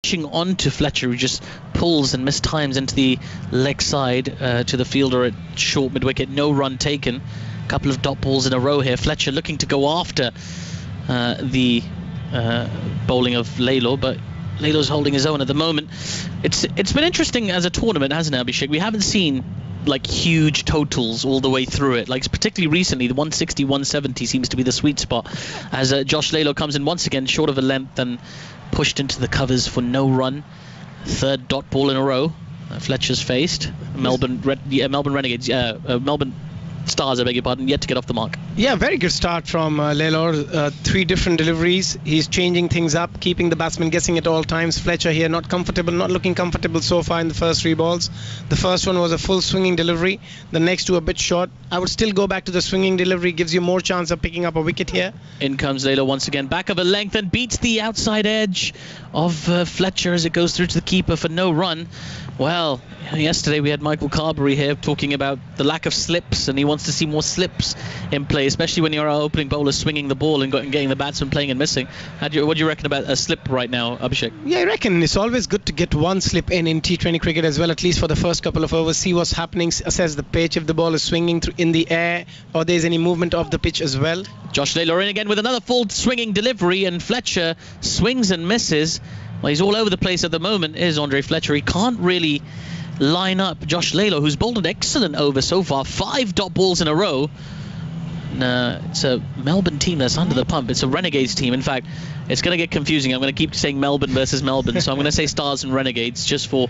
onto Fletcher, who just pulls and mistimes into the leg side to the fielder at short mid-wicket. No run taken. A couple of dot balls in a row here. Fletcher looking to go after the bowling of Laylo, but Laylo's holding his own at the moment. It's been interesting as a tournament, hasn't it, Abhishek? We haven't seen like huge totals all the way through it. Like particularly recently, the 160, 170 seems to be the sweet spot as Josh Laylo comes in once again short of a length and pushed into the covers for no run. Third dot ball in a row. Fletcher's faced. Melbourne Renegades. Melbourne Stars, I beg your pardon, yet to get off the mark. Yeah, very good start from Laylo. 3 different deliveries. He's changing things up, keeping the batsman guessing at all times. Fletcher here not looking comfortable so far in the first 3 balls. The first one was a full swinging delivery. The next 2 a bit short. I would still go back to the swinging delivery. Gives you more chance of picking up a wicket here. In comes Laylo once again, back of a length and beats the outside edge of Fletcher as it goes through to the keeper for no run. Well, yesterday we had Michael Carberry here talking about the lack of slips, and he wants to see more slips in play, especially when you're our opening bowler swinging the ball and getting the batsman playing and missing. What do you reckon about a slip right now, Abhishek? Yeah, I reckon it's always good to get one slip in T20 cricket as well, at least for the first couple of overs. See what's happening, assess the pitch, if the ball is swinging in the air or there's any movement of the pitch as well. Josh Laylo in again with another full swinging delivery, and Fletcher swings and misses. Well, he's all over the place at the moment, is Andre Fletcher. He can't really line up Josh Laylo, who's bowled an excellent over so far. 5 dot balls in a row. It's a Melbourne team that's under the pump. It's a Renegades team. In fact, it's going to get confusing. I'm going to keep saying Melbourne versus Melbourne, so I'm going to say Stars and Renegades just for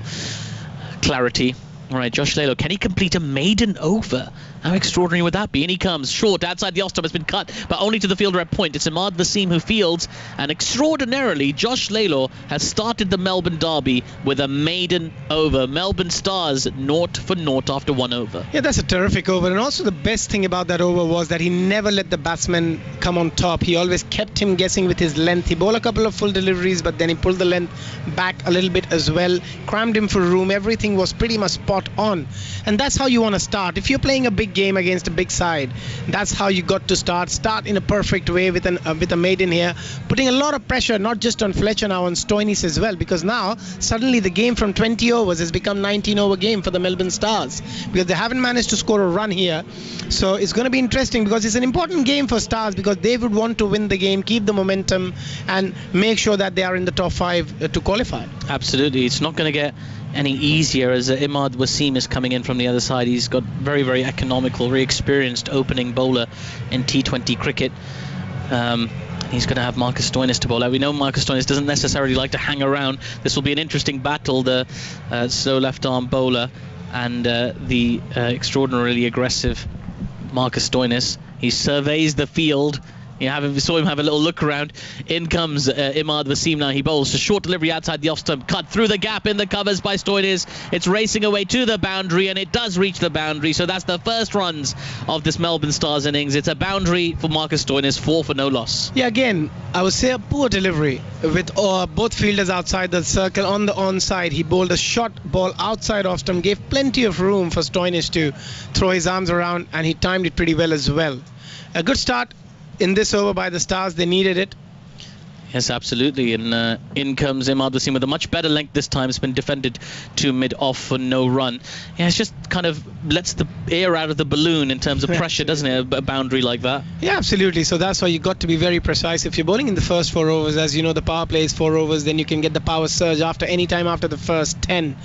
clarity. All right, Josh Laylo, can he complete a maiden over? How extraordinary would that be? And he comes short outside the off-stump, has been cut, but only to the fielder at point. It's Imad Wasim who fields, and extraordinarily, Josh Laylo has started the Melbourne derby with a maiden over. Melbourne Stars 0 for 0 after 1 over. Yeah, that's a terrific over, and also the best thing about that over was that he never let the batsman come on top. He always kept him guessing with his length. He bowled a couple of full deliveries, but then he pulled the length back a little bit as well, crammed him for room. Everything was pretty much spot on, and that's how you want to start. If you're playing a big game against a big side, that's how you got to start in a perfect way with a maiden here, putting a lot of pressure not just on Fletcher now, on Stoinis as well, because now suddenly the game from 20 overs has become 19 over game for the Melbourne Stars, because they haven't managed to score a run here. So it's going to be interesting, because it's an important game for Stars, because they would want to win the game, keep the momentum and make sure that they are in the top 5 to qualify. Absolutely. It's not going to get any easier as Imad Wasim is coming in from the other side. He's got very, very economical, very experienced opening bowler in T20 cricket. He's going to have Marcus Stoinis to bowl out. We know Marcus Stoinis doesn't necessarily like to hang around. This will be an interesting battle, the slow left-arm bowler and the extraordinarily aggressive Marcus Stoinis. He surveys the field. You saw him have a little look around. In comes Imad Wasim now. He bowls a short delivery outside the off-stump, cut through the gap in the covers by Stoinis. It's racing away to the boundary, and it does reach the boundary. So that's the first runs of this Melbourne Stars innings. It's a boundary for Marcus Stoinis, 4 for no loss. Yeah, again, I would say a poor delivery with both fielders outside the circle. On the onside, he bowled a short ball outside off-stump, gave plenty of room for Stoinis to throw his arms around, and he timed it pretty well as well. A good start in this over by the Stars. They needed it. Yes, absolutely. And in comes Imad Wasim with a much better length this time. It's been defended to mid-off for no run. Yeah, it's just kind of lets the air out of the balloon in terms of pressure, doesn't it? A boundary like that. Yeah, absolutely. So that's why you got to be very precise. If you're bowling in the first 4 overs, as you know, the power play is 4 overs, then you can get the power surge any time after the first 10.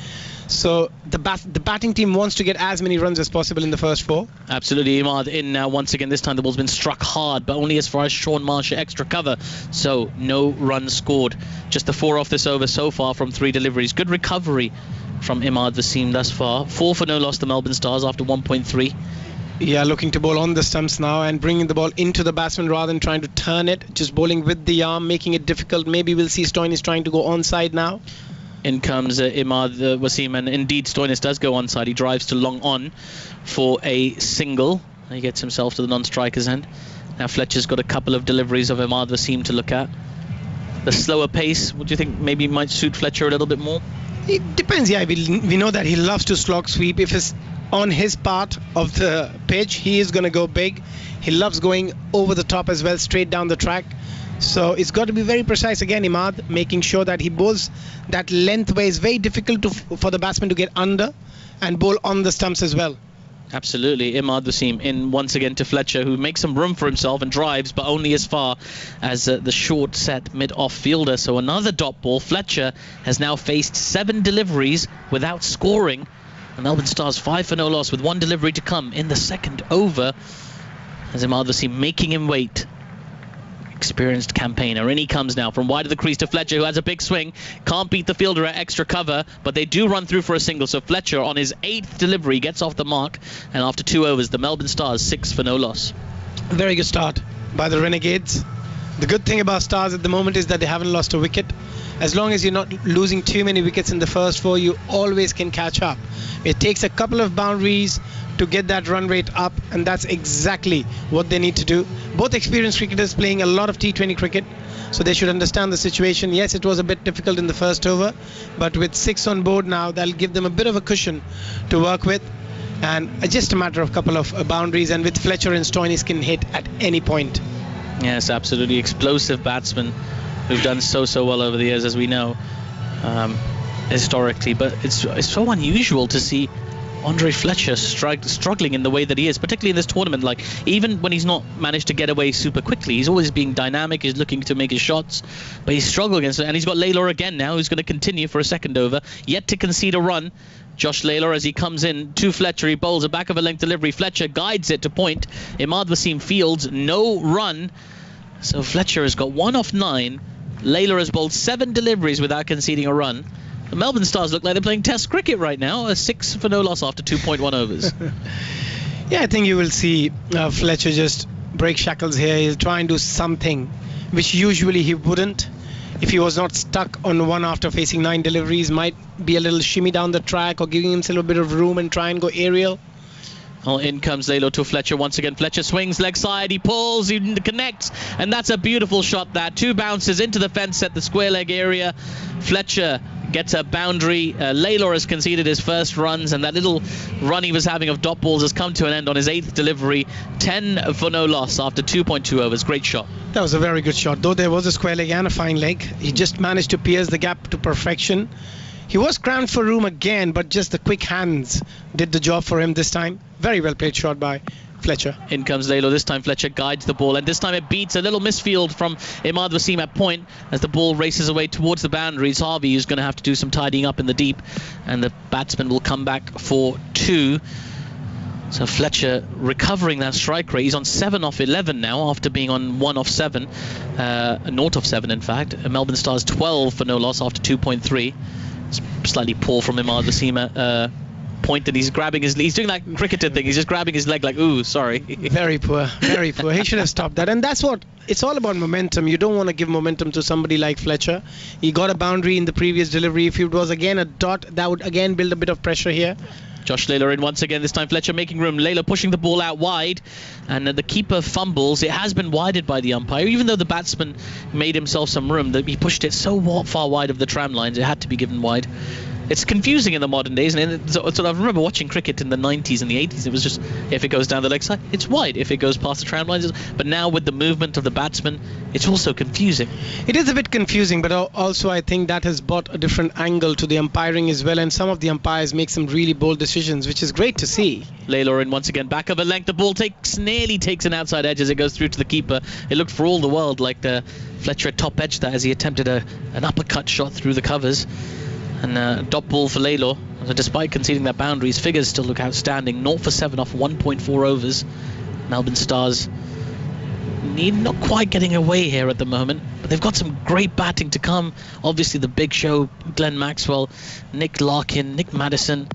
So the batting team wants to get as many runs as possible in the first 4. Absolutely. Imad in now once again. This time the ball's been struck hard, but only as far as Sean Marsh extra cover. So no runs scored. Just the 4 off this over so far from 3 deliveries. Good recovery from Imad Wasim thus far. 4 for no loss, the Melbourne Stars after 1.3. Yeah, looking to bowl on the stumps now and bringing the ball into the batsman rather than trying to turn it. Just bowling with the arm, making it difficult. Maybe we'll see Stoinis trying to go onside now. In comes Imad Wasim, and indeed Stoinis does go onside. He drives to long on for a single. He gets himself to the non-striker's end. Now Fletcher's got a couple of deliveries of Imad Wasim to look at. The slower pace, what do you think maybe might suit Fletcher a little bit more? It depends, yeah. We know that he loves to slog sweep. If his on his part of the pitch. He is going to go big. He loves going over the top as well, straight down the track. So it's got to be very precise again, Imad, making sure that he bowls that length where it's very difficult for the batsman to get under and bowl on the stumps as well. Absolutely. Imad Wasim in once again to Fletcher, who makes some room for himself and drives, but only as far as the short set mid-off fielder. So another dot ball. Fletcher has now faced 7 deliveries without scoring. The Melbourne Stars 5 for no loss with 1 delivery to come in the second over. As Imad Wasim making him wait. Experienced campaigner. In he comes now from wide of the crease to Fletcher, who has a big swing. Can't beat the fielder at extra cover, but they do run through for a single. So Fletcher on his 8th delivery gets off the mark, and after 2 overs, the Melbourne Stars 6 for no loss. Very good start by the Renegades. The good thing about Stars at the moment is that they haven't lost a wicket. As long as you're not losing too many wickets in the first 4, you always can catch up. It takes a couple of boundaries to get that run rate up, and that's exactly what they need to do. Both experienced cricketers playing a lot of T20 cricket, so they should understand the situation. Yes, it was a bit difficult in the first over, but with 6 on board now, that'll give them a bit of a cushion to work with, and just a matter of a couple of boundaries, and with Fletcher and Stoinis can hit at any point. Yes, absolutely. Explosive batsmen who've done so well over the years, as we know, historically, but it's so unusual to see Andre Fletcher struggling in the way that he is, particularly in this tournament. Like, even when he's not managed to get away super quickly, he's always being dynamic, he's looking to make his shots, but he's struggling against it. And he's got Laylor again now, who's going to continue for a second over, yet to concede a run. Josh Laylor, as he comes in to Fletcher, he bowls a back of a length delivery. Fletcher guides it to point. Imad Wasim fields, no run. So Fletcher has got 1 off 9. Laylor has bowled 7 deliveries without conceding a run. The Melbourne Stars look like they're playing Test cricket right now. A 6 for no loss after 2.1 overs. Yeah, I think you will see Fletcher just break shackles here. He'll try and do something which usually he wouldn't. If he was not stuck on one after facing 9 deliveries, might be a little shimmy down the track or giving himself a bit of room and try and go aerial. Well, in comes Laylor to Fletcher once again. Fletcher swings leg side, he pulls, he connects, and that's a beautiful shot. That 2 bounces into the fence at the square leg area. Fletcher gets a boundary. Laylor has conceded his first runs, and that little run he was having of dot balls has come to an end on his 8th delivery. 10 for no loss after 2.2 overs. Great shot. That was a very good shot. Though there was a square leg and a fine leg, he just managed to pierce the gap to perfection. He was crammed for room again, but just the quick hands did the job for him this time. Very well played shot by Fletcher. In comes Laylor. This time Fletcher guides the ball, and this time it beats a little misfield from Imad Wasim at point as the ball races away towards the boundaries. Harvey is going to have to do some tidying up in the deep, and the batsman will come back for 2. So Fletcher recovering that strike rate. He's on 7 off 11 now after being on 1 off 7. 0 off 7 in fact. Melbourne Stars 12 for no loss after 2.3. Slightly poor from Imad Wasim at point that he's grabbing he's doing that cricketer thing. He's just grabbing his leg like, ooh, sorry. Very poor, very poor. He should have stopped that. And that's what it's all about, momentum. You don't want to give momentum to somebody like Fletcher. He got a boundary in the previous delivery. If it was again a dot, that would again build a bit of pressure here. Josh Laylor in once again. This time Fletcher making room. Laylor pushing the ball out wide, and the keeper fumbles. It has been wided by the umpire, even though the batsman made himself some room. That he pushed it so far wide of the tram lines, it had to be given wide. It's confusing in the modern days, and so I remember watching cricket in the 90s and the 80s. It was just, if it goes down the leg side, it's wide. If it goes past the tram lines, but now with the movement of the batsman, it's also confusing. It is a bit confusing, but also I think that has brought a different angle to the umpiring as well, and some of the umpires make some really bold decisions, which is great to see. Laylor in once again, back of a length. The ball nearly takes an outside edge as it goes through to the keeper. It looked for all the world like the Fletcher top edge that as he attempted an uppercut shot through the covers. And dot ball for Laylor. So despite conceding that boundary, his figures still look outstanding. 0 for 7 off 1.4 overs. Melbourne Stars not quite getting away here at the moment, but they've got some great batting to come. Obviously the big show, Glenn Maxwell, Nick Larkin, Nick Madison.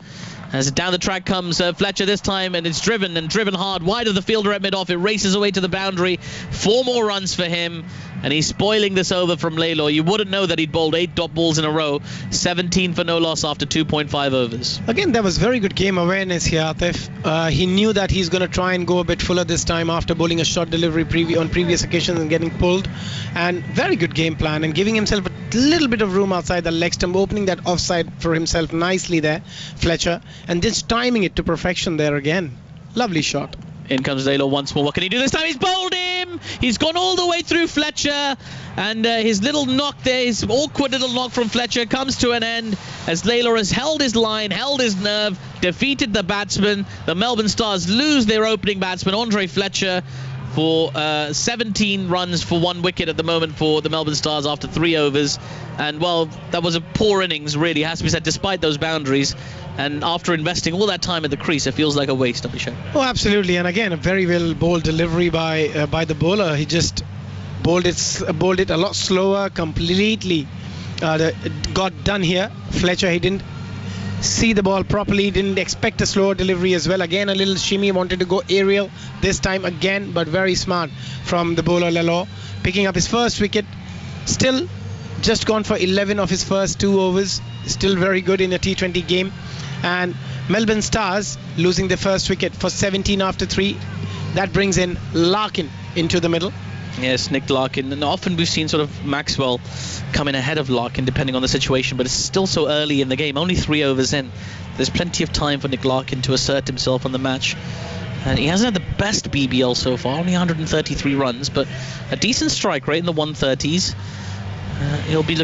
As down the track comes Fletcher this time, and it's driven hard wide of the fielder at mid-off. It races away to the boundary. 4 more runs for him, And he's spoiling this over from Laylaw. You wouldn't know that he'd bowled 8 dot balls in a row, 17 for no loss after 2.5 overs. Again, there was very good game awareness here, Atif. He knew that he's going to try and go a bit fuller this time after bowling a short delivery on previous occasions and getting pulled. And very good game plan and giving himself a little bit of room outside the leg stump, opening that offside for himself nicely there, Fletcher, and just timing it to perfection there again. Lovely shot. In comes Laylaw once more. What can he do this time? He's bowled him! He's gone all the way through Fletcher. And his little knock there, his awkward little knock from Fletcher comes to an end as Laylaw has held his line, held his nerve, defeated the batsman. The Melbourne Stars lose their opening batsman, Andre Fletcher, for 17 runs for 1 wicket at the moment for the Melbourne Stars after 3 overs. And, well, that was a poor innings, really, has to be said, despite those boundaries. And after investing all that time at the crease, it feels like a waste, Abhishek. Oh, absolutely. And again, a very well bowled delivery by the bowler. He just bowled it a lot slower, completely got done here. Fletcher, he didn't see the ball properly, didn't expect a slower delivery as well. Again, a little shimmy, wanted to go aerial this time again, but very smart from the bowler Laylaw, picking up his first wicket. Still just gone for 11 of his first 2 overs. Still very good in a T20 game. And Melbourne Stars losing the first wicket for 17 after 3. That brings in Larkin into the middle. Yes, Nick Larkin. And often we've seen sort of Maxwell coming ahead of Larkin depending on the situation, but it's still so early in the game, only 3 overs in. There's plenty of time for Nick Larkin to assert himself on the match. And he hasn't had the best BBL so far, only 133 runs, but a decent strike rate in the 130s. He'll be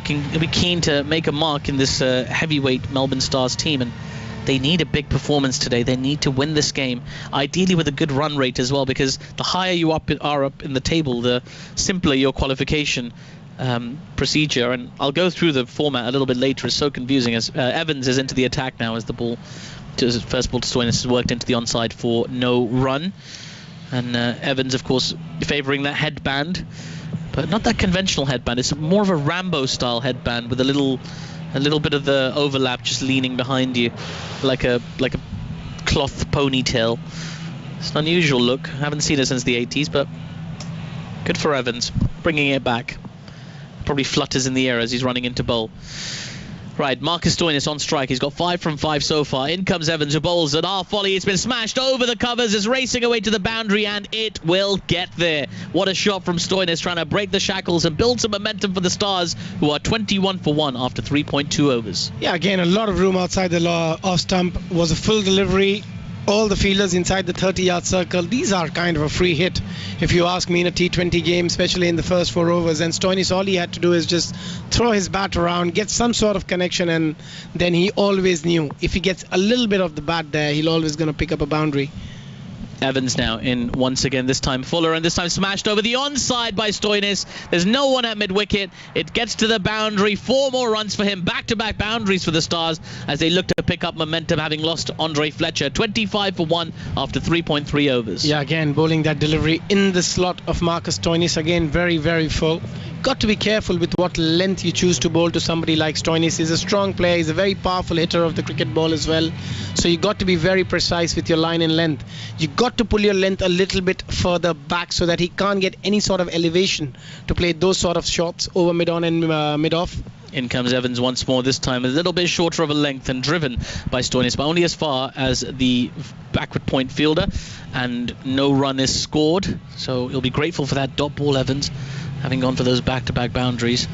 keen to make a mark in this heavyweight Melbourne Stars team, and they need a big performance today. They need to win this game, ideally with a good run rate as well, because the higher you are up in the table, the simpler your qualification procedure. And I'll go through the format a little bit later. It's so confusing as Evans is into the attack now as the ball, first ball to Stoinis has worked into the onside for no run. And Evans, of course, favouring that headband, but not that conventional headband. It's more of a Rambo-style headband with a little bit of the overlap just leaning behind you, like a cloth ponytail. It's an unusual look. I haven't seen it since the 80s, but good for Evans, bringing it back. Probably flutters in the air as he's running into bowl. Right, Marcus Stoinis on strike. He's got 5 from 5 so far. In comes Evans, who bowls at half volley. It's been smashed over the covers. It's racing away to the boundary, and it will get there. What a shot from Stoinis, trying to break the shackles and build some momentum for the Stars, who are 21 for 1 after 3.2 overs. Yeah, again, a lot of room outside the off stump. Was a full delivery. All the fielders inside the 30-yard circle. These are kind of a free hit, if you ask me, in a T20 game, especially in the first 4 overs. And Stoinis, all he had to do is just throw his bat around, get some sort of connection, and then he always knew if he gets a little bit of the bat there, he'll always going to pick up a boundary. Evans now in once again, this time Fuller, and this time smashed over the onside by Stoinis. There's no one at mid-wicket. It gets to the boundary. 4 more runs for him. Back-to-back boundaries for the Stars as they look to pick up momentum, having lost Andre Fletcher. 25 for 1 after 3.3 overs. Yeah, again, bowling that delivery in the slot of Marcus Stoinis. Again, very, very full. Got to be careful with what length you choose to bowl to somebody like Stoinis. He's a strong player. He's a very powerful hitter of the cricket ball as well. So you got to be very precise with your line and length. You got to pull your length a little bit further back so that he can't get any sort of elevation to play those sort of shots over mid-on and mid-off. In comes Evans once more, this time a little bit shorter of a length and driven by Stoinis, but only as far as the backward point fielder, and no run is scored. So he'll be grateful for that dot ball, Evans, having gone for those back-to-back boundaries.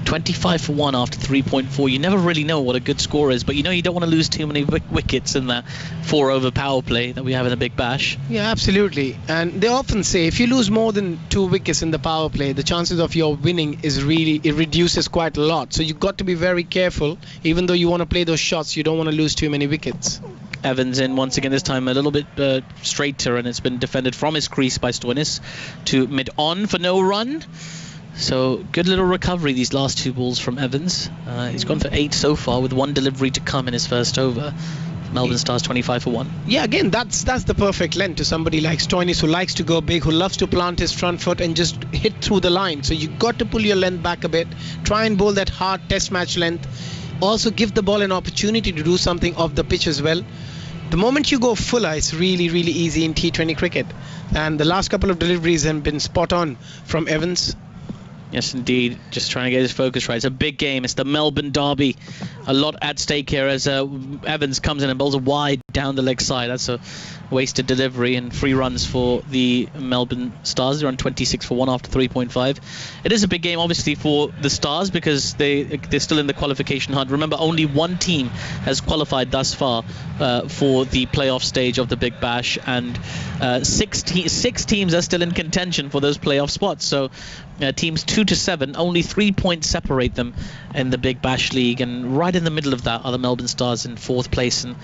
25 for 1 after 3.4. You never really know what a good score is, but you know you don't want to lose too many wickets in that 4-over power play that we have in a big bash. Yeah, absolutely. And they often say if you lose more than 2 wickets in the power play, the chances of your winning it reduces quite a lot. So you've got to be very careful. Even though you want to play those shots, you don't want to lose too many wickets. Evans in once again, this time a little bit straighter, and it's been defended from his crease by Stoinis to mid-on for no run. So good little recovery these last 2 balls from Evans. He's gone for 8 so far, with 1 delivery to come in his first over. Melbourne Stars 25 for 1. Yeah, again, that's the perfect length to somebody like Stoinis, who likes to go big, who loves to plant his front foot and just hit through the line. So you got to pull your length back a bit. Try and bowl that hard test match length. Also give the ball an opportunity to do something off the pitch as well. The moment you go fuller, it's really, really easy in T20 cricket. And the last couple of deliveries have been spot on from Evans. Yes, indeed. Just trying to get his focus right. It's a big game. It's the Melbourne derby. A lot at stake here as Evans comes in and bowls a wide down the leg side. That's a wasted delivery and free runs for the Melbourne Stars. They're on 26 for 1 after 3.5. It is a big game, obviously, for the Stars because they're still in the qualification hunt. Remember, only one team has qualified thus far for the playoff stage of the Big Bash, and six teams are still in contention for those playoff spots. So teams 2 to 7, only 3 points separate them in the Big Bash League, and right in the middle of that are the Melbourne Stars in 4th place. And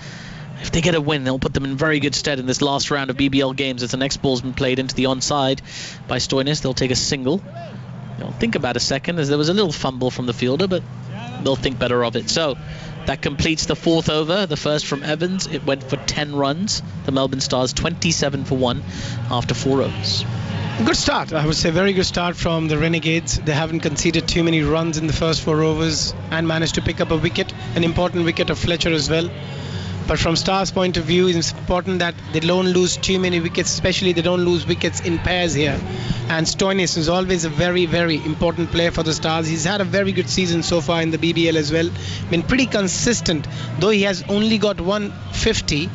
if they get a win, they'll put them in very good stead in this last round of BBL games as the next ball's been played into the onside by Stoinis. They'll take a single. They'll think about a second as there was a little fumble from the fielder, but they'll think better of it. So that completes the 4th over, the first from Evans. It went for 10 runs. The Melbourne Stars 27 for 1 after 4 overs. Good start, I would say. Very good start from the Renegades. They haven't conceded too many runs in the first 4 overs and managed to pick up a wicket, an important wicket of Fletcher as well. But from Stars' point of view, it's important that they don't lose too many wickets, especially they don't lose wickets in pairs here. And Stoinis is always a very, very important player for the Stars. He's had a very good season so far in the BBL as well. Been pretty consistent, though he has only got 150.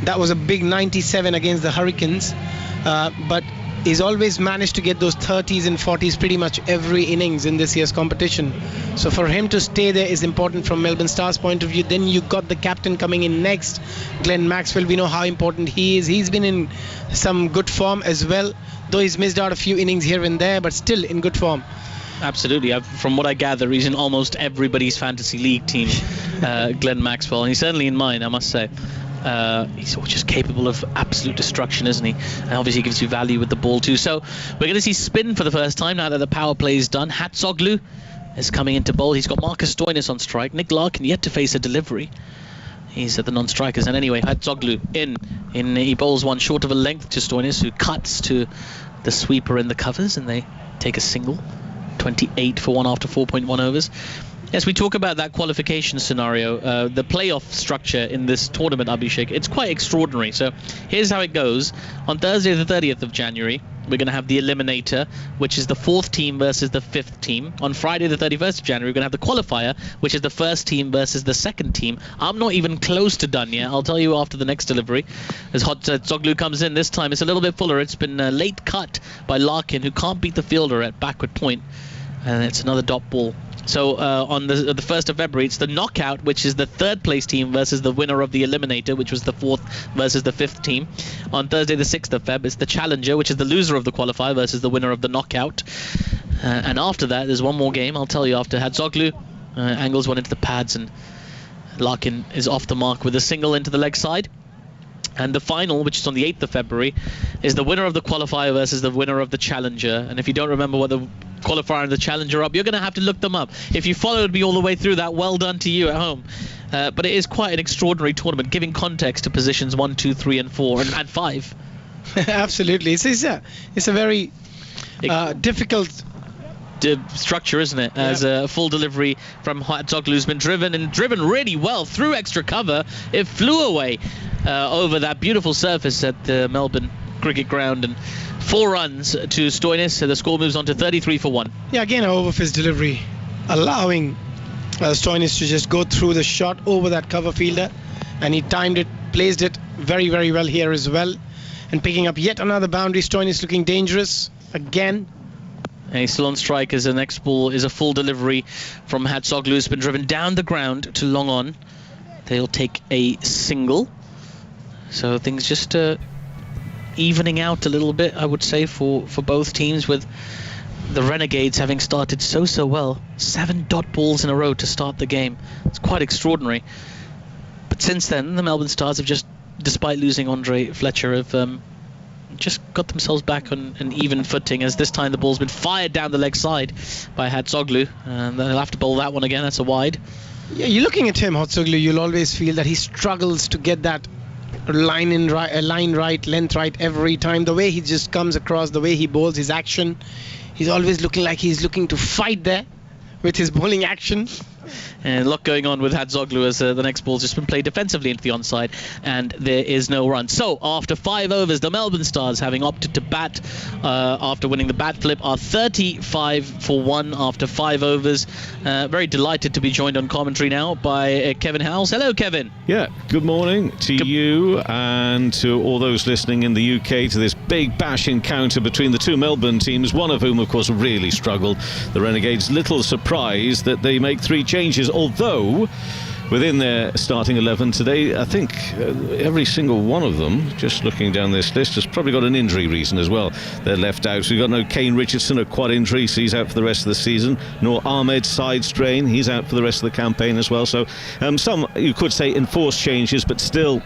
That was a big 97 against the Hurricanes. But he's always managed to get those 30s and 40s pretty much every innings in this year's competition. So for him to stay there is important from Melbourne Stars' point of view. Then you got the captain coming in next, Glenn Maxwell. We know how important he is. He's been in some good form as well, though he's missed out a few innings here and there, but still in good form. Absolutely. From what I gather, he's in almost everybody's fantasy league team, Glenn Maxwell, and he's certainly in mine, I must say. He's just capable of absolute destruction, isn't he? And obviously gives you value with the ball too. So we're going to see spin for the first time now that the power play is done. Hatzoglu is coming into bowl. He's got Marcus Stoinis on strike. Nick Larkin yet to face a delivery. He's at the non-strikers. And anyway, Hatzoglu in he bowls one short of a length to Stoinis, who cuts to the sweeper in the covers, and they take a single. 28 for 1 after 4.1 overs. Yes, we talk about that qualification scenario, the playoff structure in this tournament, Abhishek. It's quite extraordinary. So here's how it goes. On Thursday, the 30th of January, we're going to have the eliminator, which is the 4th team versus the 5th team. On Friday, the 31st of January, we're going to have the qualifier, which is the 1st team versus the 2nd team. I'm not even close to done yet. I'll tell you after the next delivery. As Hatzoglu comes in this time, it's a little bit fuller. It's been late cut by Larkin, who can't beat the fielder at backward point. And it's another dot ball. So on the 1st of February, it's the knockout, which is the 3rd place team versus the winner of the eliminator, which was the 4th versus the 5th team. On Thursday, the 6th of Feb, it's the challenger, which is the loser of the qualifier versus the winner of the knockout. And after that, there's one more game, I'll tell you, after Hatzoglu angles one into the pads, and Larkin is off the mark with a single into the leg side. And the final, which is on the 8th of February, is the winner of the qualifier versus the winner of the challenger. And if you don't remember what the qualifier and the challenger are, you're going to have to look them up. If you followed me all the way through that, well done to you at home. But it is quite an extraordinary tournament, giving context to positions 1, 2, 3, and 4, and 5. Absolutely. It's a very difficult structure, isn't it? As a full delivery from Hatzoglu, who's been driven really well through extra cover. It flew away over that beautiful surface at the Melbourne Cricket Ground, and 4 runs to Stoinis. So the score moves on to 33 for 1. Yeah, again, an over-fist delivery, allowing Stoinis to just go through the shot over that cover fielder, and he timed it, placed it very, very well here as well, and picking up yet another boundary. Stoinis looking dangerous again. And he's still on strike as the next ball is a full delivery from Hatzoglu, who's been driven down the ground to long on. They'll take a single. So things just evening out a little bit, I would say, for both teams, with the Renegades having started so well. 7 dot balls in a row to start the game. It's quite extraordinary. But since then, the Melbourne Stars have just, despite losing Andre Fletcher, have just got themselves back on an even footing, as this time the ball's been fired down the leg side by Hatzoglu, and they'll have to bowl that one again. That's a wide. Yeah, you're looking at him, Hatzoglu, you'll always feel that he struggles to get that line right, length right every time. The way he just comes across, the way he bowls, his action, he's always looking like he's looking to fight there with his bowling action. And a lot going on with Hadzoglu as the next ball's just been played defensively into the onside, and there is no run. So after 5 overs, the Melbourne Stars, having opted to bat after winning the bat flip, are 35 for 1 after 5 overs. Very delighted to be joined on commentary now by Kevin Howells. Hello, Kevin. Yeah, good morning to you and to all those listening in the UK to this big bash encounter between the two Melbourne teams, one of whom, of course, really struggled. The Renegades, little surprise that they make 3 changes, although within their starting 11 today, I think every single one of them, just looking down this list, has probably got an injury reason as well. They're left out. So we've got no Kane Richardson, a quad injury, so he's out for the rest of the season, nor Ahmed, side strain, he's out for the rest of the campaign as well. So some, you could say, enforced changes, but still,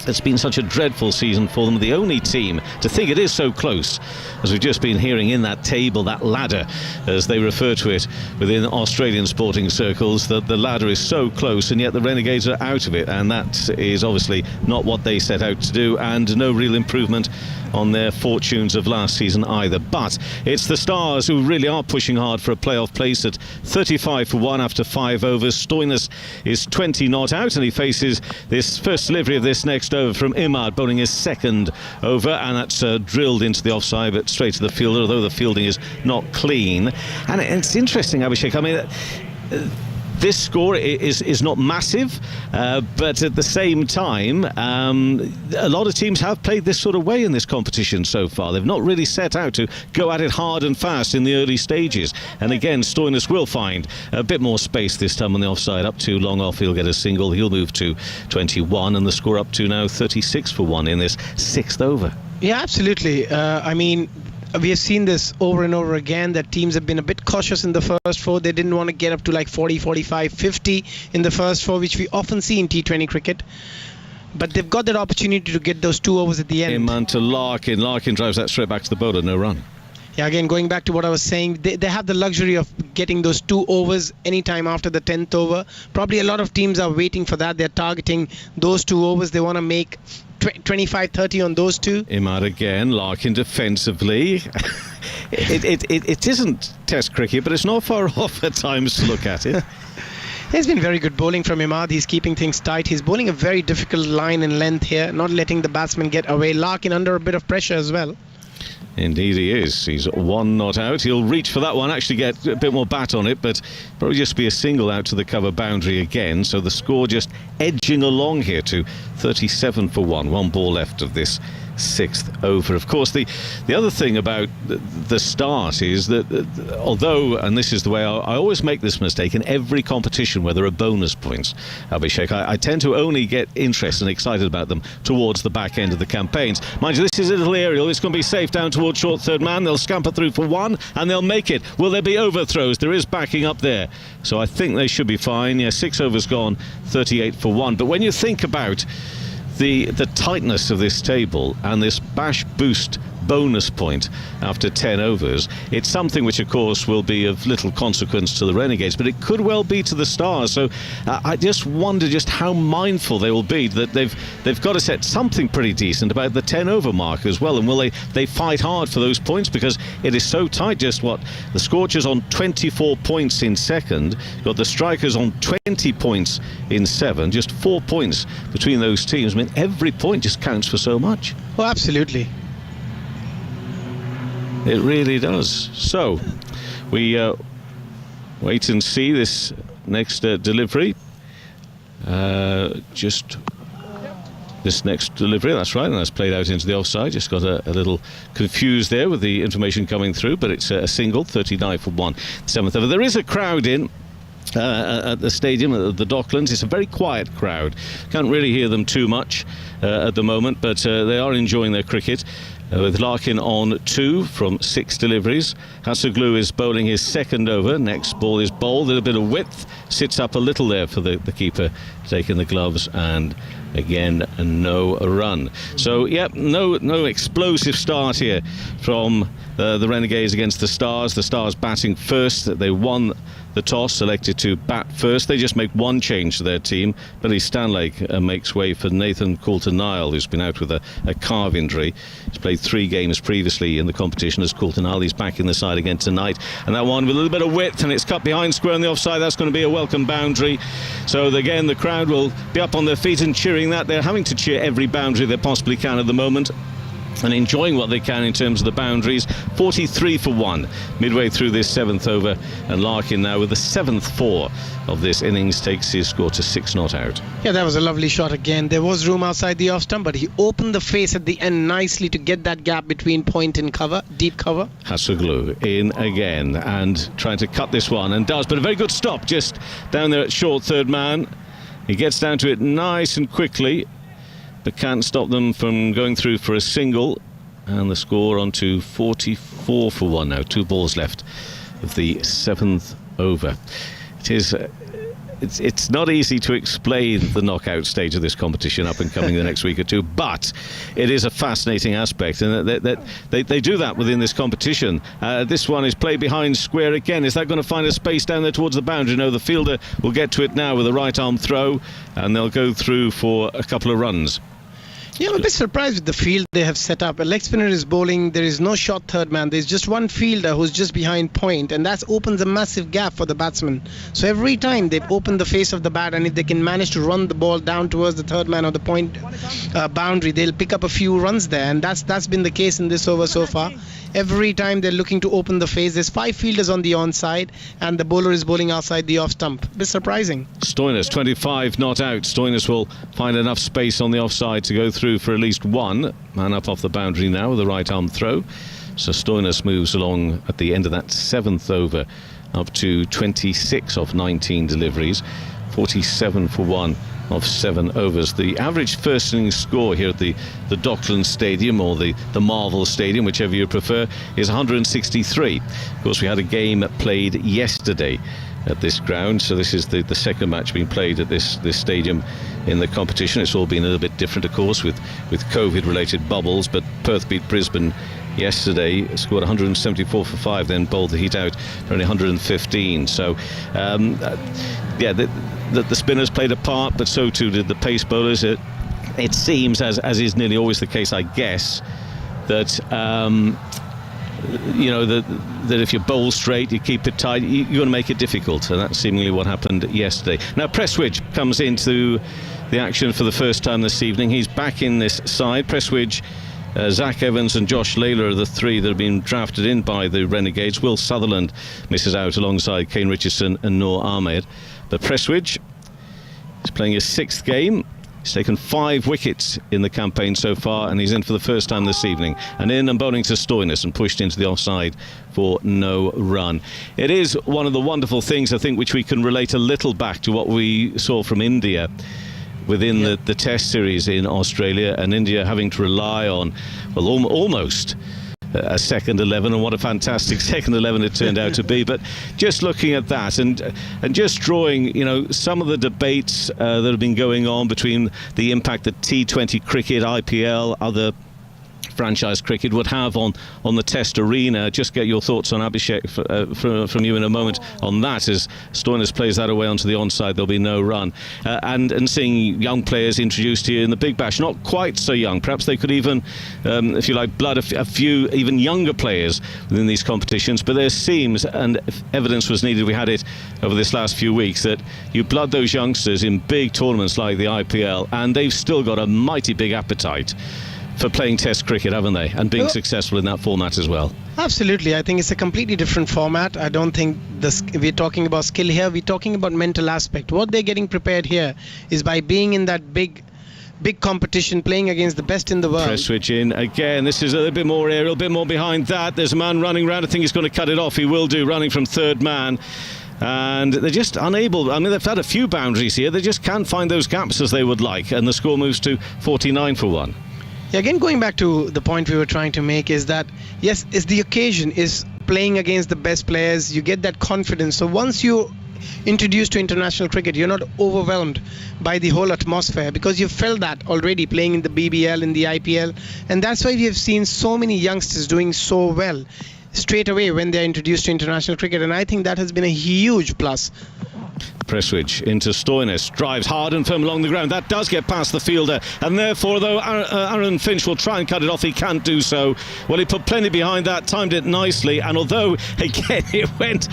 it's been such a dreadful season for them. The only team to think it is so close, as we've just been hearing in that table, that ladder, as they refer to it within Australian sporting circles, that the ladder is so close, and yet the Renegades are out of it, and that is obviously not what they set out to do, and no real improvement on their fortunes of last season either. But it's the Stars who really are pushing hard for a playoff place at 35 for 1 after 5 overs. Stoinis is 20 not out, and he faces this first delivery of this next over from Imad, bowling his second over, and that's drilled into the offside but straight to the fielder, although the fielding is not clean. And it's interesting, Abhishek, I mean, this score is not massive, but at the same time, a lot of teams have played this sort of way in this competition so far. They've not really set out to go at it hard and fast in the early stages. And again, Stoinis will find a bit more space this time on the offside. Up to long off, he'll get a single. He'll move to 21, and the score up to now 36 for 1 in this 6th over. Yeah, absolutely. I mean, we have seen this over and over again, that teams have been a bit cautious in the first 4. They didn't want to get up to like 40, 45, 50 in the first 4, which we often see in T20 cricket. But they've got that opportunity to get those 2 overs at the end. Iman to Larkin. Larkin drives that straight back to the bowler, no run. Yeah, again, going back to what I was saying, they have the luxury of getting those 2 overs anytime after the 10th over. Probably a lot of teams are waiting for that. They're targeting those 2 overs. They want to make 25-30 on those 2. Imad again, Larkin defensively. It isn't Test cricket, but it's not far off at times to look at it. There's been very good bowling from Imad. He's keeping things tight. He's bowling a very difficult line and length here, not letting the batsman get away. Larkin under a bit of pressure as well. Indeed he is. He's 1 not out. He'll reach for that one, actually get a bit more bat on it, but probably just be a single out to the cover boundary again. So the score just edging along here to 37 for 1. 1 ball left of this 6th over. Of course, the other thing about the start is that although, and this is the way I always make this mistake in every competition where there are bonus points, Abhishek, I tend to only get interested and excited about them towards the back end of the campaigns. Mind you, this is a little aerial. It's going to be safe down towards short third man. They'll scamper through for 1 and they'll make it. Will there be overthrows? There is backing up there, so I think they should be fine. Yeah, 6 overs gone, 38 for 1. But when you think about the tightness of this table and this bash boost bonus point after 10 overs, it's something which of course will be of little consequence to the Renegades, but it could well be to the Stars. So I just wonder just how mindful they will be that they've got to set something pretty decent about the 10 over mark as well, and will they fight hard for those points, because it is so tight. Just what the Scorchers on 24 points in second, got the Strikers on 20 points in 7, just 4 points between those teams. I mean, every point just counts for so much. Oh, absolutely. It really does. So we wait and see this next delivery. Just this next delivery, that's right, and that's played out into the offside. Just got a little confused there with the information coming through, but it's a single, 39 for 1. 7th over. There is a crowd in at the stadium, at the Docklands. It's a very quiet crowd. Can't really hear them too much at the moment, but they are enjoying their cricket. With Larkin on 2 from 6 deliveries. Hadzoglu is bowling his 2nd over. Next ball is bowled, a little bit of width, sits up a little there for the keeper, taking the gloves, and again no run. So yeah, no explosive start here from the Renegades against the Stars. The Stars batting first. They won the toss, selected to bat first. They just make one change to their team. Billy Stanley makes way for Nathan Coulter-Nile, who's been out with a calf injury. He's played 3 games previously in the competition as Coulter-Nile. He's back in the side again tonight. And that one with a little bit of width, and it's cut behind square on the offside. That's going to be a welcome boundary. So again, the crowd will be up on their feet and cheering that. They're having to cheer every boundary they possibly can at the moment, and enjoying what they can in terms of the boundaries. 43 for 1 midway through this 7th over, and Larkin now with the 7th 4 of this innings takes his score to 6 not out. Yeah, that was a lovely shot again. There was room outside the off stump, but he opened the face at the end nicely to get that gap between point and cover, deep cover. Hasoglu in again and trying to cut this one, and does, but a very good stop just down there at short third man. He gets down to it nice and quickly, but can't stop them from going through for a single, and the score on to 44 for 1 now. 2 balls left of the 7th over. It's not easy to explain the knockout stage of this competition up and coming the next week or two, but it is a fascinating aspect, and they do that within this competition. This one is played behind square again. Is that going to find a space down there towards the boundary? No, the fielder will get to it now with a right arm throw, and they'll go through for a couple of runs. Yeah, I'm a bit surprised with the field they have set up. A leg spinner is bowling. There is no short third man. There's just one fielder who's just behind point, and that opens a massive gap for the batsman. So every time they open the face of the bat, and if they can manage to run the ball down towards the third man or the point boundary, they'll pick up a few runs there, and that's been the case in this over so far. Every time they're looking to open the face, there's 5 fielders on the onside, and the bowler is bowling outside the off stump. A bit surprising. Stoinis 25 not out. Stoinis will find enough space on the offside to go through for at least one. Man up off the boundary now with a right arm throw. So Stoinis moves along at the end of that 7th over up to 26 of 19 deliveries, 47 for 1 of 7 overs. The average first innings score here at the Dockland Stadium, or the Marvel Stadium, whichever you prefer, is 163. Of course, we had a game played yesterday at this ground, so this is the second match being played at this stadium in the competition. It's all been a little bit different, of course, with COVID related bubbles, but Perth beat Brisbane yesterday, scored 174 for 5, then bowled the heat out for only 115. So yeah, the spinners played a part, but so too did the pace bowlers. It seems, as is nearly always the case, I guess, that you know, that if you bowl straight, you keep it tight, you're going to make it difficult, and that's seemingly what happened yesterday. Now Prestwidge comes into the action for the first time this evening. He's back in this side. Prestwidge, Zach Evans and Josh Layla are the 3 that have been drafted in by the Renegades. Will Sutherland misses out alongside Kane Richardson and Noor Ahmed. But Prestwidge is playing his 6th game. He's taken 5 wickets in the campaign so far, and he's in for the first time this evening. And in and bowling to Stoinis and pushed into the offside for no run. It is one of the wonderful things, I think, which we can relate a little back to what we saw from India within the Test series in Australia, and India having to rely on, well, almost a second 11, and what a fantastic second 11 it turned out to be. But just looking at that and just drawing, you know, some of the debates that have been going on between the impact that T20 cricket, IPL, other franchise cricket would have on the Test arena. Just get your thoughts on Abhishek from you in a moment on that, as Stoinis plays that away onto the onside. There'll be no run, and seeing young players introduced here in the Big Bash, not quite so young. Perhaps they could even, if you like, blood a few even younger players within these competitions. But there seems, and evidence was needed, we had it over this last few weeks, that you blood those youngsters in big tournaments like the IPL, and they've still got a mighty big appetite for playing Test cricket, haven't they? And being successful in that format as well. Absolutely. I think it's a completely different format. I don't think we're talking about skill here. We're talking about mental aspect. What they're getting prepared here is by being in that big competition, playing against the best in the world. Press switch in again. This is a little bit more aerial, a bit more behind that. There's a man running around. I think he's going to cut it off. He will do, running from third man. And they're just unable. I mean, they've had a few boundaries here. They just can't find those gaps as they would like. And the score moves to 49 for 1. Yeah, again, going back to the point we were trying to make is that, yes, it's the occasion, is playing against the best players. You get that confidence. So once you're introduced to international cricket, you're not overwhelmed by the whole atmosphere, because you've felt that already playing in the BBL, in the IPL. And that's why we have seen so many youngsters doing so well. straight away when they're introduced to international cricket, and I think that has been a huge plus. Presswich into Stoinis, drives hard and firm along the ground. That does get past the fielder, and therefore, though Aaron Finch will try and cut it off, he can't do so. Well, he put plenty behind that, timed it nicely, and although, again, it went,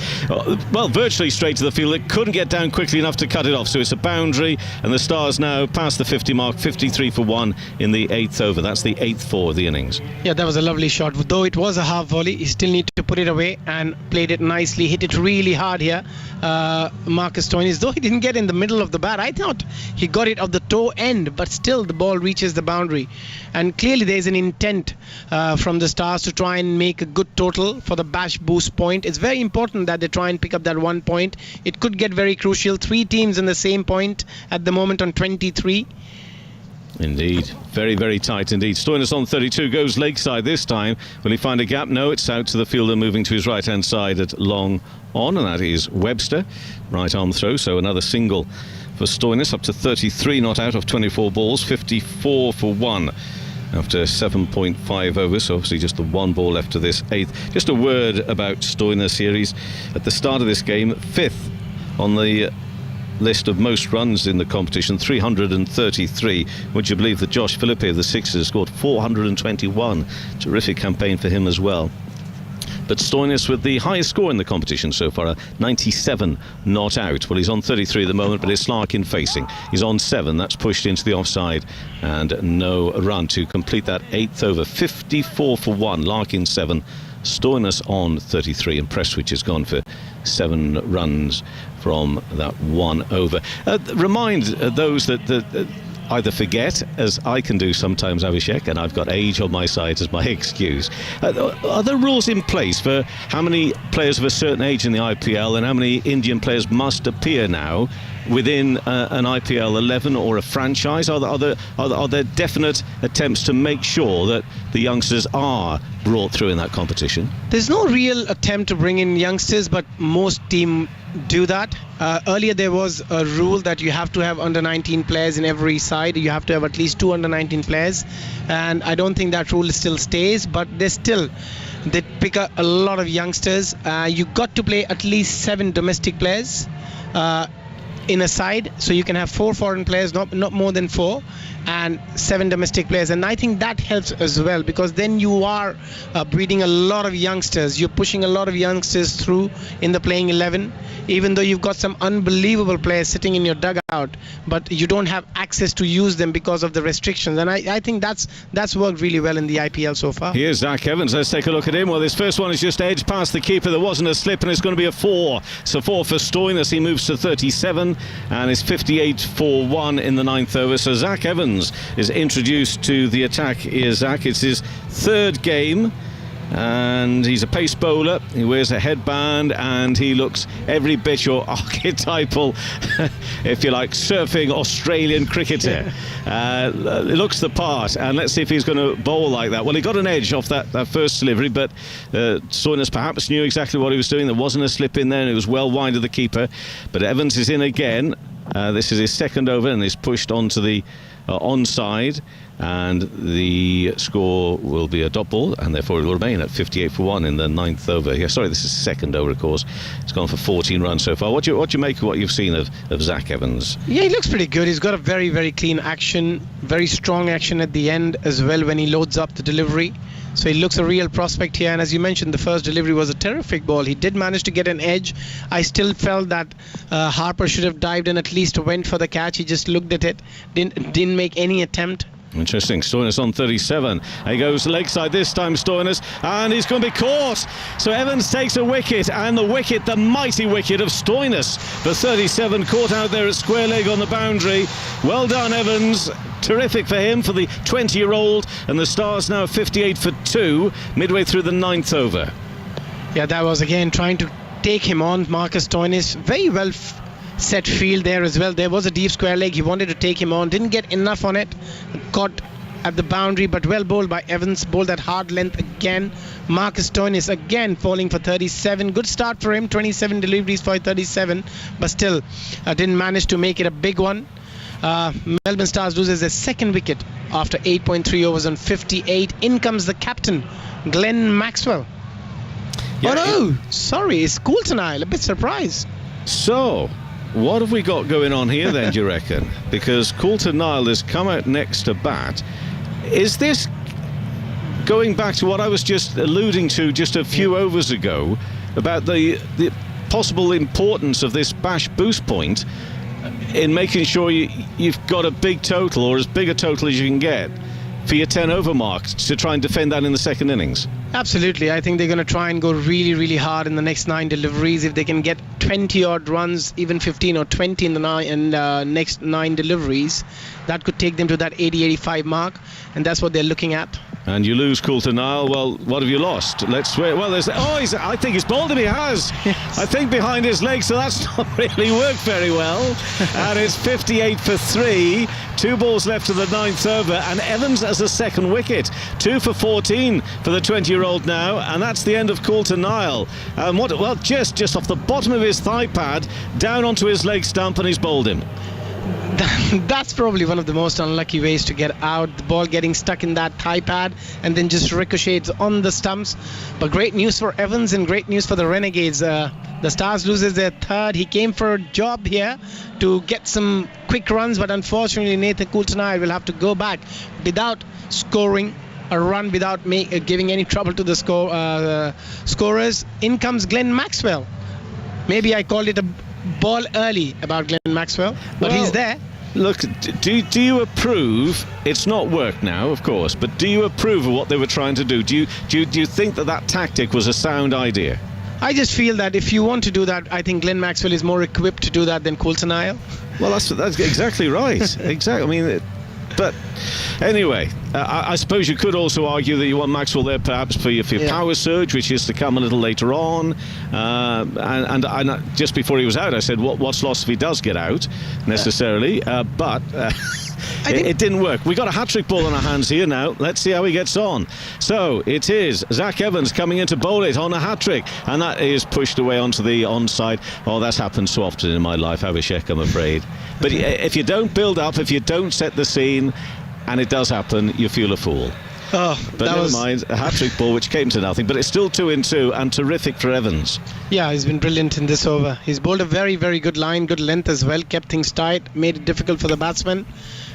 well, virtually straight to the field, it couldn't get down quickly enough to cut it off, so it's a boundary, and the Stars now past the 50 mark, 53 for 1 in the 8th over. That's the 8th for the innings. Yeah, that was a lovely shot. Though it was a half volley, he still needed to put it away and played it nicely, hit it really hard here. Marcus Stoinis, though he didn't get in the middle of the bat, I thought he got it off the toe end, but still the ball reaches the boundary, and clearly there's an intent from the Stars to try and make a good total for the bash boost point. It's very important that they try and pick up that 1 point. It could get very crucial. 3 teams in the same point at the moment on 23. Indeed, very, very tight indeed. Stoinis on 32, goes leg side this time. Will he find a gap? No, it's out to the fielder moving to his right hand side at long on, and that is Webster. Right arm throw, so another single for Stoinis, up to 33 not out of 24 balls, 54 for 1 after 7.5 overs, so obviously just the 1 ball left to this 8th. Just a word about Stoinis here. He's at the start of this game 5th on the list of most runs in the competition, 333. Would you believe that Josh Philippe of the Sixers scored 421? Terrific campaign for him as well. But Stoinis with the highest score in the competition so far, 97 not out. Well, he's on 33 at the moment, but it's Larkin facing. He's on 7, that's pushed into the offside, and no run to complete that 8th over. 54 for 1, Larkin 7, Stoinis on 33, and Prestwich has gone for 7 runs from that 1 over. Remind those that either forget, as I can do sometimes, Abhishek, and I've got age on my side as my excuse. Are there rules in place for how many players of a certain age in the IPL and how many Indian players must appear now within an IPL 11 or a franchise? Are there definite attempts to make sure that the youngsters are brought through in that competition? There's no real attempt to bring in youngsters, but most teams do that. Earlier there was a rule that you have to have under 19 players in every side. You have to have at least 2 under 19 players, and I don't think that rule still stays, but they pick up a lot of youngsters. You got to play at least 7 domestic players in a side, so you can have 4 foreign players, not more than 4, and 7 domestic players, and I think that helps as well, because then you are breeding a lot of youngsters. You're pushing a lot of youngsters through in the playing 11, even though you've got some unbelievable players sitting in your dugout, but you don't have access to use them because of the restrictions, and I think that's worked really well in the IPL so far. Here's Zach Evans, let's take a look at him. Well, this first one is just edged past the keeper. There wasn't a slip, and it's going to be a 4. So 4 for Stoinis. He moves to 37 and is 58 for 1 in the 9th over. So Zach Evans is introduced to the attack here, Zach. It's his 3rd game, and he's a pace bowler. He wears a headband, and he looks every bit your archetypal, if you like, surfing Australian cricketer. It looks the part, and let's see if he's going to bowl like that. Well, he got an edge off that first delivery, but Stoinis perhaps knew exactly what he was doing. There wasn't a slip in there, and it was well wide of the keeper. But Evans is in again. This is his 2nd over, and is pushed onto the onside, and the score will be a dot ball, and therefore it will remain at 58 for 1 in the 9th over. Yeah, sorry, this is 2nd over, of course. It's gone for 14 runs so far. What do you make of what you've seen of Zach Evans? Yeah, he looks pretty good. He's got a very, very clean action, very strong action at the end as well when he loads up the delivery. So he looks a real prospect here, and as you mentioned, the first delivery was a terrific ball. He did manage to get an edge. I still felt that Harper should have dived and at least went for the catch. He just looked at it, didn't make any attempt. Interesting. Stoinis on 37. He goes leg side this time, Stoinis, and he's going to be caught. So Evans takes a wicket, and the wicket, the mighty wicket of Stoinis, the 37, caught out there at square leg on the boundary. Well done, Evans. Terrific for him, for the 20-year-old, and the Stars now 58 for 2 midway through the 9th over. Yeah, that was again trying to take him on. Marcus Stoinis, very well set field there as well. There was a deep square leg. He wanted to take him on, didn't get enough on it, caught at the boundary, but well bowled by Evans. Bowled that hard length again. Marcus Stoinis again falling for 37. Good start for him, 27 deliveries for 37, but still didn't manage to make it a big one. Melbourne Stars loses their 2nd wicket after 8.3 overs on 58. In comes the captain, Glenn Maxwell. Yeah, oh no, sorry, it's Coulter Nile. A bit surprised. So, what have we got going on here then, do you reckon? Because Coulter Nile has come out next to bat. Is this going back to what I was just alluding to just a few overs ago about the possible importance of this bash boost point in making sure you've got a big total, or as big a total as you can get, for your 10 over mark to try and defend that in the second innings? Absolutely. I think they're going to try and go really, really hard in the next 9 deliveries. If they can get 20 odd runs, even 15 or 20 in the next 9 deliveries, that could take them to that 80-85 mark, and that's what they're looking at. And you lose Coulter Nile. Well, what have you lost? Let's swear. Well, I think he's bowled him. He has. Yes. I think behind his legs, so that's not really worked very well. And it's 58 for 3. 2 balls left to the 9th over, and Evans as a second wicket. 2 for 14 for the 20-year-old now, and that's the end of Coulter Nile. Well, just off the bottom of his thigh pad, down onto his leg stump, and he's bowled him. That's probably one of the most unlucky ways to get out. The ball getting stuck in that thigh pad and then just ricochets on the stumps. But great news for Evans and great news for the Renegades. The Stars loses their 3rd. He came for a job here to get some quick runs, but unfortunately Nathan Coulter Nile will have to go back without scoring a run, without giving any trouble to the scorers. In comes Glenn Maxwell. Maybe I called it a ball early about Glenn Maxwell, but he's there. Look, do you approve? It's not worked now, of course, but do you approve of what they were trying to do? Do you think that tactic was a sound idea? I just feel that if you want to do that, I think Glenn Maxwell is more equipped to do that than Coulter Nile. Well, that's exactly right. Exactly. I mean, but anyway, I suppose you could also argue that you want Maxwell there perhaps for your power surge, which is to come a little later on. And just before he was out, I said, what's lost if he does get out, necessarily? But it didn't work. We got a hat-trick ball on our hands here now. Let's see how he gets on. So it is Zach Evans coming in to bowl it on a hat-trick, and that is pushed away onto the onside. Oh, that's happened so often in my life, Abhishek, I'm afraid. But if you don't build up, if you don't set the scene, and it does happen, you feel a fool. Oh, but never mind, a hat-trick ball which came to nothing, but it's still 2 in 2 and terrific for Evans. Yeah, he's been brilliant in this over. He's bowled a very, very good line, good length as well, kept things tight, made it difficult for the batsmen.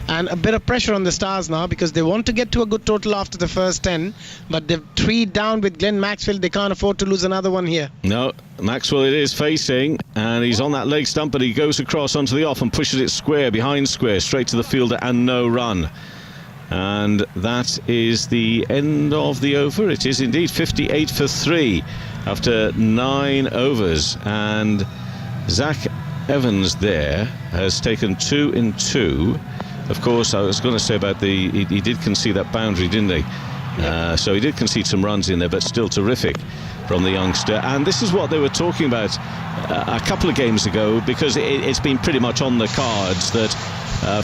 And a bit of pressure on the Stars now because they want to get to a good total after the first 10, but they've 3 down with Glenn Maxwell. They can't afford to lose another one here. No, Maxwell it is facing, and he's on that leg stump, but he goes across onto the off and pushes it square, behind square, straight to the fielder, and no run. And that is the end of the over. It is indeed 58 for 3 after 9 overs, and Zach Evans there has taken 2 in 2. Of course, I was going to say about he did concede that boundary, didn't he? So he did concede some runs in there, but still terrific from the youngster. And this is what they were talking about a couple of games ago, because it's been pretty much on the cards that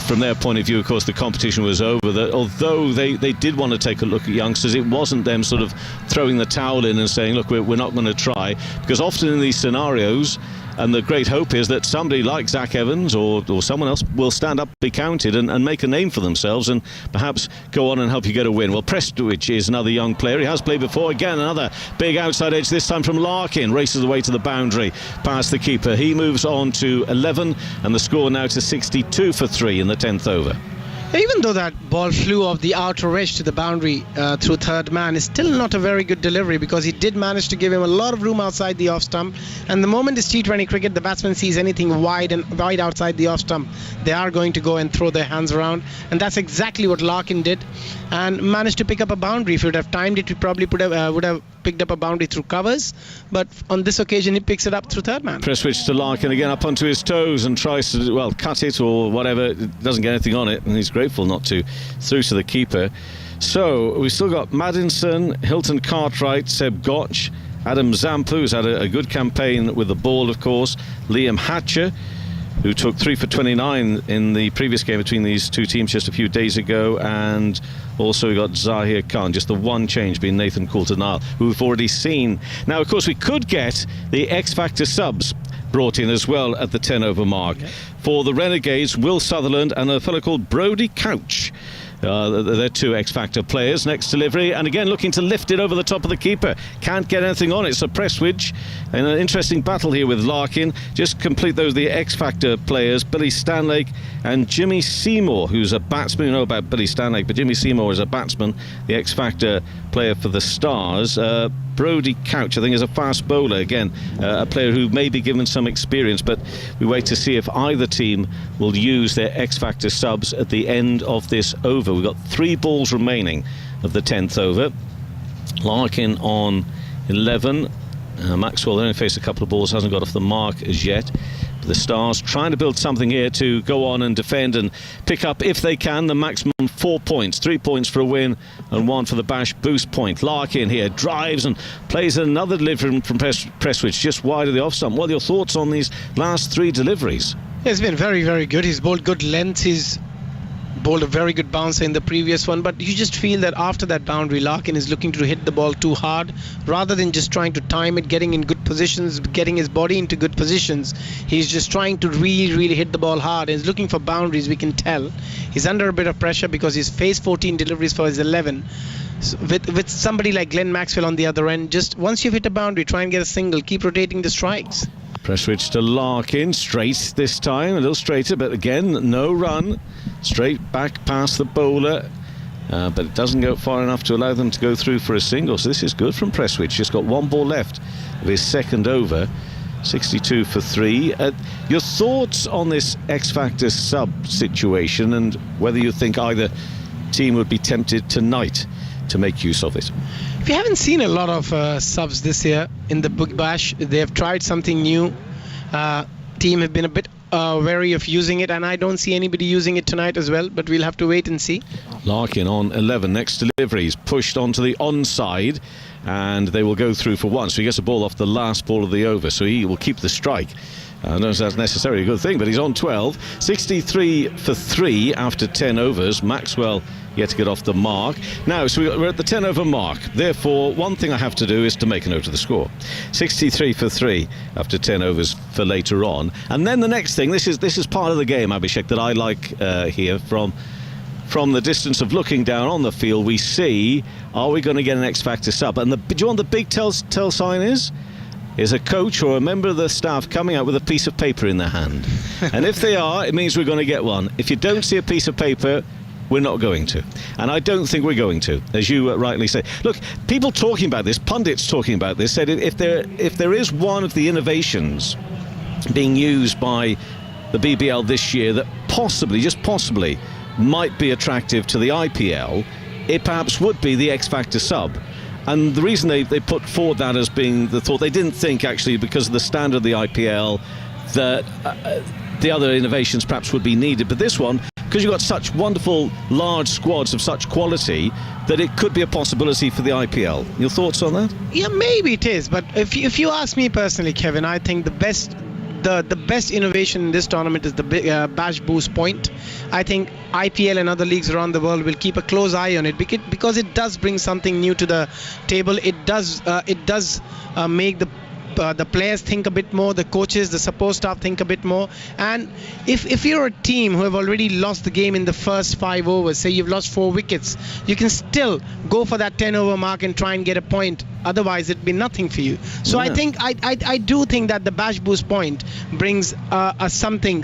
from their point of view, of course, the competition was over, that although they did want to take a look at youngsters, it wasn't them sort of throwing the towel in and saying, look, we're not going to try, because often in these scenarios, and the great hope is that somebody like Zach Evans or someone else will stand up, be counted, and make a name for themselves and perhaps go on and help you get a win. Well, Prestwich is another young player. He has played before. Again, another big outside edge, this time from Larkin. Races away to the boundary past the keeper. He moves on to 11, and the score now to 62 for 3 in the 10th over. Even though that ball flew off the outer edge to the boundary through third man, it's still not a very good delivery, because he did manage to give him a lot of room outside the off stump. And the moment it's T20 cricket, the batsman sees anything wide outside the off stump, they are going to go and throw their hands around. And that's exactly what Larkin did, and managed to pick up a boundary. If he would have timed it, he probably would have picked up a boundary through covers, but on this occasion he picks it up through third man. Press switch to Larkin again, up onto his toes, and tries to, well, cut it or whatever. It doesn't get anything on it, and he's grateful not to. Through to the keeper. So we've still got Maddinson, Hilton Cartwright, Seb Gotch, Adam Zampa, who's had a good campaign with the ball, of course, Liam Hatcher, who took 3 for 29 in the previous game between these two teams just a few days ago, and also we got Zahir Khan, just the one change being Nathan Coulter Nile, who we've already seen. Now, of course, we could get the X Factor subs brought in as well at the 10 over mark. Okay. For the Renegades, Will Sutherland and a fellow called Brodie Couch. They're two X-Factor players. Next delivery, and again looking to lift it over the top of the keeper. Can't get anything on it. So Prestwich in an interesting battle here with Larkin. Just complete those, the X-Factor players, Billy Stanlake and Jimmy Seymour, who's a batsman. You know about Billy Stanlake, but Jimmy Seymour is a batsman, the X-Factor player for the Stars. Brodie Couch, I think, is a fast bowler. Again, a player who may be given some experience, but we wait to see if either team will use their X-Factor subs at the end of this over. We've got 3 balls remaining of the 10th over. Larkin on 11. Maxwell only faced a couple of balls, hasn't got off the mark as yet. The Stars trying to build something here to go on and defend and pick up, if they can, the maximum 4 points. 3 points for a win and 1 for the Bash boost point. Larkin here drives and plays another delivery from Prestwich just wide of the off stump. What are your thoughts on these last 3 deliveries? It's been very, very good. He's bowled good length. He's bowled a very good bouncer in the previous one, but you just feel that after that boundary, Larkin is looking to hit the ball too hard rather than just trying to time it, getting in good positions, getting his body into good positions. He's just trying to really hit the ball hard and he's looking for boundaries. We can tell he's under a bit of pressure because he's faced 14 deliveries for his 11. So with somebody like Glenn Maxwell on the other end, just once you've hit a boundary, try and get a single, keep rotating the strikes. Prestwich to Larkin, straight this time, a little straighter, but again no run, straight back past the bowler, but it doesn't go far enough to allow them to go through for a single. So this is good from Prestwich. Just got 1 ball left of his second over. 62 for 3. Your thoughts on this X-Factor sub situation and whether you think either team would be tempted tonight to make use of it? We haven't seen a lot of subs this year in the Big Bash. They have tried something new. Team have been a bit wary of using it, and I don't see anybody using it tonight as well, but we'll have to wait and see. Larkin on 11. Next delivery is pushed onto the onside and they will go through for 1. So he gets a ball off the last ball of the over, so he will keep the strike. I don't know if that's necessarily a good thing, but he's on 12. 63 for 3 after 10 overs. Maxwell yet to get off the mark. Now, so we're at the 10 over mark. Therefore, one thing I have to do is to make a note of the score. 63 for 3 after 10 overs for later on. And then the next thing, this is part of the game, Abhishek, that I like here from the distance of looking down on the field. We see, are we going to get an X-Factor sub? And do you want the big tell sign is a coach or a member of the staff coming out with a piece of paper in their hand. And if they are, it means we're going to get one. If you don't see a piece of paper, we're not going to. And I don't think we're going to, as you rightly say. Look, people talking about this, pundits talking about this, said if there is one of the innovations being used by the BBL this year that possibly, just possibly, might be attractive to the IPL, it perhaps would be the X-Factor sub. And the reason they put forward that as being the thought, they didn't think actually because of the standard of the IPL that the other innovations perhaps would be needed. But this one, because you've got such wonderful large squads of such quality, that it could be a possibility for the IPL. Your thoughts on that? Yeah, maybe it is. But if you ask me personally, Kevin, I think the best innovation in this tournament is the Bash Boost point. I think IPL and other leagues around the world will keep a close eye on it because it does bring something new to the table. It does make the players think a bit more, the coaches, the support staff think a bit more. And if you're a team who have already lost the game in the first 5 overs, say you've lost 4 wickets, you can still go for that 10 over mark and try and get a point. Otherwise it'd be nothing for you. So yeah. I do think that the Bash Boost point brings something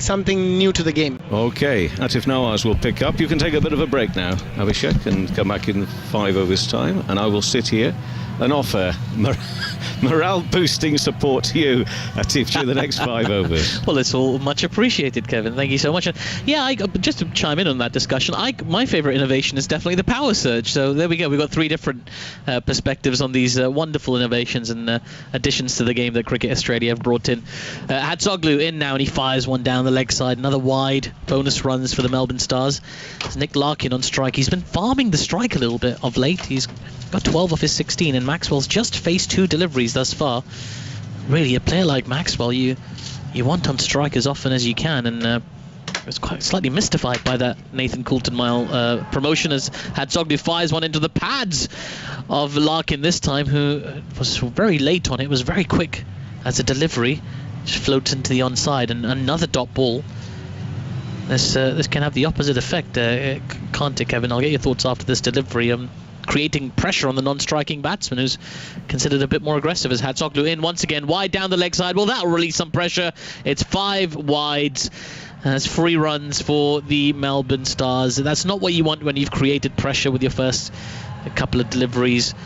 new to the game. Okay, Atif Nawaz will pick up. You can take a bit of a break now, Abhishek, and come back in 5 overs time, and I will sit here and offer morale-boosting support to you, Atif, during the next 5 overs. Well, it's all much appreciated, Kevin. Thank you so much. And yeah, just to chime in on that discussion, my favourite innovation is definitely the power surge. So there we go. We've got 3 different perspectives on these wonderful innovations and additions to the game that Cricket Australia have brought in. Hatzoglu in now, and he fires one down the leg side. Another wide. Bonus runs for the Melbourne Stars. It's Nick Larkin on strike. He's been farming the strike a little bit of late. He's got 12 off his 16, and Maxwell's just faced 2 deliveries thus far. Really, a player like Maxwell, you want on strike as often as you can, and I was quite slightly mystified by that Nathan Coulton-Mile promotion as Hatzoglu fires one into the pads of Larkin this time, who was very late on it. It was very quick as a delivery, just floats into the onside, and another dot ball. This can have the opposite effect. Can't can't it, Kevin? I'll get your thoughts after this delivery. Creating pressure on the non-striking batsman, who's considered a bit more aggressive, as Hatzoglu in once again, wide down the leg side. Well, that'll release some pressure. It's 5 wides. That's 3 runs for the Melbourne Stars. That's not what you want when you've created pressure with your first couple of deliveries.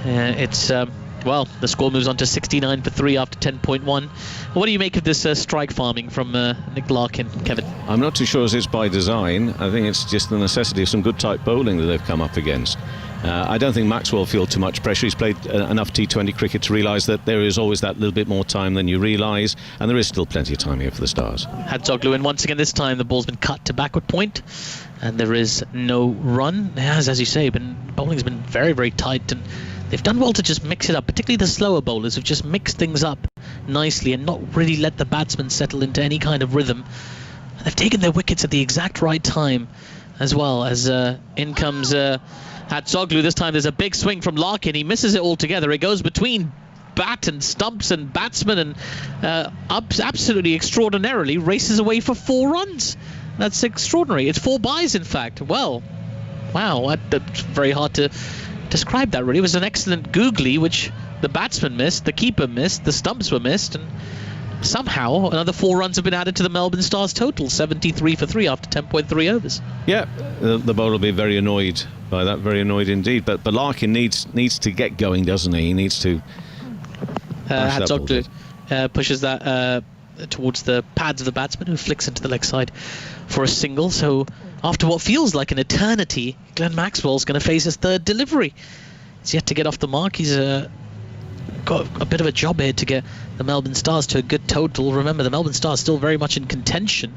Well, the score moves on to 69 for 3 after 10.1. What do you make of this strike farming from Nick Larkin, Kevin? I'm not too sure as it's by design. I think it's just the necessity of some good tight bowling that they've come up against. I don't think Maxwell feels too much pressure. He's played enough T20 cricket to realise that there is always that little bit more time than you realise, and there is still plenty of time here for the Stars. Hatzoglu in once again. This time the ball's been cut to backward point, and there is no run. As you say, bowling's been very, very tight, and they've done well to just mix it up. Particularly the slower bowlers have just mixed things up nicely and not really let the batsmen settle into any kind of rhythm. And they've taken their wickets at the exact right time as well, as in comes Hatzoglu. This time there's a big swing from Larkin. He misses it altogether. It goes between bat and stumps and batsmen, and absolutely extraordinarily races away for 4 runs. That's extraordinary. It's 4 byes, in fact. Well, wow, that's very hard to describe that, really. It was an excellent googly, which the batsman missed, the keeper missed, the stumps were missed, and somehow another 4 runs have been added to the Melbourne Stars total, 73 for 3 after 10.3 overs. Yeah, the bowler will be very annoyed by that, very annoyed indeed. But Larkin needs to get going, doesn't he? He needs to. Hatzoglu pushes that towards the pads of the batsman, who flicks into the leg side for a single. So after what feels like an eternity, Glenn Maxwell's going to face his 3rd delivery. He's yet to get off the mark. He's got a bit of a job here to get the Melbourne Stars to a good total. Remember, the Melbourne Stars still very much in contention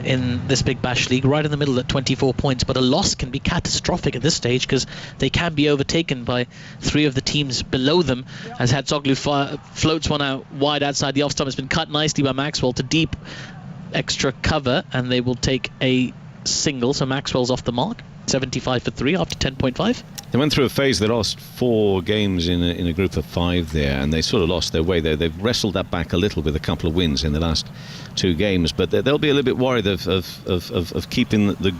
in this Big Bash League, right in the middle at 24 points, but a loss can be catastrophic at this stage because they can be overtaken by 3 of the teams below them, as Hatzoglu floats one out wide outside the off stump. It's been cut nicely by Maxwell to deep extra cover, and they will take a single, so Maxwell's off the mark. 75 for 3 after 10.5. They went through a phase. They lost 4 games in a group of 5 there, and they sort of lost their way there. They've wrestled that back a little with a couple of wins in the last 2 games, but they'll be a little bit worried of keeping the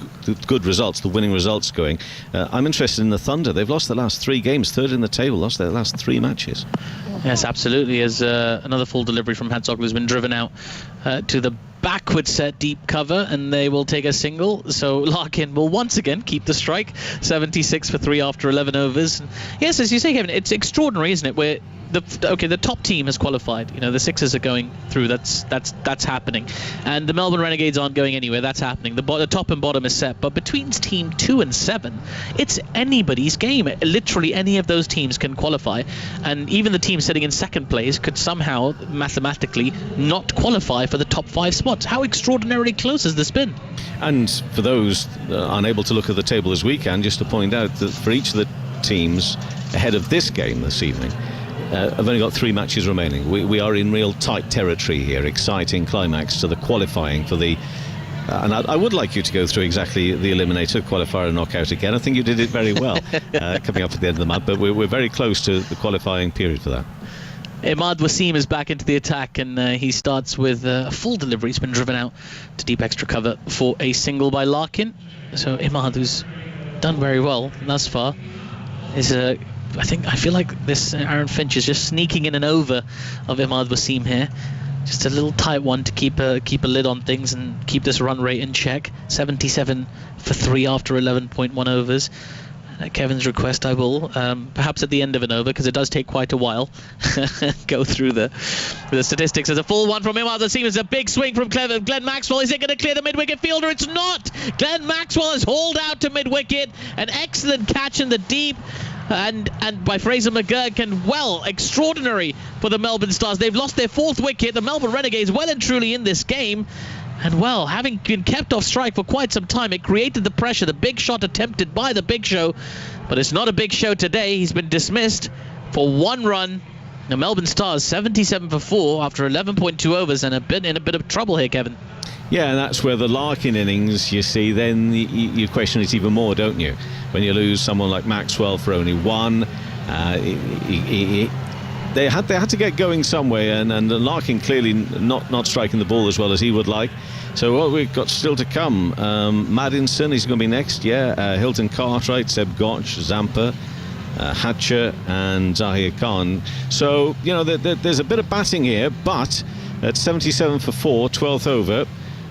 good results, the winning results going. I'm interested in the Thunder. They've lost the last 3 games, 3rd in the table, lost their last 3 matches. Yes, absolutely. As another full delivery from Hatzoglu has been driven out to the backward set deep cover, and they will take a single. So Larkin will once again keep the strike. 76 for 3 after 11 overs. And yes, as you say, Kevin, it's extraordinary, isn't it? Where the top team has qualified. You know, the Sixers are going through. That's happening, and the Melbourne Renegades aren't going anywhere. That's happening. The top and bottom is set, but between team 2 and 7, it's anybody's game. Literally any of those teams can qualify, and even the team sitting in 2nd place could somehow mathematically not qualify for the top 5 spots. How extraordinarily close has this been? And for those unable to look at the table this weekend, just to point out that for each of the teams ahead of this game this evening, I've only got 3 matches remaining. We are in real tight territory here. Exciting climax to the qualifying for the and I would like you to go through exactly the eliminator, qualifier and knockout again. I think you did it very well coming up at the end of the month, but we're very close to the qualifying period for that. Imad Wasim is back into the attack, and he starts with a full delivery. He's been driven out to deep extra cover for a single by Larkin. So Imad, who's done very well thus far, is I feel like this Aaron Finch is just sneaking in an over of Imad Wasim here. Just a little tight one to keep a lid on things and keep this run rate in check. 77 for 3 after 11.1 overs. At Kevin's request, I will, perhaps at the end of an over, because it does take quite a while, go through the statistics. There's a full one from Imad Wasim. There's a big swing from Glenn Maxwell. Is it going to clear the mid-wicket fielder? It's not! Glenn Maxwell is hauled out to mid-wicket. An excellent catch in the deep. And by Fraser McGurk, and well, extraordinary for the Melbourne Stars. They've lost their 4th wicket. The Melbourne Renegades well and truly in this game. And well, having been kept off strike for quite some time, it created the pressure. The big shot attempted by the Big Show, but it's not a big show today. He's been dismissed for 1 run. The Melbourne Stars 77 for 4 after 11.2 overs, and in a bit of trouble here, Kevin. Yeah, and that's where the Larkin innings, you see, then you question it even more, don't you? When you lose someone like Maxwell for only 1, they had to get going some way, and Larkin clearly not striking the ball as well as he would like. So what we've got still to come, Maddinson, he's going to be next, Hilton Cartwright, Seb Gotch, Zampa, Hatcher and Zahir Khan. So, you know, there's a bit of batting here, but at 77 for 4, 12th over,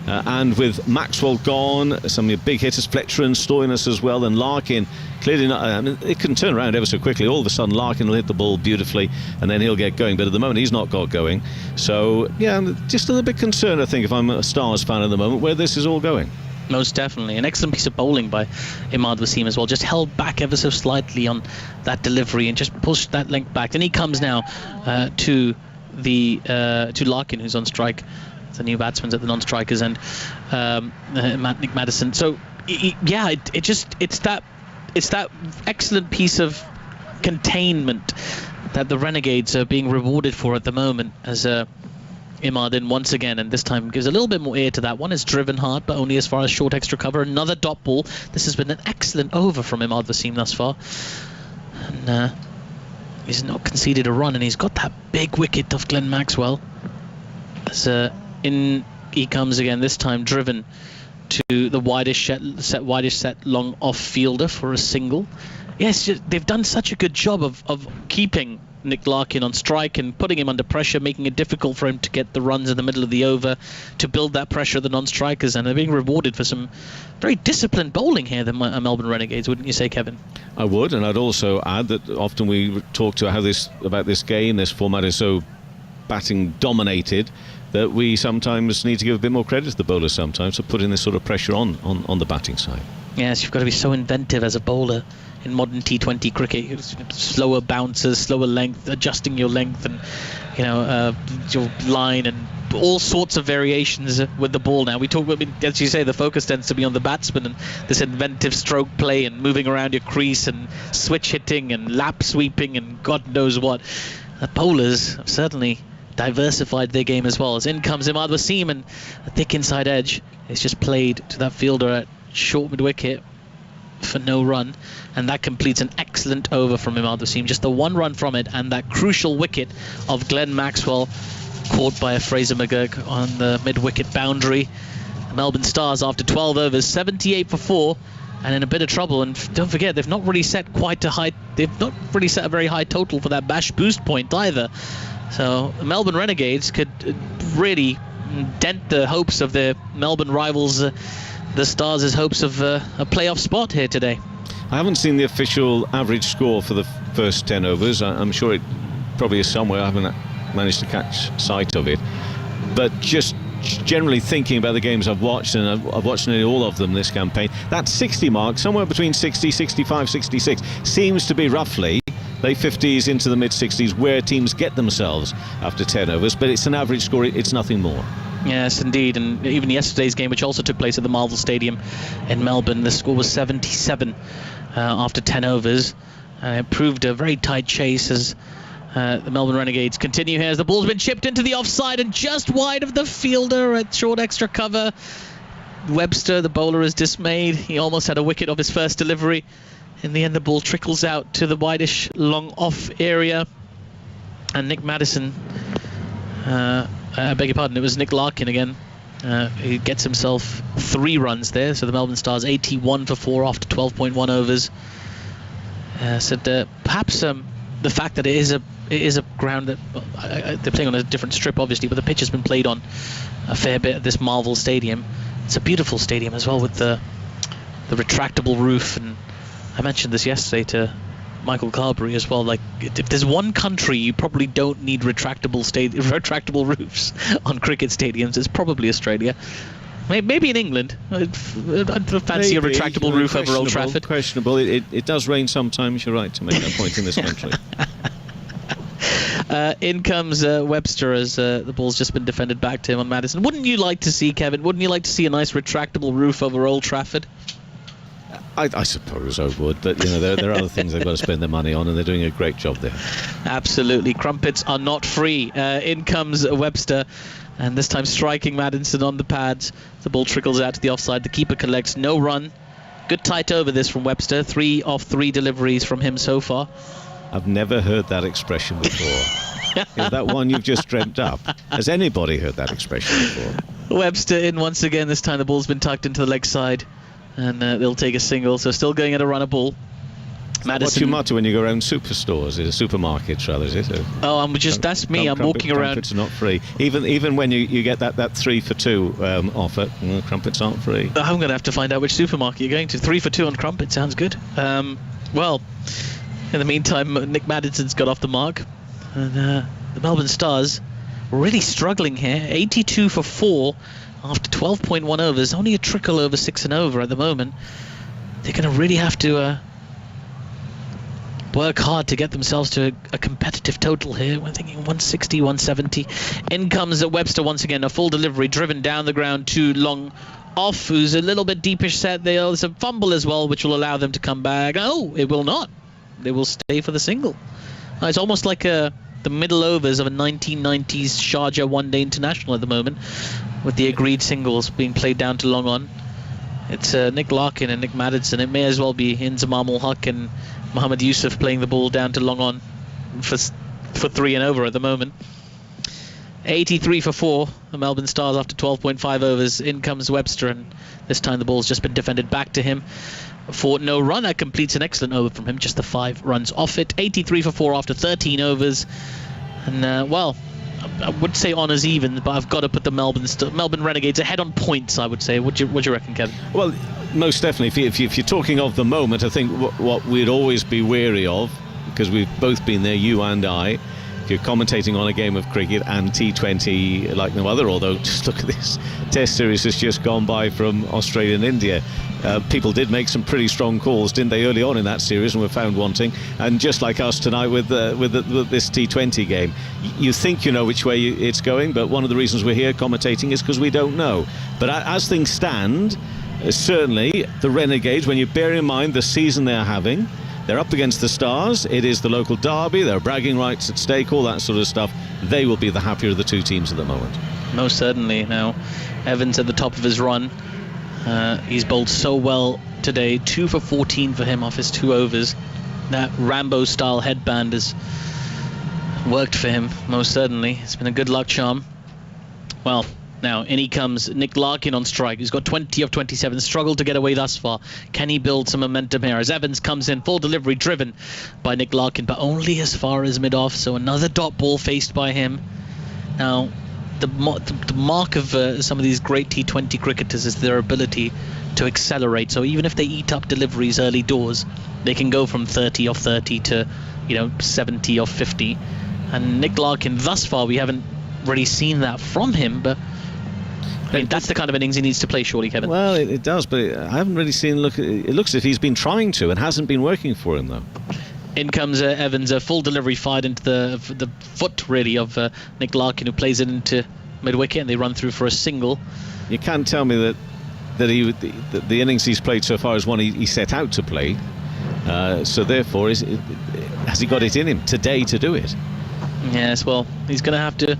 and with Maxwell gone, some big hitters, Fletcher and Stoinis as well, and Larkin clearly not. I mean, it can turn around ever so quickly. All of a sudden, Larkin will hit the ball beautifully, and then he'll get going. But at the moment, he's not got going. So, yeah, I'm just a little bit concerned, I think, if I'm a Stars fan at the moment, where this is all going. Most definitely. An excellent piece of bowling by Imad Wasim as well. Just held back ever so slightly on that delivery and just pushed that length back. And he comes now to Larkin, who's on strike. The new batsman's at the non-strikers, and Nick Maddison. So it's that excellent piece of containment that the Renegades are being rewarded for at the moment, as Imad in once again, and this time gives a little bit more air to that one. Is driven hard, but only as far as short extra cover. Another dot ball. This has been an excellent over from Imad Wasim thus far, and he's not conceded a run, and he's got that big wicket of Glenn Maxwell. As in he comes again, this time driven to the widest set long off fielder for a single. Yes, they've done such a good job of keeping Nick Larkin on strike and putting him under pressure, making it difficult for him to get the runs in the middle of the over, to build that pressure of the non-strikers, and they're being rewarded for some very disciplined bowling here, the Melbourne Renegades, wouldn't you say, Kevin? I would, and I'd also add that often we talk to about this game, this format is so batting dominated, that we sometimes need to give a bit more credit to the bowlers sometimes for putting this sort of pressure on the batting side. Yes, you've got to be so inventive as a bowler in modern T20 cricket. Slower bounces, slower length, adjusting your length and your line, and all sorts of variations with the ball now. We talk, as you say, the focus tends to be on the batsman and this inventive stroke play and moving around your crease and switch hitting and lap sweeping and God knows what. The bowlers have certainly diversified their game as well. As in comes Imad Wasim, and a thick inside edge is just played to that fielder at short mid-wicket for no run, and that completes an excellent over from Imad Wasim. Just the one run from it, and that crucial wicket of Glenn Maxwell caught by a Fraser McGurk on the mid-wicket boundary. The Melbourne Stars, after 12 overs, 78 for 4, and in a bit of trouble. And don't forget, they've not really set a very high total for that bash boost point either. So the Melbourne Renegades could really dent the hopes of their Melbourne rivals, the Stars' hopes of a playoff spot here today. I haven't seen the official average score for the first 10 overs. I'm sure it probably is somewhere. I haven't managed to catch sight of it. But just generally thinking about the games I've watched, and I've watched nearly all of them this campaign, that 60 mark, somewhere between 60, 65, 66, seems to be roughly late 50s into the mid 60s where teams get themselves after 10 overs, but it's an average score, it's nothing more. Yes, indeed. And even yesterday's game, which also took place at the Marvel Stadium in Melbourne, the score was 77 after 10 overs. It proved a very tight chase as the Melbourne Renegades continue here, as the ball's been chipped into the offside and just wide of the fielder at short extra cover. Webster, the bowler, is dismayed. He almost had a wicket of his first delivery. In the end, the ball trickles out to the wideish long off area, and Nick Maddison, I beg your pardon, it was Nick Larkin again. He gets himself 3 runs there, so the Melbourne Stars 81 for 4 after 12.1 overs. Perhaps the fact that it is a ground that they're playing on a different strip, obviously, but the pitch has been played on a fair bit at this Marvel Stadium. It's a beautiful stadium as well, with the retractable roof, and I mentioned this yesterday to Michael Carberry as well. Like, if there's one country you probably don't need retractable roofs on cricket stadiums, it's probably Australia. Maybe in England. I'd fancy a retractable roof over Old Trafford. Questionable. It does rain sometimes. You're right to make that point in this country. In comes Webster as the ball's just been defended back to him on Maddison. Wouldn't you like to see, Kevin? Wouldn't you like to see a nice retractable roof over Old Trafford? I suppose I would, but there are other things they've got to spend their money on, and they're doing a great job there. Absolutely. Crumpets are not free. In comes Webster, and this time striking Maddison on the pads. The ball trickles out to the offside. The keeper collects no run. Good tight over this from Webster. 3 of 3 deliveries from him so far. I've never heard that expression before. That one you've just dreamt up. Has anybody heard that expression before? Webster in once again. This time the ball's been tucked into the leg side, and they'll take a single. So still going at a runner ball. Madison. What's your motto when you go around superstores? Supermarkets, rather, is it? Oh, that's me. I'm walking around. Crumpets are not free. Even when you get that 3 for 2 offer, crumpets aren't free. I'm going to have to find out which supermarket you're going to. 3 for 2 on crumpet sounds good. Well, in the meantime, Nick Madison's got off the mark, and the Melbourne Stars really struggling here. 82 for 4 after 12.1 overs. Only a trickle over 6 and over at the moment. They're going to really have to work hard to get themselves to a competitive total here. We're thinking 160, 170. In comes Webster once again, a full delivery driven down the ground too long off, who's a little bit deepish set. There's a fumble as well, which will allow them to come back. Oh, it will not. They will stay for the single. It's almost like the middle overs of a 1990s Sharjah one-day international at the moment, with the agreed singles being played down to long on. It's Nick Larkin and Nick Madison. It may as well be Inzamam ul-Haq and Mohammed Yusuf playing the ball down to long on for 3 and over at the moment. 83 for 4, the Melbourne Stars after 12.5 overs. In comes Webster, and this time the ball's just been defended back to him for no run. That completes an excellent over from him, just the 5 runs off it. 83 for 4 after 13 overs. And, well, I would say honours even, but I've got to put the Melbourne Renegades ahead on points, I would say. What do you reckon, Kevin? Well, most definitely. If you're talking of the moment, I think what we'd always be wary of, because we've both been there, you and I, if you're commentating on a game of cricket and T20 like no other, although just look at this test series has just gone by from Australia and India. People did make some pretty strong calls, didn't they, early on in that series, and were found wanting. And just like us tonight with this T20 game, you think you know which way it's going, but one of the reasons we're here commentating is because we don't know. But as things stand, certainly the Renegades, when you bear in mind the season they're having, they're up against the Stars. It is the local derby. There are bragging rights at stake, all that sort of stuff. They will be the happier of the two teams at the moment. Most certainly. Now, Evans at the top of his run. He's bowled so well today. 2 for 14 for him off his 2 overs. That Rambo-style headband has worked for him, most certainly. It's been a good luck charm. Well, now in he comes Nick Larkin on strike, who's got 20 of 27, struggled to get away thus far. Can he build some momentum here? As Evans comes in, full delivery driven by Nick Larkin, but only as far as mid-off, so another dot ball faced by him. Now, the mark of some of these great T20 cricketers is their ability to accelerate. So even if they eat up deliveries early doors, they can go from 30 off 30 to 70 off 50. And Nick Larkin, thus far, we haven't really seen that from him, but I mean, that's the kind of innings he needs to play, surely, Kevin. Well, it does, but I haven't really seen. It looks as if he's been trying to and hasn't been working for him, though. In comes Evans, a full delivery fired into the foot, really, of Nick Larkin, who plays it into mid-wicket, and they run through for a single. You can't tell me that the innings he's played so far is one he set out to play. So therefore, has he got it in him today to do it? Yes, well, he's going to have to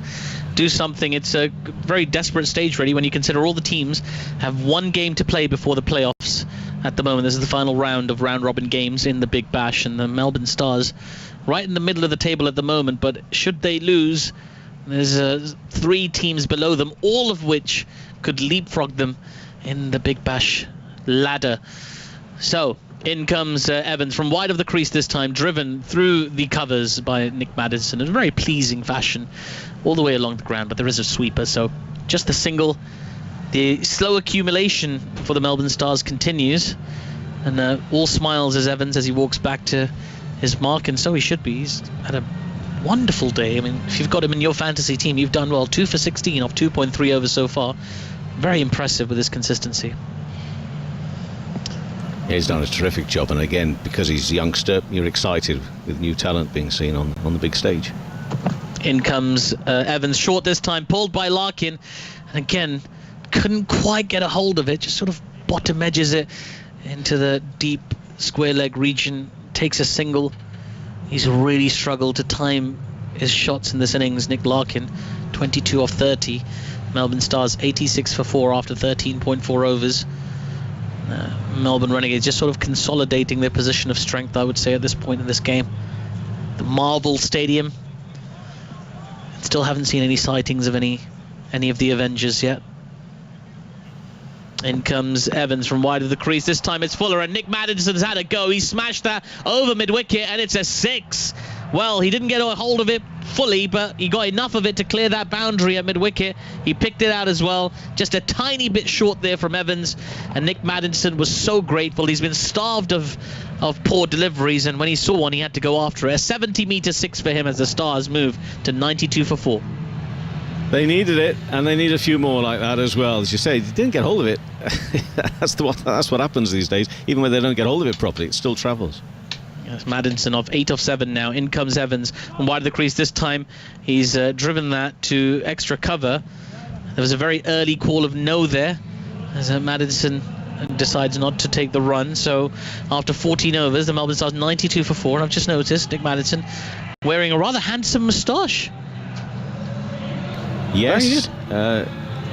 do something. It's a very desperate stage, really, when you consider all the teams have one game to play before the playoffs. At the moment, this is the final round of round-robin games in the Big Bash, and the Melbourne Stars right in the middle of the table at the moment. But should they lose, there's 3 teams below them, all of which could leapfrog them in the Big Bash ladder. So in comes Evans from wide of the crease this time, driven through the covers by Nick Madison in a very pleasing fashion all the way along the ground, but there is a sweeper, so just a single. The slow accumulation for the Melbourne Stars continues, and all smiles as Evans as he walks back to his mark, and so he should be. He's had a wonderful day. I mean, if you've got him in your fantasy team, you've done well. 2 for 16 off 2.3 overs so far. Very impressive with his consistency. Yeah, he's done a terrific job, and again, because he's a youngster, you're excited with new talent being seen on the big stage. In comes Evans, short this time, pulled by Larkin, and again, couldn't quite get a hold of it, just sort of bottom edges it into the deep square leg region, takes a single. He's really struggled to time his shots in this innings, Nick Larkin. 22 off 30. Melbourne Stars 86 for 4 after 13.4 overs. Melbourne Renegades just sort of consolidating their position of strength, I would say, at this point in this game. The Marvel Stadium, Still haven't seen any sightings of any of the Avengers yet. In comes Evans from wide of the crease. This time it's Fuller, and Nick Maddison's had a go. He smashed that over mid-wicket, and it's a 6. Well, he didn't get a hold of it fully, but he got enough of it to clear that boundary at mid-wicket. He picked it out as well. Just a tiny bit short there from Evans, and Nick Maddison was so grateful. He's been starved of poor deliveries, and when he saw one, he had to go after it. A 70-metre 6 for him as the Stars move to 92 for 4. They needed it, and they need a few more like that as well. As you say, they didn't get hold of it. That's what happens these days. Even when they don't get hold of it properly, it still travels. Yes, Maddison off 8 of 7 now. In comes Evans from wide of the crease. This time he's driven that to extra cover. There was a very early call of no there, as Maddison decides not to take the run. So after 14 overs, the Melbourne Stars 92 for 4. And I've just noticed Nick Maddison wearing a rather handsome moustache. Yes,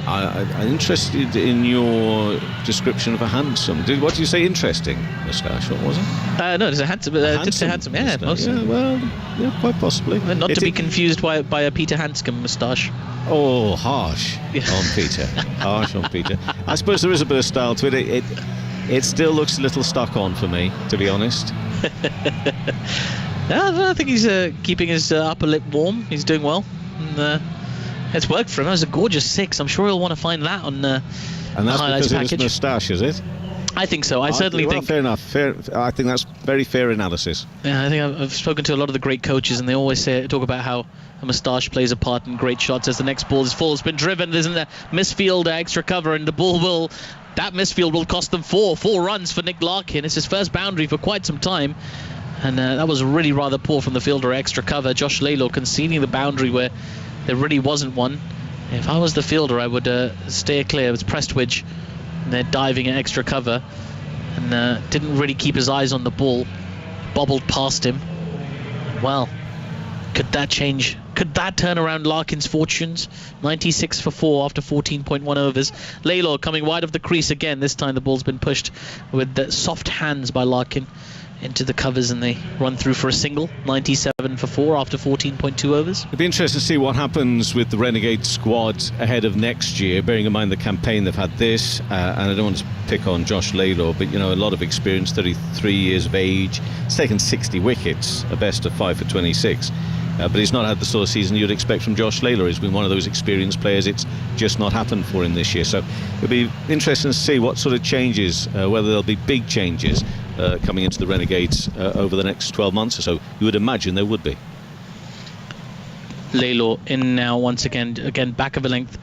I'm interested in your description of a handsome. What did you say? Interesting moustache? What was it? No, it's a handsome. Did say handsome? Yeah, mostly. Yeah, well, yeah, quite possibly. Not to be confused by a Peter Hanscom moustache. Oh, harsh on Peter. Harsh on Peter. I suppose there is a bit of style to it. It still looks a little stuck on for me, to be honest. I think he's keeping his upper lip warm. He's doing well. And, it's worked for him. It was a gorgeous 6. I'm sure he'll want to find that on the and that's highlights because package. Of his moustache, is it? I think so. I certainly think. Fair enough. I think that's very fair analysis. Yeah, I think I've spoken to a lot of the great coaches, and they always talk about how a moustache plays a part in great shots. As the next ball is full, it's been driven. There's a misfield extra cover, and the ball that misfield will cost them 4 runs for Nick Larkin. It's his first boundary for quite some time. And that was really rather poor from the fielder extra cover. Josh Laylaw conceding the boundary where there really wasn't one. If I was the fielder, I would steer clear. It was Prestwidge, and they're diving at extra cover, and didn't really keep his eyes on the ball. Bobbled past him. Well, could that change? Could that turn around Larkin's fortunes? 96 for 4 after 14.1 overs. Laylaw coming wide of the crease again. This time the ball's been pushed with the soft hands by Larkin into the covers, and they run through for a single. 97 for 4 after 14.2 overs. It'd be interesting to see what happens with the Renegade squad ahead of next year, bearing in mind the campaign they've had this, and I don't want to pick on Josh Laylaw, but a lot of experience, 33 years of age. He's taken 60 wickets, a best of 5 for 26. But he's not had the sort of season you'd expect from Josh Laylaw. He's been one of those experienced players. It's just not happened for him this year. So it'll be interesting to see what sort of changes, whether there'll be big changes coming into the Renegades over the next 12 months or so. You would imagine there would be. Laylaw in now once again back of a length,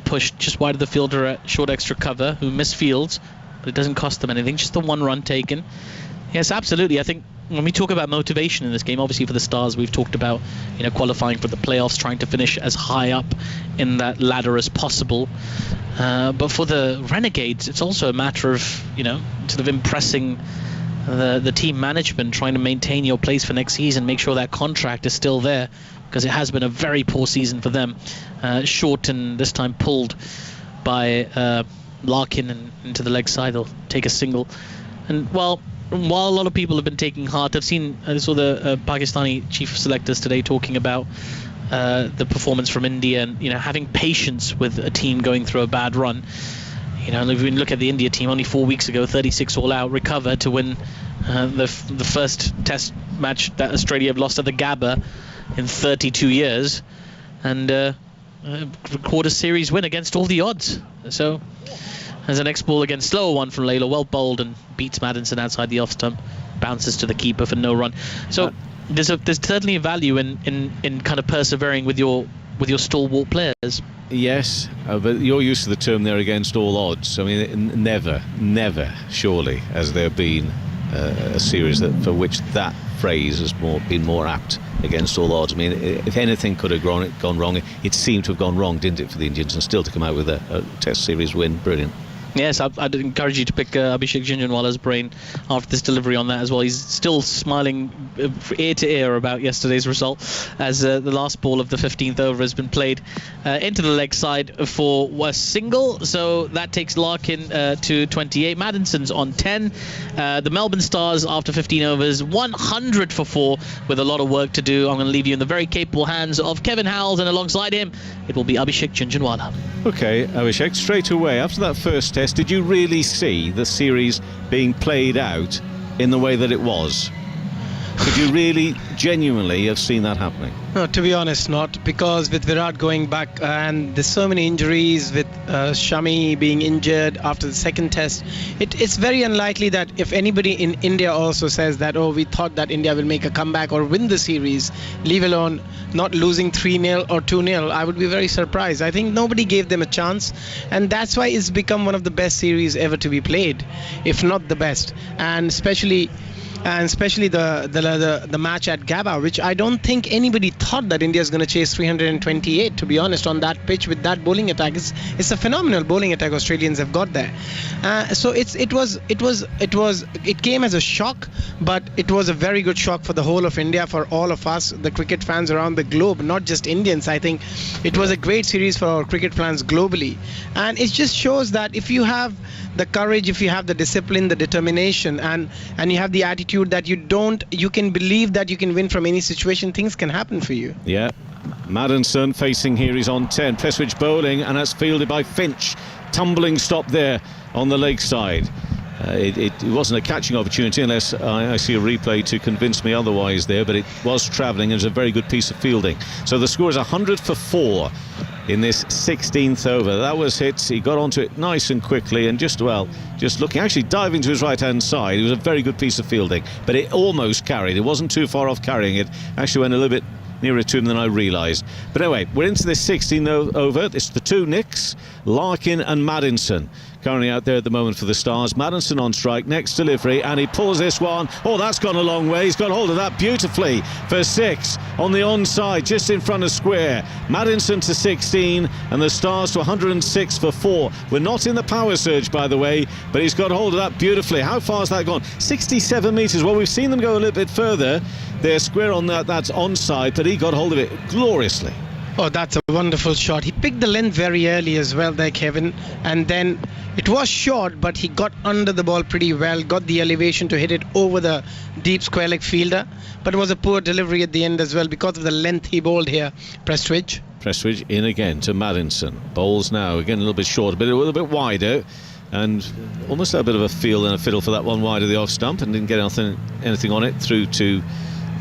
pushed just wide of the fielder at short extra cover, who misfields, but it doesn't cost them anything. Just the 1 run taken. Yes, absolutely. I think when we talk about motivation in this game, obviously for the Stars, we've talked about qualifying for the playoffs, trying to finish as high up in that ladder as possible. But for the Renegades, it's also a matter of sort of impressing the team management, trying to maintain your place for next season, make sure that contract is still there, because it has been a very poor season for them. Short, and this time pulled by Larkin and into the leg side. They'll take a single. And while a lot of people have been taking heart, I saw the Pakistani chief selectors today talking about the performance from India, and having patience with a team going through a bad run. If we look at the India team, only 4 weeks ago, 36 all out, recover to win the first Test match that Australia have lost at the Gabba in 32 years, and record a series win against all the odds. So as an next ball again, slower one from Laylaw, well bowled, and beats Maddison outside the off stump, bounces to the keeper for no run. So there's certainly a value in kind of persevering with your stalwart players. Yes, but you're used to the term "they're against all odds." I mean, never, surely, has there been a series for which that phrase has been more apt, against all odds. I mean, if anything could have gone wrong, it seemed to have gone wrong, didn't it, for the Indians, and still to come out with a Test series win, brilliant. Yes, I'd encourage you to pick Abhishek Jhunjhunwala's brain after this delivery on that as well. He's still smiling ear to ear about yesterday's result, as the last ball of the 15th over has been played into the leg side for a single. So that takes Larkin to 28. Maddison's on 10. The Melbourne Stars, after 15 overs, 100 for 4 with a lot of work to do. I'm going to leave you in the very capable hands of Kevin Howells, and alongside him, it will be Abhishek Jhunjhunwala. Okay, Abhishek, straight away, after that first test, did you really see the series being played out in the way that it was? Could you really genuinely have seen that happening? No, to be honest, not, because with Virat going back and there's so many injuries, with Shami being injured after the second test, it's very unlikely that if anybody in India also says that, oh, we thought that India will make a comeback or win the series, leave alone not losing 3-0 or 2-0, I would be very surprised. I think nobody gave them a chance, and that's why it's become one of the best series ever to be played, if not the best. And especially the match at Gabba, which I don't think anybody thought that India is going to chase 328, to be honest, on that pitch with that bowling attack. It's a phenomenal bowling attack Australians have got there. So it came as a shock, but it was a very good shock for the whole of India, for all of us, the cricket fans around the globe, not just Indians. I think it was a great series for our cricket fans globally, and it just shows that if you have the courage, if you have the discipline, the determination, and you have the attitude that you can believe that you can win from any situation, things can happen for you. Yeah. Maddison facing here, he's on 10. Prestwich bowling, and that's fielded by Finch. Tumbling stop there on the leg side. It wasn't a catching opportunity, unless I see a replay to convince me otherwise there, but it was travelling, and it was a very good piece of fielding. So the score is 100 for 4 in this 16th over. That was hit. He got onto it nice and quickly, and just looking, actually diving to his right-hand side. It was a very good piece of fielding, but it almost carried. It wasn't too far off carrying it. Actually went a little bit nearer to him than I realised. But anyway, we're into this 16th over. It's the two Nicks, Larkin and Maddison, currently out there at the moment for the Stars. Maddison on strike, next delivery, and he pulls this one. Oh, that's gone a long way. He's got hold of that beautifully for 6 on the onside, just in front of square. Maddison to 16, and the Stars to 106 for 4. We're not in the power surge, by the way, but he's got hold of that beautifully. How far has that gone? 67 metres. Well, we've seen them go a little bit further. They're square on that's onside, but he got hold of it gloriously. Oh, that's a wonderful shot. He picked the length very early as well there, Kevin, and then it was short, but he got under the ball pretty well, got the elevation to hit it over the deep square leg fielder, but it was a poor delivery at the end as well because of the length he bowled here. Prestwich in again to Maddison. Bowls now again a little bit shorter, but a little bit wider, and almost a bit of a feel and a fiddle for that one wide of the off stump, and didn't get anything on it through to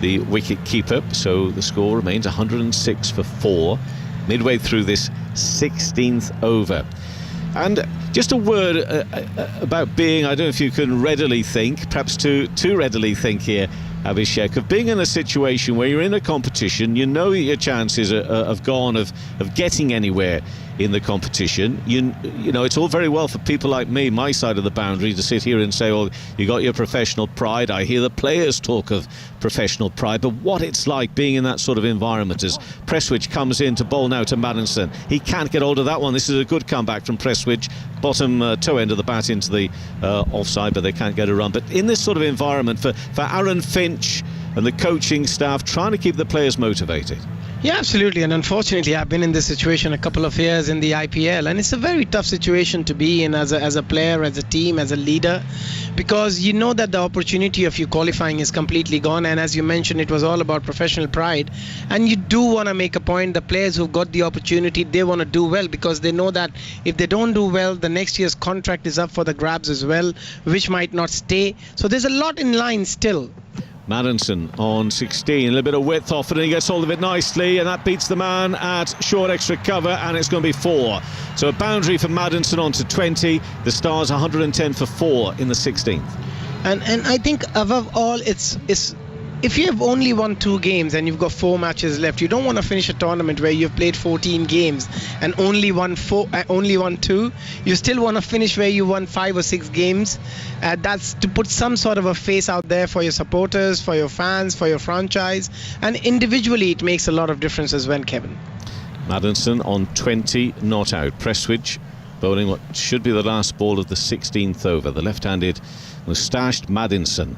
the wicket keeper. So the score remains 106 for 4 midway through this 16th over. And just a word about being, I don't know if you can readily think, perhaps too readily think here, Abhishek, of being in a situation where you're in a competition, you know your chances have gone of getting anywhere in the competition. You know, it's all very well for people like me, my side of the boundary, to sit here and say, oh, you got your professional pride. I hear the players talk of professional pride, but what it's like being in that sort of environment as Prestwich comes in to bowl now to Maddison. He can't get hold of that one. This is a good comeback from Prestwich. Bottom toe end of the bat into the offside, but they can't get a run. But in this sort of environment, for Aaron Finch and the coaching staff, trying to keep the players motivated. Yeah, absolutely. And unfortunately, I've been in this situation a couple of years in the IPL, and it's a very tough situation to be in as a player, as a team, as a leader, because you know that the opportunity of you qualifying is completely gone. And as you mentioned, it was all about professional pride, and you do want to make a point. The players who got the opportunity, they want to do well, because they know that if they don't do well, the next year's contract is up for the grabs as well, which might not stay. So there's a lot in line still. Maddison on 16, a little bit of width off, and he gets hold of it nicely, and that beats the man at short extra cover, and it's going to be 4. So a boundary for Maddison on to 20. The Stars 110 for 4 in the 16th. And I think above all, it's if you have only won 2 games and you've got 4 matches left, you don't want to finish a tournament where you've played 14 games and only won 2. You still want to finish where you won 5 or 6 games. That's to put some sort of a face out there for your supporters, for your fans, for your franchise, and individually it makes a lot of difference as well, Kevin. Maddison on 20, not out. Prestwich bowling what should be the last ball of the 16th over. The left-handed moustached Maddinson.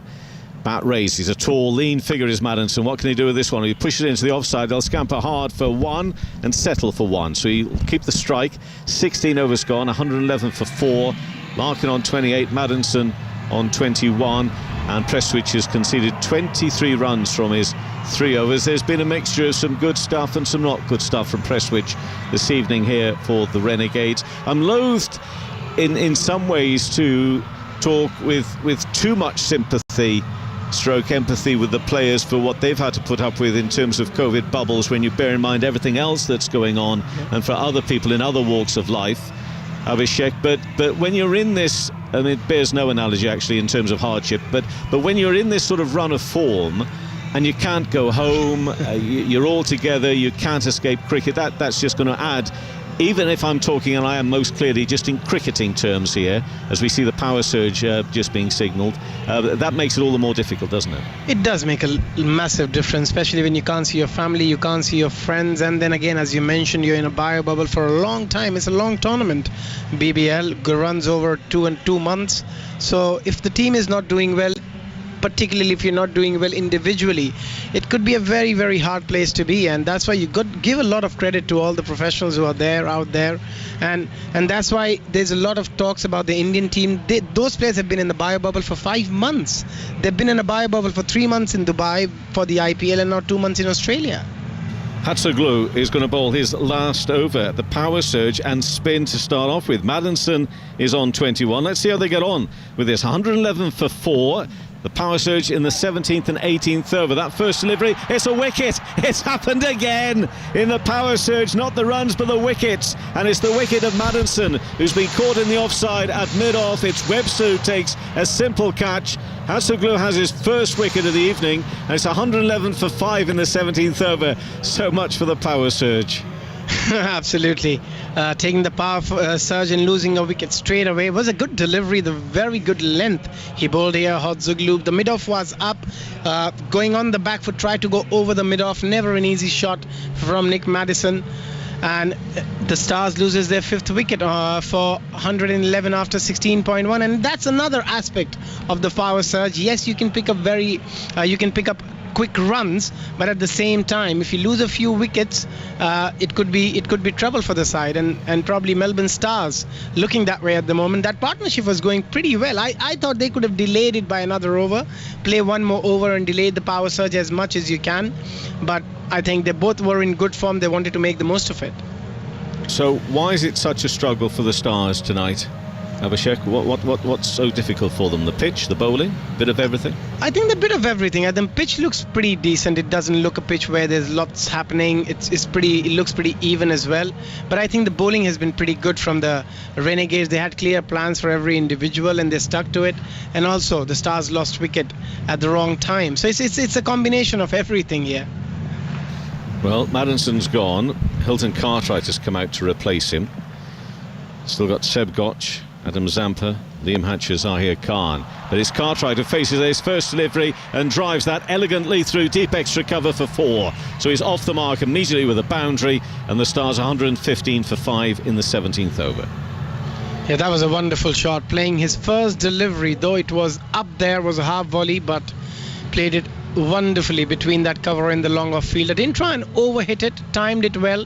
Bat raised. He's a tall, lean figure, is Maddinson. What can he do with this one? He pushes it into the offside. They'll scamper hard for 1 and settle for 1. So he'll keep the strike. 16 overs gone, 111 for 4. Larkin on 28, Maddinson on 21. And Prestwich has conceded 23 runs from his 3 overs. There's been a mixture of some good stuff and some not good stuff from Prestwich this evening here for the Renegades. I'm loathed in some ways to talk with too much sympathy stroke empathy with the players for what they've had to put up with in terms of COVID bubbles, when you bear in mind everything else that's going on, and for other people in other walks of life, Abhishek. But when you're in this, and it bears no analogy actually in terms of hardship, but when you're in this sort of run of form and you can't go home, you're all together, you can't escape cricket, that's just going to add. Even if I'm talking, and I am most clearly just in cricketing terms here, as we see the power surge just being signalled, that makes it all the more difficult, doesn't it? It does make a massive difference, especially when you can't see your family, you can't see your friends, and then again, as you mentioned, you're in a bio bubble for a long time. It's a long tournament. BBL runs over 2 months. So if the team is not doing well, particularly if you're not doing well individually, it could be a very, very hard place to be, and that's why you got to give a lot of credit to all the professionals who are out there, and that's why there's a lot of talks about the Indian team. Those players have been in the bio bubble for 5 months. They've been in a bio bubble for 3 months in Dubai for the IPL and now 2 months in Australia. Hatzoglu is going to bowl his last over, the power surge and spin to start off with. Maddinson is on 21. Let's see how they get on with this. 111 for 4. The power surge in the 17th and 18th over. That first delivery, it's a wicket. It's happened again in the power surge. Not the runs, but the wickets. And it's the wicket of Maddinson, who's been caught in the offside at mid-off. It's Webster who takes a simple catch. Hatzoglu has his first wicket of the evening, and it's 111 for 5 in the 17th over. So much for the power surge. Absolutely. Taking the power surge and losing a wicket straight away. It was a good delivery, the very good length he bowled here, Hatzoglu. The mid-off was up, going on the back foot, tried to go over the mid-off. Never an easy shot from Nick Maddinson. And the Stars loses their 5th wicket for 111 after 16.1, and that's another aspect of the power surge. Yes, you can pick up quick runs, but at the same time, if you lose a few wickets, it could be trouble for the side, and probably Melbourne Stars looking that way at the moment. That partnership was going pretty well. I thought they could have delayed it by another over, play one more over and delay the power surge as much as you can, but I think they both were in good form. They wanted to make the most of it. So why is it such a struggle for the Stars tonight, Abhishek? What's so difficult for them? The pitch, the bowling, bit of everything? I think the bit of everything. The pitch looks pretty decent. It doesn't look a pitch where there's lots happening. It looks pretty even as well. But I think the bowling has been pretty good from the Renegades. They had clear plans for every individual and they stuck to it. And also the Stars lost wicket at the wrong time. So it's a combination of everything here. Well, Maddinson's gone. Hilton Cartwright has come out to replace him. Still got Seb Gotch, Adam Zampa, Liam Hatcher, Zahir Khan. But it's Cartwright who faces his first delivery and drives that elegantly through deep extra cover for 4. So he's off the mark immediately with a boundary, and the Stars 115 for 5 in the 17th over. Yeah, that was a wonderful shot. Playing his first delivery, though it was up there, was a half volley, but played it wonderfully between that cover and the long off field. I didn't try and overhit it, timed it well,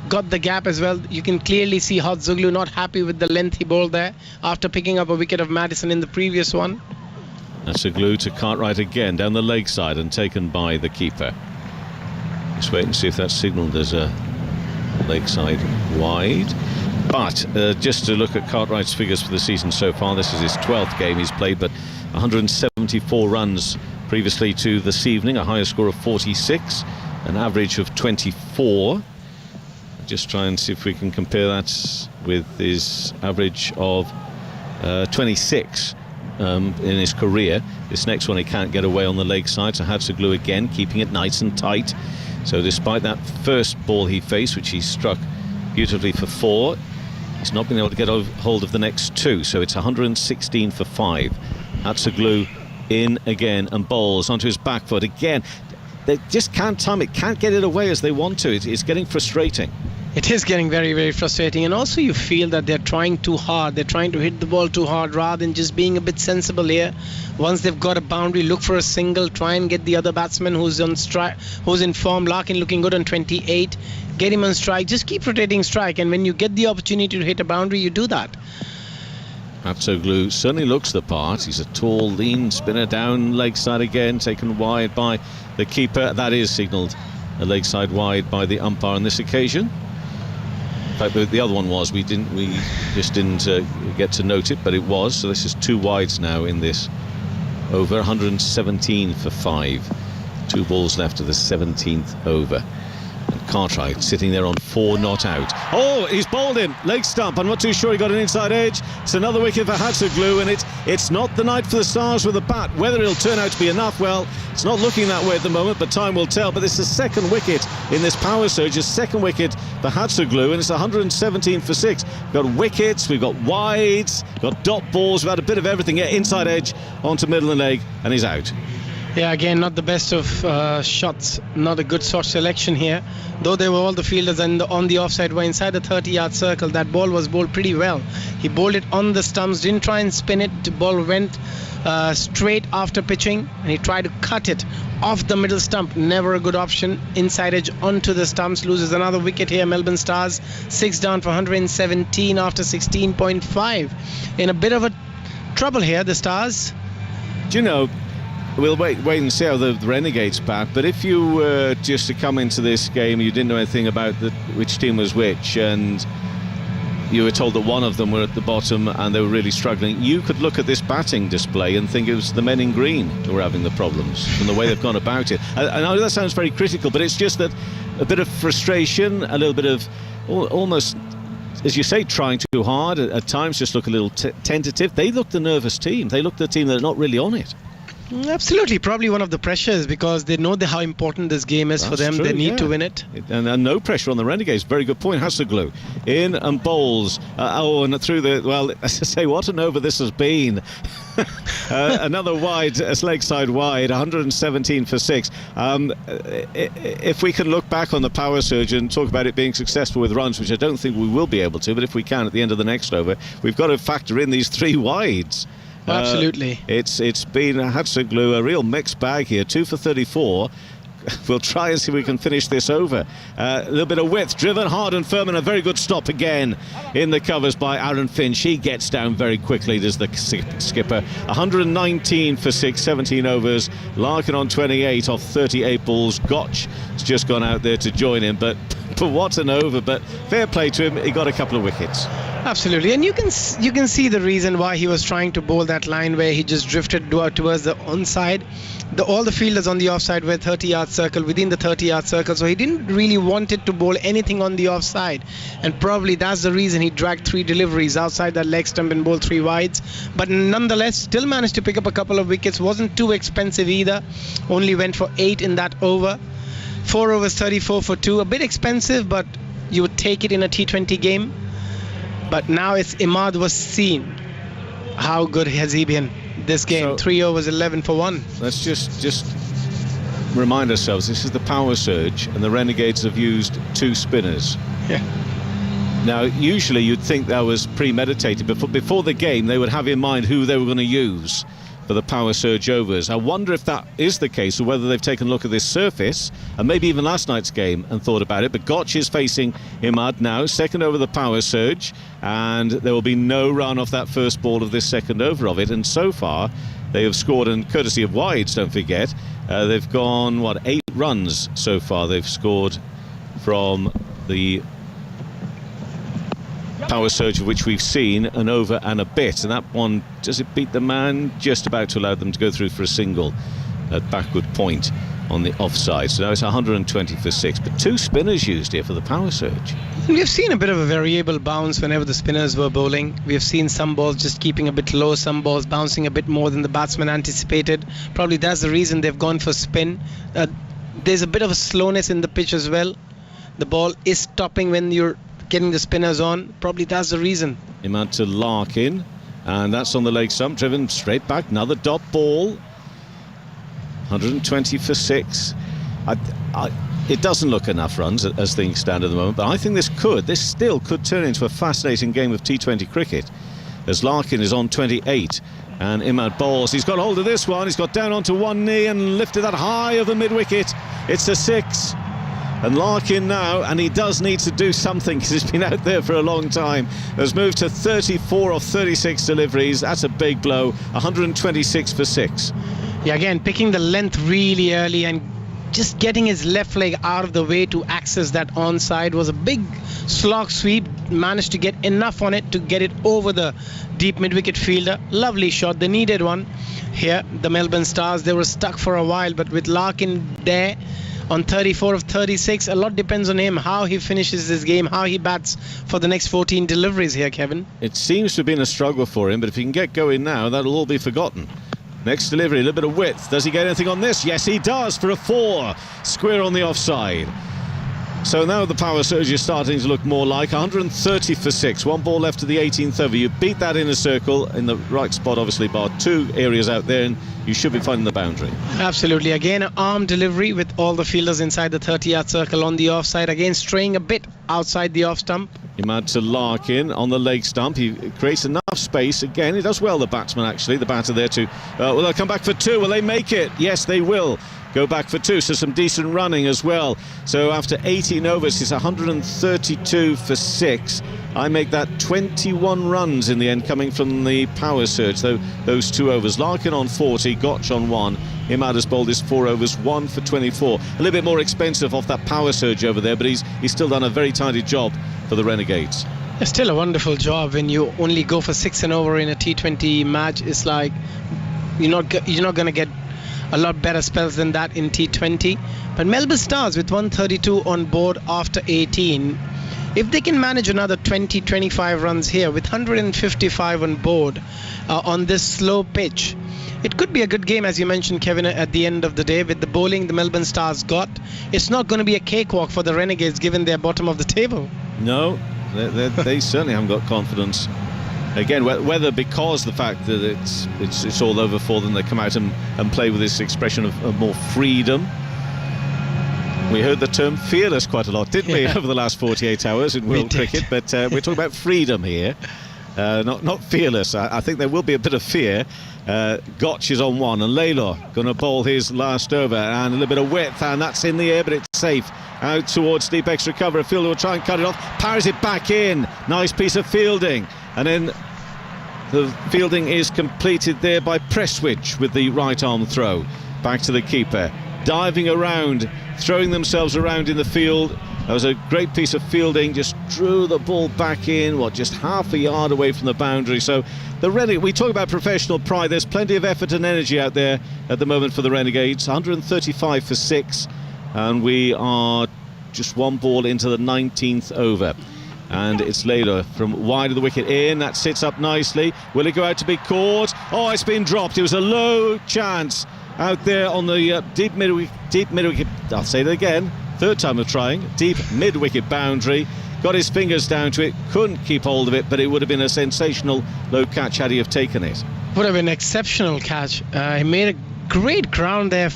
got the gap as well. You can clearly see Hatzoglu not happy with the length he bowled there after picking up a wicket of Maddinson in the previous one. Hatzoglu to Cartwright again down the leg side and taken by the keeper. Let's wait and see if that's signalled as a leg side wide. But just to look at Cartwright's figures for the season so far, this is his 12th game he's played, but 174 runs previously to this evening, a higher score of 46, an average of 24. Just try and see if we can compare that with his average of 26 in his career. This next one he can't get away on the leg side, so Hatzoglu again keeping it nice and tight. So despite that first ball he faced, which he struck beautifully for 4, he's not been able to get hold of the next 2, so it's 116 for 5. Hatzoglu in again and bowls onto his back foot again. They just can't time it, can't get it away as they want to. It's getting frustrating. It is getting very, very frustrating, and also you feel that they're trying too hard. They're trying to hit the ball too hard rather than just being a bit sensible here. Once they've got a boundary, look for a single, try and get the other batsman who's on strike, who's in form. Larkin looking good on 28. Get him on strike. Just keep rotating strike, and when you get the opportunity to hit a boundary, you do that. Hatsoglu certainly looks the part. He's a tall, lean spinner down leg side again, taken wide by the keeper. That is signalled a leg side wide by the umpire on this occasion. In fact, the other one was, we just didn't get to note it, but it was. So this is 2 wides now in this over. 117 for 5. 2 balls left of the 17th over. And Cartwright sitting there on 4 not out. Oh, he's bowled him, leg stump. I'm not too sure he got an inside edge. It's another wicket for Hatsoglu, and it's not the night for the Stars with a bat. Whether it'll turn out to be enough, well, it's not looking that way at the moment, but time will tell. But this is the 2nd wicket in this power surge, a 2nd wicket for Hatsoglu, and it's 117 for 6. We've got wickets, we've got wides, we've got dot balls, we've had a bit of everything. Yeah, inside edge onto middle and leg, and he's out. Yeah, again, not the best of shots, not a good shot selection here. Though they were all the fielders on the offside were inside the 30-yard circle. That ball was bowled pretty well. He bowled it on the stumps, didn't try and spin it. The ball went straight after pitching, and he tried to cut it off the middle stump. Never a good option. Inside edge onto the stumps. Loses another wicket here. Melbourne Stars 6 down for 117 after 16.5. In a bit of a trouble here, the Stars. Do you know, we'll wait and see how the Renegades bat, but if you were just to come into this game, you didn't know anything about which team was which, and you were told that one of them were at the bottom and they were really struggling, you could look at this batting display and think it was the men in green who were having the problems from the way they've gone about it. I know that sounds very critical, but it's just that a bit of frustration, a little bit of almost, as you say, trying too hard, at times just look a little tentative. They look the nervous team. They look the team that are not really on it. Absolutely, probably one of the pressures, because they know how important this game is. That's for them. True, they need to win it. And no pressure on the Renegades. Very good point. Hatsoglu in and bowls. And through the, well, as I say, what an over this has been. Another wide, a leg side wide, 117 for 6. If we can look back on the power surge and talk about it being successful with runs, which I don't think we will be able to, but if we can at the end of the next over, we've got to factor in these 3 wides. Absolutely. It's been Hatsoglu, a real mixed bag here. 2 for 34. We'll try and see if we can finish this over. A little bit of width, driven hard and firm, and a very good stop again in the covers by Aaron Finch. He gets down very quickly, does the skipper. 119 for 6, 17 overs. Larkin on 28 off 38 balls. Gotch has just gone out there to join him, but what an over. But fair play to him, he got a couple of wickets. Absolutely, and you can see the reason why he was trying to bowl that line where he just drifted towards the onside. All the fielders on the offside were 30-yard circle, within the 30-yard circle, so he didn't really want it to bowl anything on the offside, and probably that's the reason he dragged 3 deliveries outside that leg stump and bowled 3 wides. But nonetheless, still managed to pick up a couple of wickets. Wasn't too expensive either. Only went for 8 in that over. 4 overs, 34 for 2. A bit expensive, but you would take it in a T20 game. But now it's Imad was seen. How good has he been this game? So 3 overs, 11 for 1. Let's just remind ourselves, this is the power surge, and the Renegades have used 2 spinners. Yeah. Now, usually you'd think that was premeditated, but before the game they would have in mind who they were going to use for the power surge overs. I wonder if that is the case, or whether they've taken a look at this surface and maybe even last night's game and thought about it. But Gotch is facing Imad now, 2nd over the power surge, and there will be no run off that first ball of this 2nd over of it. And so far they have scored, and courtesy of wides, don't forget, they've gone 8 runs so far they've scored from the power surge, of which we've seen an over and a bit, and that one, does it beat the man? Just about to allow them to go through for a single at backward point on the offside. So now it's 120 for 6, but 2 spinners used here for the power surge. We've seen a bit of a variable bounce whenever the spinners were bowling. We've seen some balls just keeping a bit low, some balls bouncing a bit more than the batsman anticipated. Probably that's the reason they've gone for spin. There's a bit of a slowness in the pitch as well. The ball is stopping when you're getting the spinners on. Probably that's the reason. Imad to Larkin, and that's on the leg stump, driven straight back. Another dot ball. 120 for 6. it doesn't look enough runs as things stand at the moment, but I think this still could turn into a fascinating game of T20 cricket, as Larkin is on 28 and Imad bowls. He's got hold of this one, he's got down onto one knee and lifted that high of the mid-wicket. It's a 6. And Larkin now, and he does need to do something because he's been out there for a long time, has moved to 34 of 36 deliveries. That's a big blow. 126 for 6. Yeah, again, picking the length really early and just getting his left leg out of the way to access that onside was a big slog sweep. Managed to get enough on it to get it over the deep mid-wicket fielder. Lovely shot. They needed one here. The Melbourne Stars, they were stuck for a while, but with Larkin there on 34 of 36, a lot depends on him, how he finishes this game, how he bats for the next 14 deliveries here, Kevin. It seems to have been a struggle for him, but if he can get going now, that'll all be forgotten. Next delivery, a little bit of width. Does he get anything on this? Yes, he does, for a 4. Square on the offside. So now the power surge is starting to look more like 130 for 6. 1 ball left to the 18th over. You beat that in a circle in the right spot, obviously, bar 2 areas out there, and you should be finding the boundary. Absolutely. Again, an arm delivery with all the fielders inside the 30-yard circle on the offside. Again, straying a bit outside the off stump. Imad to Larkin on the leg stump. He creates enough space. Again, he does well, the batsman, actually. The batter there too. Will they come back for 2? Will they make it? Yes, they will. Go back for 2, so some decent running as well. So after 18 overs, it's 132 for 6. I make that 21 runs in the end, coming from the power surge. So those 2 overs. Larkin on 40, Gotch on 1. Imad has bowled his 4 overs, 1 for 24. A little bit more expensive off that power surge over there, but he's still done a very tidy job for the Renegades. It's still a wonderful job when you only go for 6 and over in a T20 match. It's like you're not going to get a lot better spells than that in T20. But Melbourne Stars with 132 on board after 18, if they can manage another 20-25 runs here with 155 on board on this slow pitch, it could be a good game, as you mentioned, Kevin, at the end of the day. With the bowling the Melbourne Stars got, it's not going to be a cakewalk for the Renegades given their bottom of the table. No, they certainly haven't got confidence. Again, whether because the fact that it's all over for them, they come out and play with this expression of more freedom. We heard the term fearless quite a lot, didn't we, over the last 48 hours in world cricket? But we're talking about freedom here, not fearless. I think there will be a bit of fear. Gotch is on 1, and Laylaw going to bowl his last over, and a little bit of width, and that's in the air, but it's safe. Out towards deep extra cover. A fielder will try and cut it off, parries it back in. Nice piece of fielding. And then the fielding is completed there by Prestwich with the right arm throw. Back to the keeper. Diving around, throwing themselves around in the field. That was a great piece of fielding. Just drew the ball back in, just half a yard away from the boundary. So the Renegades, we talk about professional pride. There's plenty of effort and energy out there at the moment for the Renegades. 135 for 6. And we are just 1 ball into the 19th over. And it's Laylaw from wide of the wicket in. That sits up nicely. Will it go out to be caught? Oh, it's been dropped. It was a low chance out there on the deep mid-wicket. I'll say that again. 3rd time of trying. Deep mid-wicket boundary. Got his fingers down to it. Couldn't keep hold of it, but it would have been a sensational low catch had he have taken it. Would have been an exceptional catch. He made a great ground there.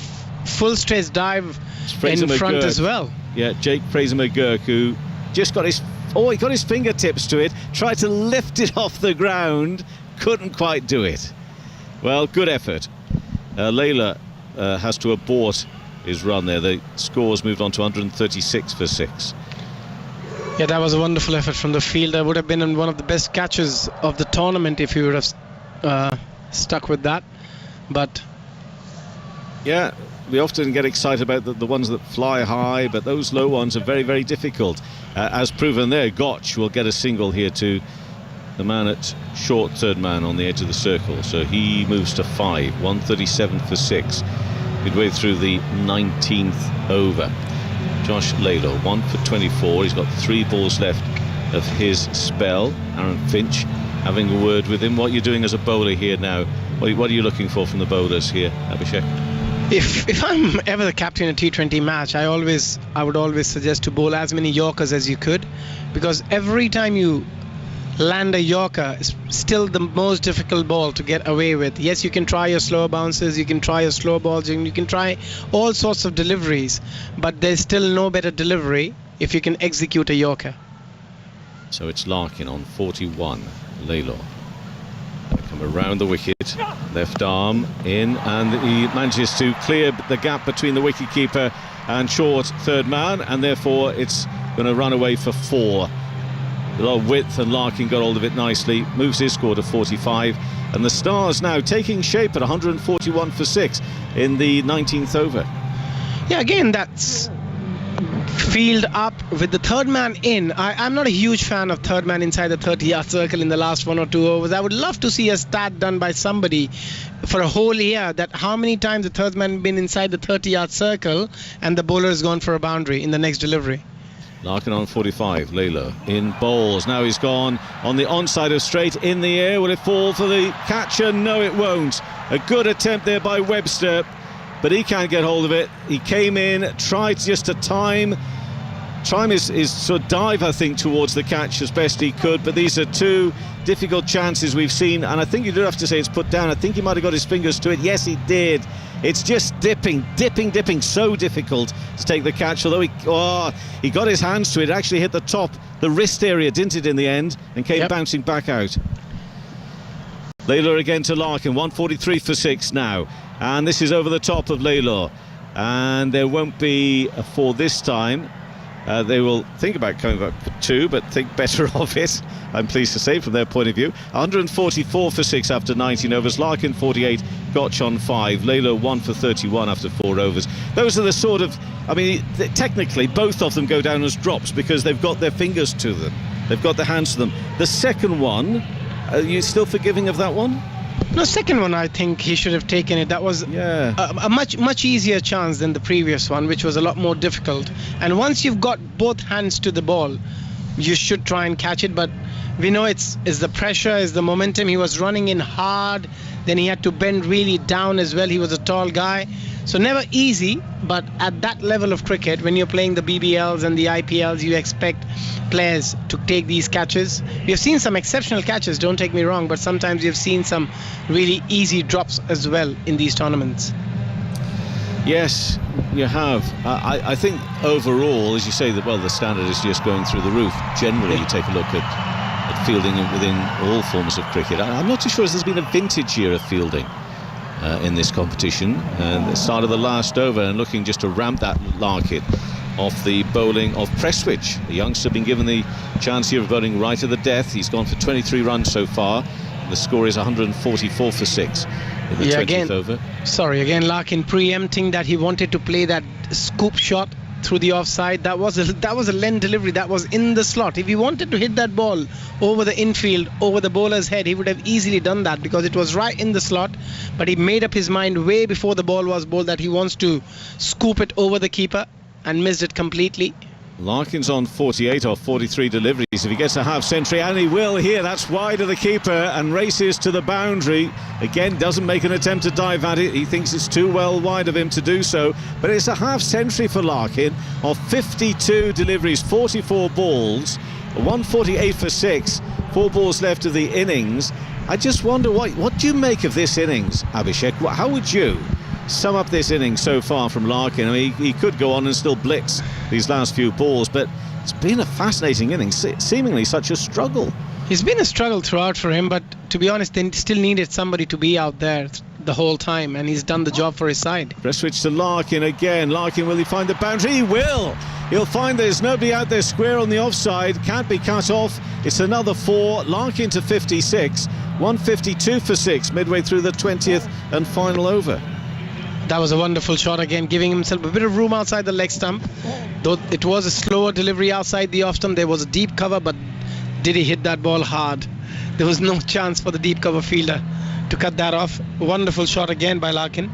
Full stretch dive in front as well. Yeah, Jake Fraser-McGurk, who just got his... Oh, he got his fingertips to it, tried to lift it off the ground, couldn't quite do it. Well, good effort. Laylaw has to abort his run there. The score's moved on to 136 for 6. Yeah, that was a wonderful effort from the fielder. Would have been one of the best catches of the tournament if he would have stuck with that. But yeah, we often get excited about the ones that fly high, but those low ones are very, very difficult. As proven there, Gotch will get a single here to the man at short, 3rd man on the edge of the circle. So he moves to 5, 137 for 6. Midway through the 19th over. Josh Laylaw, 1 for 24. He's got 3 balls left of his spell. Aaron Finch having a word with him. What are you doing as a bowler here now? What are you looking for from the bowlers here, Abhishek? If I'm ever the captain in a T20 match, I would always suggest to bowl as many Yorkers as you could, because every time you land a Yorker is still the most difficult ball to get away with. Yes, you can try your slow bounces, you can try your slow balls, and you can try all sorts of deliveries, but there's still no better delivery if you can execute a Yorker. So it's Larkin on 41. Laylor come around the wicket, left arm in, and he manages to clear the gap between the wicketkeeper and short third man, and therefore it's going to run away for 4. A lot of width, and Larkin got hold of it nicely, moves his score to 45, and the Stars now taking shape at 141 for 6 in the 19th over. Yeah, again, that's field up with the third man in. I'm not a huge fan of third man inside the 30-yard circle in the last 1 or 2 overs. I would love to see a stat done by somebody for a whole year that how many times the third man been inside the 30-yard circle and the bowler has gone for a boundary in the next delivery. Larkin on 45, Laylor in bowls. Now he's gone on the onside of straight, in the air. Will it fall for the catcher? No, it won't. A good attempt there by Webster, but he can't get hold of it. He came in, tried just to time his sort of dive, I think, towards the catch as best he could, but these are 2 difficult chances we've seen, and I think you do have to say it's put down. I think he might have got his fingers to it. Yes, he did. It's just dipping, so difficult to take the catch, although he got his hands to it. It actually hit the top, the wrist area, didn't it, in the end, and came bouncing back out. Laylor again to Larkin, 143 for 6 now, and this is over the top of Laylor, and there won't be a 4 this time. They will think about coming back for 2, but think better of it, I'm pleased to say, from their point of view. 144 for 6 after 19 overs. Larkin 48, Gotch on 5. Laylor 1 for 31 after 4 overs. Those are the sort of, I mean, technically both of them go down as drops because they've got their fingers to them. They've got their hands to them. The second one, are you still forgiving of that one? No, second one, I think he should have taken it. That was a much easier chance than the previous one, which was a lot more difficult. And once you've got both hands to the ball, you should try and catch it. But we know it's the pressure, it's the momentum. He was running in hard, then he had to bend really down as well. He was a tall guy. So never easy, but at that level of cricket, when you're playing the BBLs and the IPLs, you expect players to take these catches. We have seen some exceptional catches, don't take me wrong, but sometimes you've seen some really easy drops as well in these tournaments. Yes, you have. I think overall, as you say, that the standard is just going through the roof. Generally, you take a look at fielding within all forms of cricket. I'm not too sure if there's been a vintage year of fielding in this competition, and the start of the last over, and looking just to ramp that Larkin off the bowling of Prestwich. The youngster been given the chance here of bowling right at the death. He's gone for 23 runs so far. The score is 144 for 6 in the 20th over. Again Larkin preempting that he wanted to play that scoop shot through the offside. That was a Len delivery that was in the slot. If he wanted to hit that ball over the infield, over the bowler's head, he would have easily done that because it was right in the slot, but he made up his mind way before the ball was bowled that he wants to scoop it over the keeper and missed it completely. Larkin's on 48 off 43 deliveries. If he gets a half century, and he will here, that's wide of the keeper and races to the boundary. Again, doesn't make an attempt to dive at it. He thinks it's too well wide of him to do so. But it's a half century for Larkin of 52 deliveries, 44 balls, 148 for 6, 4 balls left of the innings. I just wonder, what do you make of this innings, Abhishek? How would you sum up this innings so far from Larkin? I mean, he could go on and still blitz these last few balls, but it's been a fascinating innings, seemingly such a struggle. It's been a struggle throughout for him, but to be honest, they still needed somebody to be out there the whole time, and he's done the job for his side. Let's switch to Larkin again. Larkin, will he find the boundary? He will! He'll find there's nobody out there square on the offside, can't be cut off. It's another 4, Larkin to 56, 152 for 6, midway through the 20th and final over. That was a wonderful shot again, giving himself a bit of room outside the leg stump. Though it was a slower delivery outside the off stump, there was a deep cover, but did he hit that ball hard? There was no chance for the deep cover fielder to cut that off. Wonderful shot again by Larkin.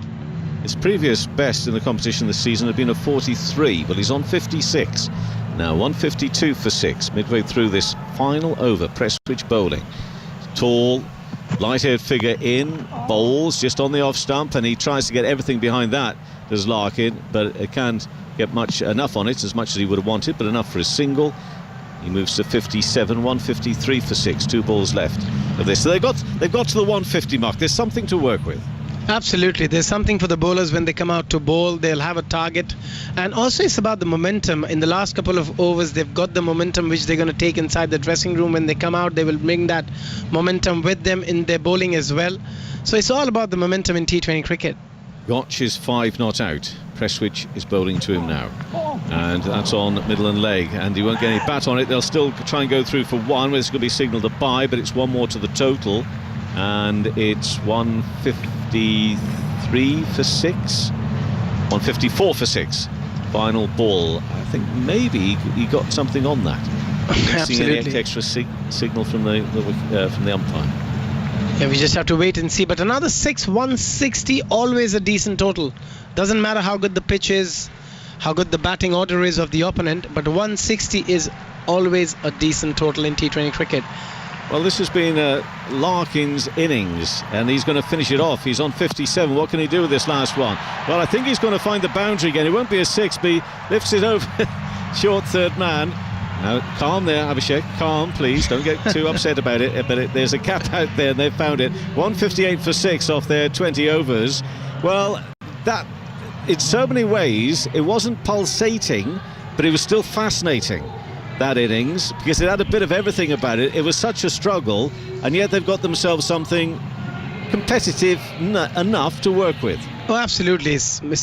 His previous best in the competition this season had been a 43, but he's on 56. Now 152 for 6, midway through this final over. Prestwich bowling. Tall, light-haired figure in, bowls just on the off stump, and he tries to get everything behind that, does Larkin, but it can't get enough on it, as much as he would have wanted, but enough for a single. He moves to 57, 153 for 6, 2 balls left of this. So they've got to the 150 mark. There's something to work with. Absolutely, there's something for the bowlers when they come out to bowl. They'll have a target, and also it's about the momentum. In the last couple of overs, they've got the momentum which they're going to take inside the dressing room. When they come out, they will bring that momentum with them in their bowling as well. So it's all about the momentum in T20 cricket. Gotch is 5 not out. Prestwich is bowling to him now, and that's on middle and leg, and he won't get any bat on it. They'll still try and go through for 1. It's going to be signalled a bye, but it's 1 more to the total, and it's 153 for 6, 154 for 6. Final ball. I think maybe he got something on that. Absolutely. Any extra signal from the umpire. Yeah, we just have to wait and see. But another 6, 160, always a decent total. Doesn't matter how good the pitch is, how good the batting order is of the opponent, but 160 is always a decent total in T20 cricket. Well, this has been Larkin's innings, and he's going to finish it off. He's on 57. What can he do with this last one? Well, I think he's going to find the boundary again. It won't be a 6, but he lifts it over short third man. Now, calm there, Abhishek. Calm, please. Don't get too upset about it. But there's a gap out there, and they've found it. 158 for 6 off their 20 overs. Well, that, in so many ways, it wasn't pulsating, but it was still fascinating, that innings, because it had a bit of everything about it. It was such a struggle, and yet they've got themselves something competitive enough to work with. Oh, absolutely.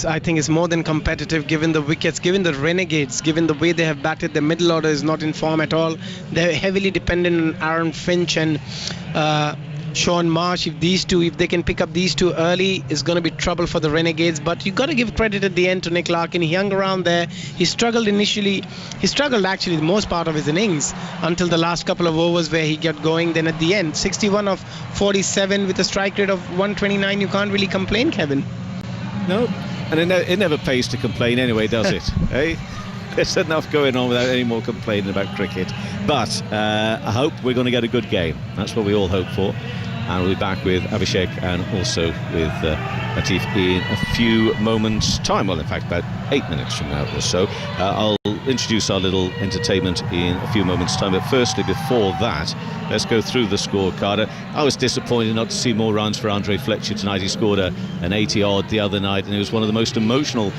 I think it's more than competitive, given the wickets, given the Renegades, given the way they have batted. The middle order is not in form at all. They're heavily dependent on Aaron Finch and Sean Marsh. If they can pick up these two early, it's going to be trouble for the Renegades. But you got to give credit at the end to Nick Larkin. He hung around there. He struggled initially. He struggled actually the most part of his innings until the last couple of overs where he got going. Then at the end, 61 of 47 with a strike rate of 129. You can't really complain, Kevin. No, and it never pays to complain anyway, does it? Hey, there's enough going on without any more complaining about cricket. But I hope we're going to get a good game. That's what we all hope for. And we'll be back with Abhishek and also with Latif in a few moments' time. Well, in fact, about 8 minutes from now or so. I'll introduce our little entertainment in a few moments' time. But firstly, before that, let's go through the scorecard. I was disappointed not to see more runs for Andre Fletcher tonight. He scored an 80-odd the other night, and it was one of the most emotional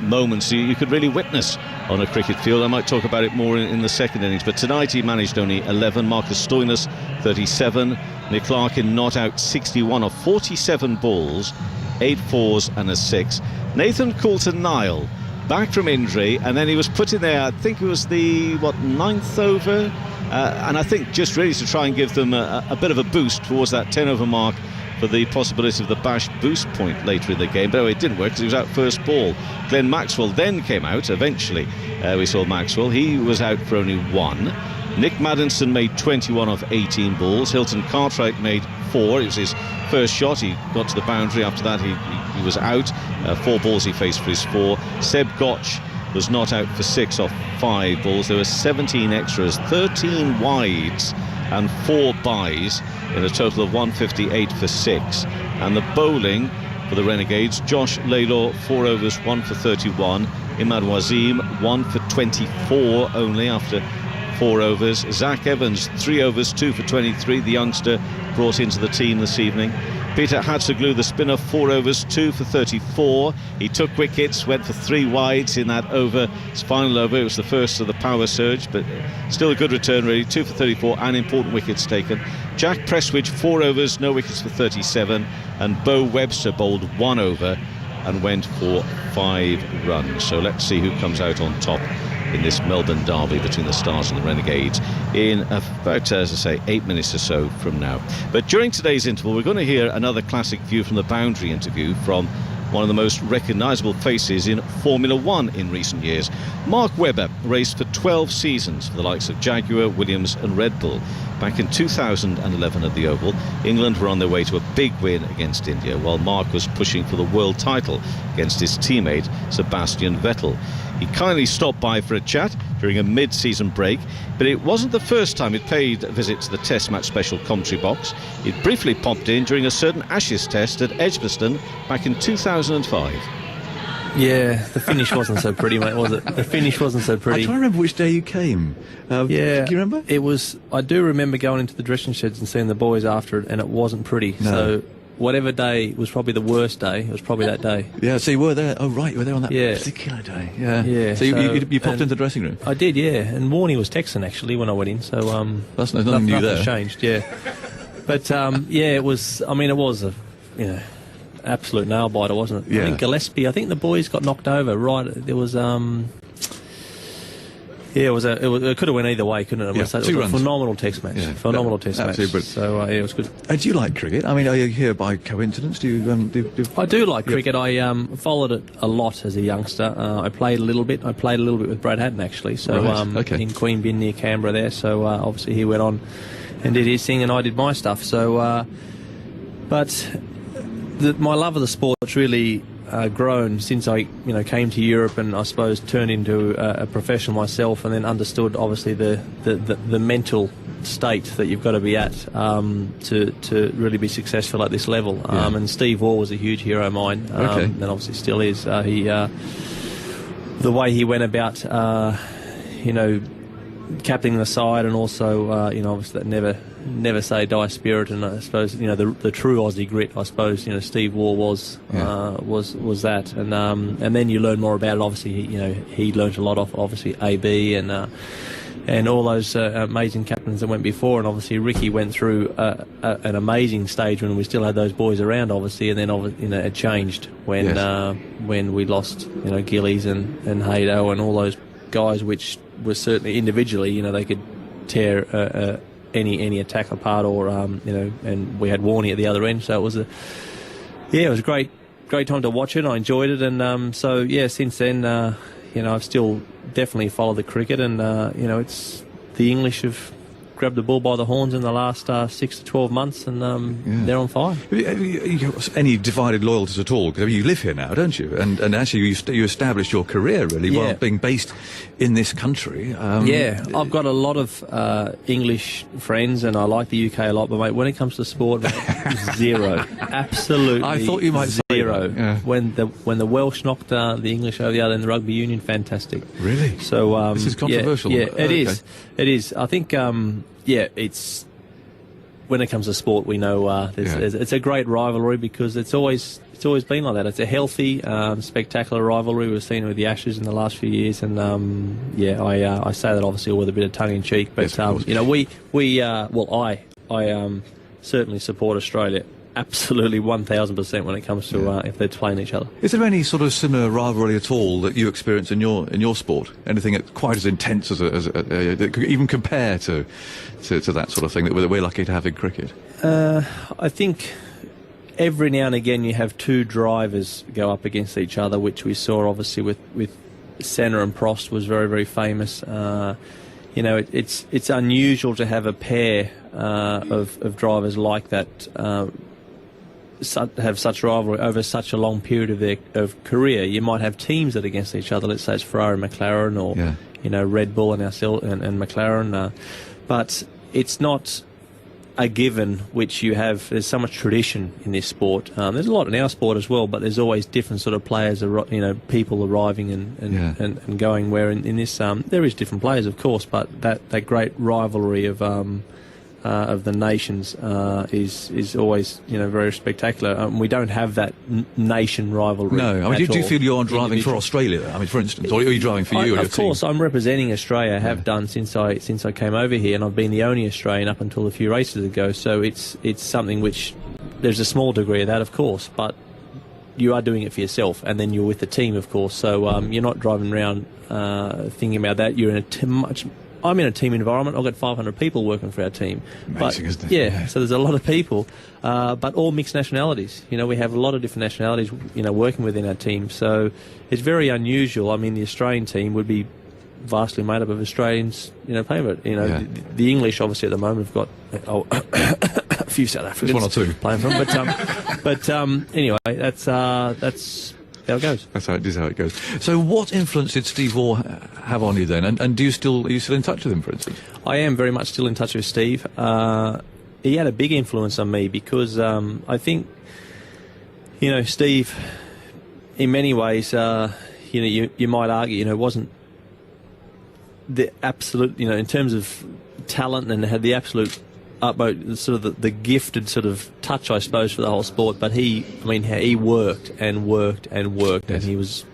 moments you could really witness on a cricket field. I might talk about it more in the second innings, but tonight he managed only 11. Marcus Stoinis 37. Nick Larkin not out 61 of 47 balls, 8 fours and a 6. Nathan Coulter-Nile back from injury, and then he was put in there, I think it was the 9th over, and I think just really to try and give them a bit of a boost towards that 10 over mark for the possibility of the Bash boost point later in the game. But it didn't work because he was out first ball. Glenn Maxwell then came out eventually. We saw Maxwell, he was out for only 1. Nick Maddinson made 21 of 18 balls. Hilton Cartwright made 4. It was his first shot. He got to the boundary. After that he was out. 4 balls he faced for his 4. Seb Gotch was not out for 6 off 5 balls. There were 17 extras, 13 wides and 4 byes in a total of 158 for 6. And the bowling for the Renegades, Josh Laylor 4 overs, 1 for 31. Imad Wazim 1 for 24 only after 4 overs. Zach Evans 3 overs, 2 for 23, the youngster brought into the team this evening. Peter Hatzoglu, the spinner, 4 overs, 2 for 34. He took wickets, went for 3 wides in that over. His final over, it was the first of the power surge, but still a good return really. 2 for 34 and important wickets taken. Jack Prestwich 4 overs, no wickets for 37, and Bo Webster bowled 1 over and went for 5 runs. So let's see who comes out on top in this Melbourne derby between the Stars and the Renegades in about, as I say, 8 minutes or so from now. But during today's interval, we're going to hear another classic view from the boundary interview from one of the most recognisable faces in Formula One in recent years. Mark Webber raced for 12 seasons for the likes of Jaguar, Williams and Red Bull. Back in 2011 at the Oval, England were on their way to a big win against India, while Mark was pushing for the world title against his teammate Sebastian Vettel. He kindly stopped by for a chat during a mid-season break, but it wasn't the first time he'd paid a visit to the Test Match Special commentary box. He'd briefly popped in during a certain Ashes test at Edgbaston back in 2005. Yeah, the finish wasn't so pretty, mate, was it? The finish wasn't so pretty. I'm trying to remember which day you came. Yeah. Do you remember? It was. I do remember going into the dressing sheds and seeing the boys after it, and it wasn't pretty. No. So whatever day was probably the worst day, it was probably that day. Yeah, so you were there. Oh, right, you were there on that Yeah. particular day. Yeah. Yeah, So you popped and into the dressing room? I did, yeah. And Warney was texting, actually, when I went in. So That's nothing new there. changed, yeah. But, yeah, it was... I mean, it was a, absolute nail-biter, wasn't it? Yeah. I think Gillespie, I think the boys got knocked over, right? There was... Yeah, it could have went either way, couldn't it? Yeah, It was 2 a runs. phenomenal test match. Yeah, Phenomenal test match. absolutely brilliant. So, yeah, it was good. And do you like cricket? I mean, are you here by coincidence? Do you I do like cricket. I followed it a lot as a youngster. I played a little bit. I played a little bit with Brad Hatton, actually. So Right, okay. in Queen Bin near Canberra there. So obviously he went on and did his thing, and I did my stuff. So, but my love of the sport's really grown since I came to Europe, and I suppose turned into a professional myself, and then understood obviously the mental state that you've got to be at to really be successful at this level. Yeah. And Steve Waugh was a huge hero of mine, Okay. and obviously still is. The way he went about captaining the side, and also obviously that never say die spirit, and I suppose the true Aussie grit. I suppose Steve Waugh was that, and then you learn more about it. Obviously, he learnt a lot off obviously AB and all those amazing captains that went before, and obviously Ricky went through an amazing stage when we still had those boys around, obviously, and then it changed when we lost Gillies and Haydo and all those guys, which were certainly individually they could tear any attack apart, or and we had Warney at the other end, so it was a great time to watch it. I enjoyed it, and so yeah, since then I've still definitely followed the cricket, and it's the English have grabbed the bull by the horns in the last 6 to 12 months, and they're on fire. Have you got any divided loyalties at all? Because you live here now, don't you? And actually you established your career really while being based in this country. I've got a lot of English friends, and I like the UK a lot, but mate, when it comes to sport, zero. Absolutely. I thought you might say zero. that, yeah. When the Welsh knocked the English over the other in the rugby union, fantastic. Really? So this is controversial. Yeah, it Okay. is. It is. I think it's when it comes to sport, we know it's a great rivalry, because it's always been like that. It's a healthy, spectacular rivalry. We've seen it with the Ashes in the last few years, and I say that obviously with a bit of tongue in cheek, but Yes, of course. I certainly support Australia. Absolutely 1,000% when it comes to if they're playing each other. Is there any sort of similar rivalry at all that you experience in your sport? Anything that's quite as intense that could even compare to that sort of thing that we're lucky to have in cricket? I think every now and again you have two drivers go up against each other, which we saw obviously with Senna and Prost was very, very famous. It's unusual to have a pair of drivers like that have such rivalry over such a long period of their career. You might have teams that are against each other. Let's say it's Ferrari and McLaren, or Red Bull and McLaren, but it's not a given which you have. There's so much tradition in this sport. There's a lot in our sport as well, but there's always different sort of players, people arriving and going, where in this there is different players, of course, but that great rivalry of the nations is always very spectacular. We don't have that nation rivalry. No, I mean, do you feel you're driving for Individual. Australia? I mean, for instance, or are you driving for you? and Of your team? course, I'm representing Australia. I have done since I came over here, and I've been the only Australian up until a few races ago. So it's something which there's a small degree of that, of course, but you are doing it for yourself, and then you're with the team, of course. So you're not driving around thinking about that. You're in I'm in a team environment. I've got 500 people working for our team. Amazing, isn't it? Yeah, so there's a lot of people, but all mixed nationalities. We have a lot of different nationalities, working within our team. So it's very unusual. I mean, the Australian team would be vastly made up of Australians, playing it. The English, obviously, at the moment, have got a few South Africans. Just one or two playing for them. But anyway, that's how it goes. That's how it goes. So, what influence did Steve Waugh have on you then? And are you still in touch with him, for instance? I am very much still in touch with Steve. He had a big influence on me because I think, Steve, in many ways, you might argue, it wasn't the absolute, in terms of talent, and had the absolute utmost sort of the gifted sort of touch, I suppose, for the whole sport. But he worked and worked and worked, and he was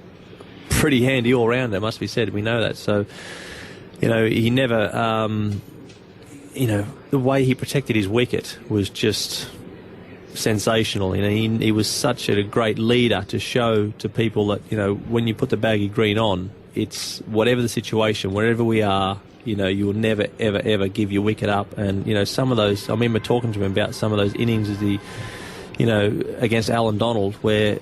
pretty handy all round. It must be said. We know that. So, he never, the way he protected his wicket was just sensational. He was such a great leader to show to people that when you put the baggy green on, it's whatever the situation, wherever we are, you will never ever ever give your wicket up. And some of those, I remember talking to him about some of those innings as against Alan Donald, where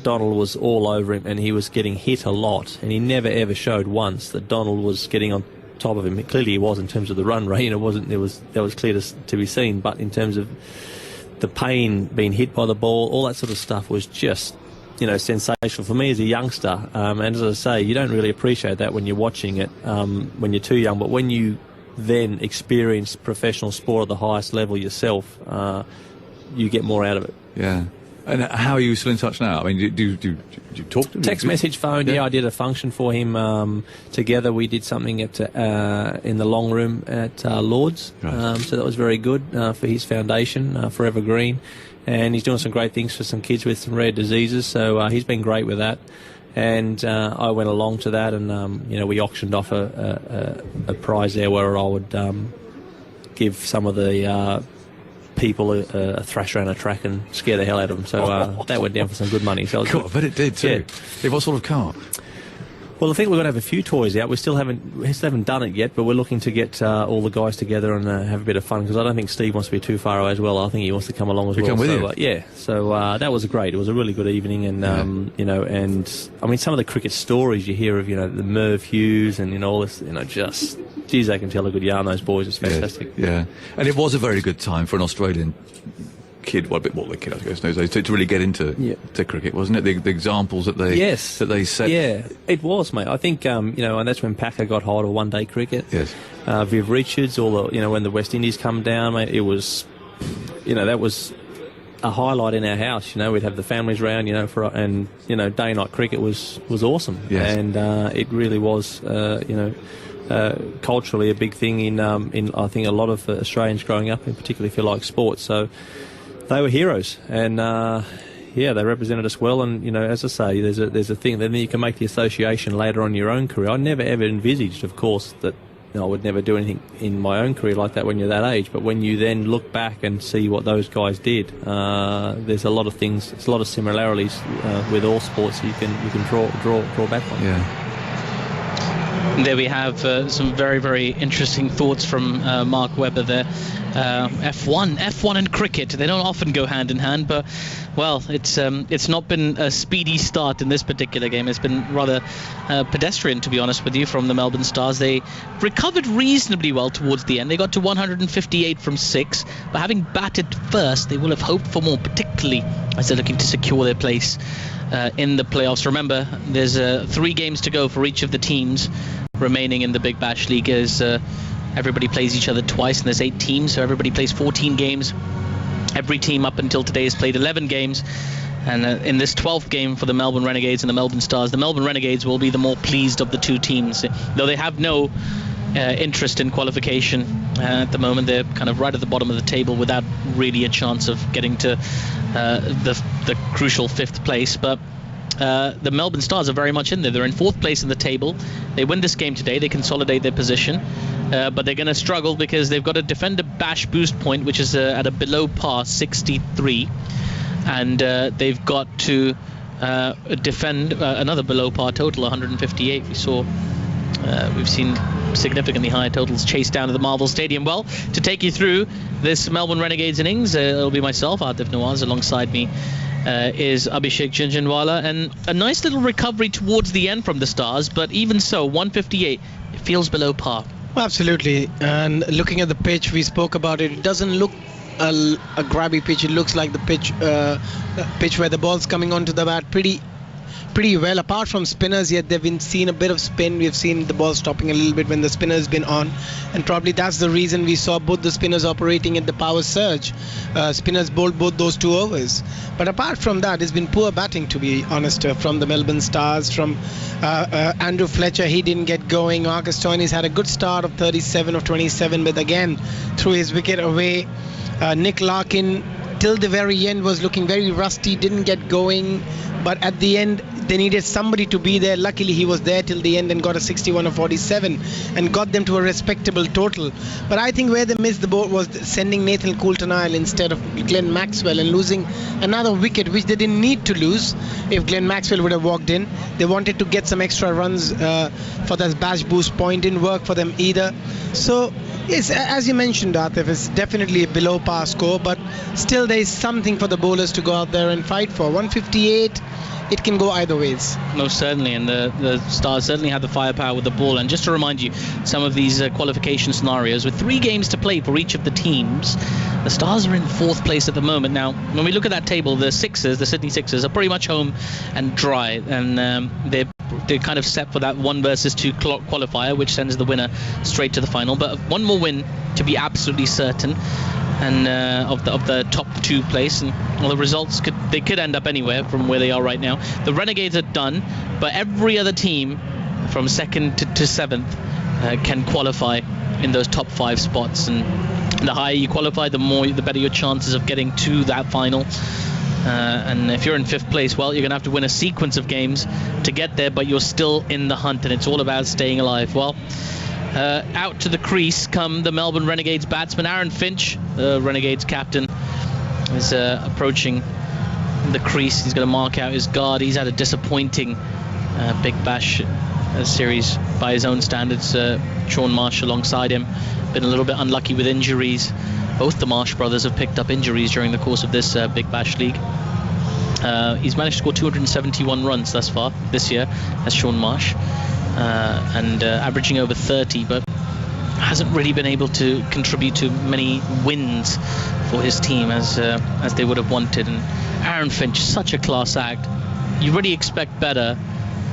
Donald was all over him and he was getting hit a lot, and he never ever showed once that Donald was getting on top of him. Clearly he was in terms of the run rate, that was clear to be seen, but in terms of the pain, being hit by the ball, all that sort of stuff was just, sensational for me as a youngster. And as I say, you don't really appreciate that when you're watching it, when you're too young. But when you then experience professional sport at the highest level yourself, you get more out of it. Yeah. And how are you still in touch now? I mean, do you talk to him? Text message, phone. Yeah, I did a function for him. Together, we did something at in the long room at Lord's. Right. So that was very good for his foundation, Forever Green, and he's doing some great things for some kids with some rare diseases. So he's been great with that. And I went along to that, and we auctioned off a prize there where I would give some of the people a thrash around a track and scare the hell out of them. So that went down for some good money. So cool, but it did too. Yeah. What sort of car? Well, I think we're going to have a few toys out. We still haven't done it yet, but we're looking to get all the guys together and have a bit of fun, because I don't think Steve wants to be too far away as well. I think he wants to come along as well. Come with you. Yeah. So that was great. It was a really good evening, and and I mean, some of the cricket stories you hear of, the Merv Hughes and all this, just, geez, they can tell a good yarn, those boys. It's fantastic. Yeah. And it was a very good time for an Australian kid, a bit more than a kid, I guess, those days, to really get into to cricket, wasn't it? The examples that they set. Yeah, it was, mate. I think and that's when Packer got hold of one-day cricket. Yes. Viv Richards, all the when the West Indies come down, mate, it was, that was a highlight in our house. We'd have the families round, day-night cricket was awesome. Yes. And it really was, culturally a big thing in I think a lot of Australians growing up, and particularly if you like sports. So they were heroes, and they represented us well. And as I say, there's a thing. Then you can make the association later on in your own career. I never ever envisaged, of course, that I would never do anything in my own career like that when you're that age. But when you then look back and see what those guys did, there's a lot of things. There's a lot of similarities with all sports you can draw back on. Yeah. There we have some very, very interesting thoughts from Mark Webber there. F1 and cricket, they don't often go hand in hand, but well, it's not been a speedy start in this particular game. It's been rather pedestrian, to be honest with you, from the Melbourne Stars. They recovered reasonably well towards the end. They got to 158 from 6, but having batted first, they will have hoped for more, particularly as they're looking to secure their place in the playoffs. Remember, there's 3 games to go for each of the teams remaining in the Big Bash League, as everybody plays each other twice, and there's 8 teams, so everybody plays 14 games. Every team up until today has played 11 games, and in this 12th game for the Melbourne Renegades and the Melbourne Stars, the Melbourne Renegades will be the more pleased of the 2 teams, though they have no interest in qualification at the moment. They're kind of right at the bottom of the table without really a chance of getting to the crucial 5th place. But the Melbourne Stars are very much in there. They're in 4th place in the table. They win this game today, they consolidate their position, but they're going to struggle because they've got to defend a bash boost point, which is at a below par 63, and they've got to defend another below par total 158. We've seen significantly higher totals chased down to the Marvel Stadium. Well, to take you through this Melbourne Renegades innings, it'll be myself, Atif Nawaz. Alongside me is Abhishek Jhunjhunwala, and a nice little recovery towards the end from the Stars, but even so, 158, it feels below par. Absolutely. And looking at the pitch, we spoke about it. It doesn't look a grabby pitch. It looks like the pitch where the ball's coming onto the bat pretty pretty well. Apart from spinners, yet they've been seen a bit of spin. We've seen the ball stopping a little bit when the spinner's been on, and probably that's the reason we saw both the spinners operating at the power surge. Spinners bowled both those 2 overs. But apart from that, it's been poor batting, to be honest, from the Melbourne Stars. From Andrew Fletcher, he didn't get going. Marcus Stoinis had a good start of 37 of 27, but again threw his wicket away. Nick Larkin till the very end was looking very rusty, didn't get going, but at the end they needed somebody to be there. Luckily he was there till the end and got a 61 of 47 and got them to a respectable total. But I think where they missed the boat was sending Nathan Coulter-Nile instead of Glenn Maxwell and losing another wicket, which they didn't need to lose if Glenn Maxwell would have walked in. They wanted to get some extra runs for that bash boost point. Didn't work for them either. So yes, as you mentioned, Atif, it's definitely a below par score, but still there is something for the bowlers to go out there and fight for. 158, it can go either ways. Most certainly, and the Stars certainly had the firepower with the ball. And just to remind you, some of these qualification scenarios, with 3 games to play for each of the teams, the Stars are in 4th place at the moment. Now, when we look at that table, the Sydney Sixers, are pretty much home and dry, and they're kind of set for that 1 versus 2 qualifier, which sends the winner straight to the final. But one more win to be absolutely certain, and of the top 2 place, and well, the results could end up anywhere from where they are right now. The Renegades are done, but every other team from 2nd to 7th can qualify in those top 5 spots, and the higher you qualify, the better your chances of getting to that final. And if you're in 5th place, well, you're going to have to win a sequence of games to get there, but you're still in the hunt, and it's all about staying alive. Well, out to the crease come the Melbourne Renegades batsman. Aaron Finch, the Renegades captain, is approaching the crease. He's going to mark out his guard. He's had a disappointing Big Bash series by his own standards. Sean Marsh alongside him, been a little bit unlucky with injuries. Both the Marsh brothers have picked up injuries during the course of this Big Bash League. He's managed to score 271 runs thus far this year as Sean Marsh, and averaging over 30, but hasn't really been able to contribute to many wins for his team as they would have wanted. And Aaron Finch, such a class act. You really expect better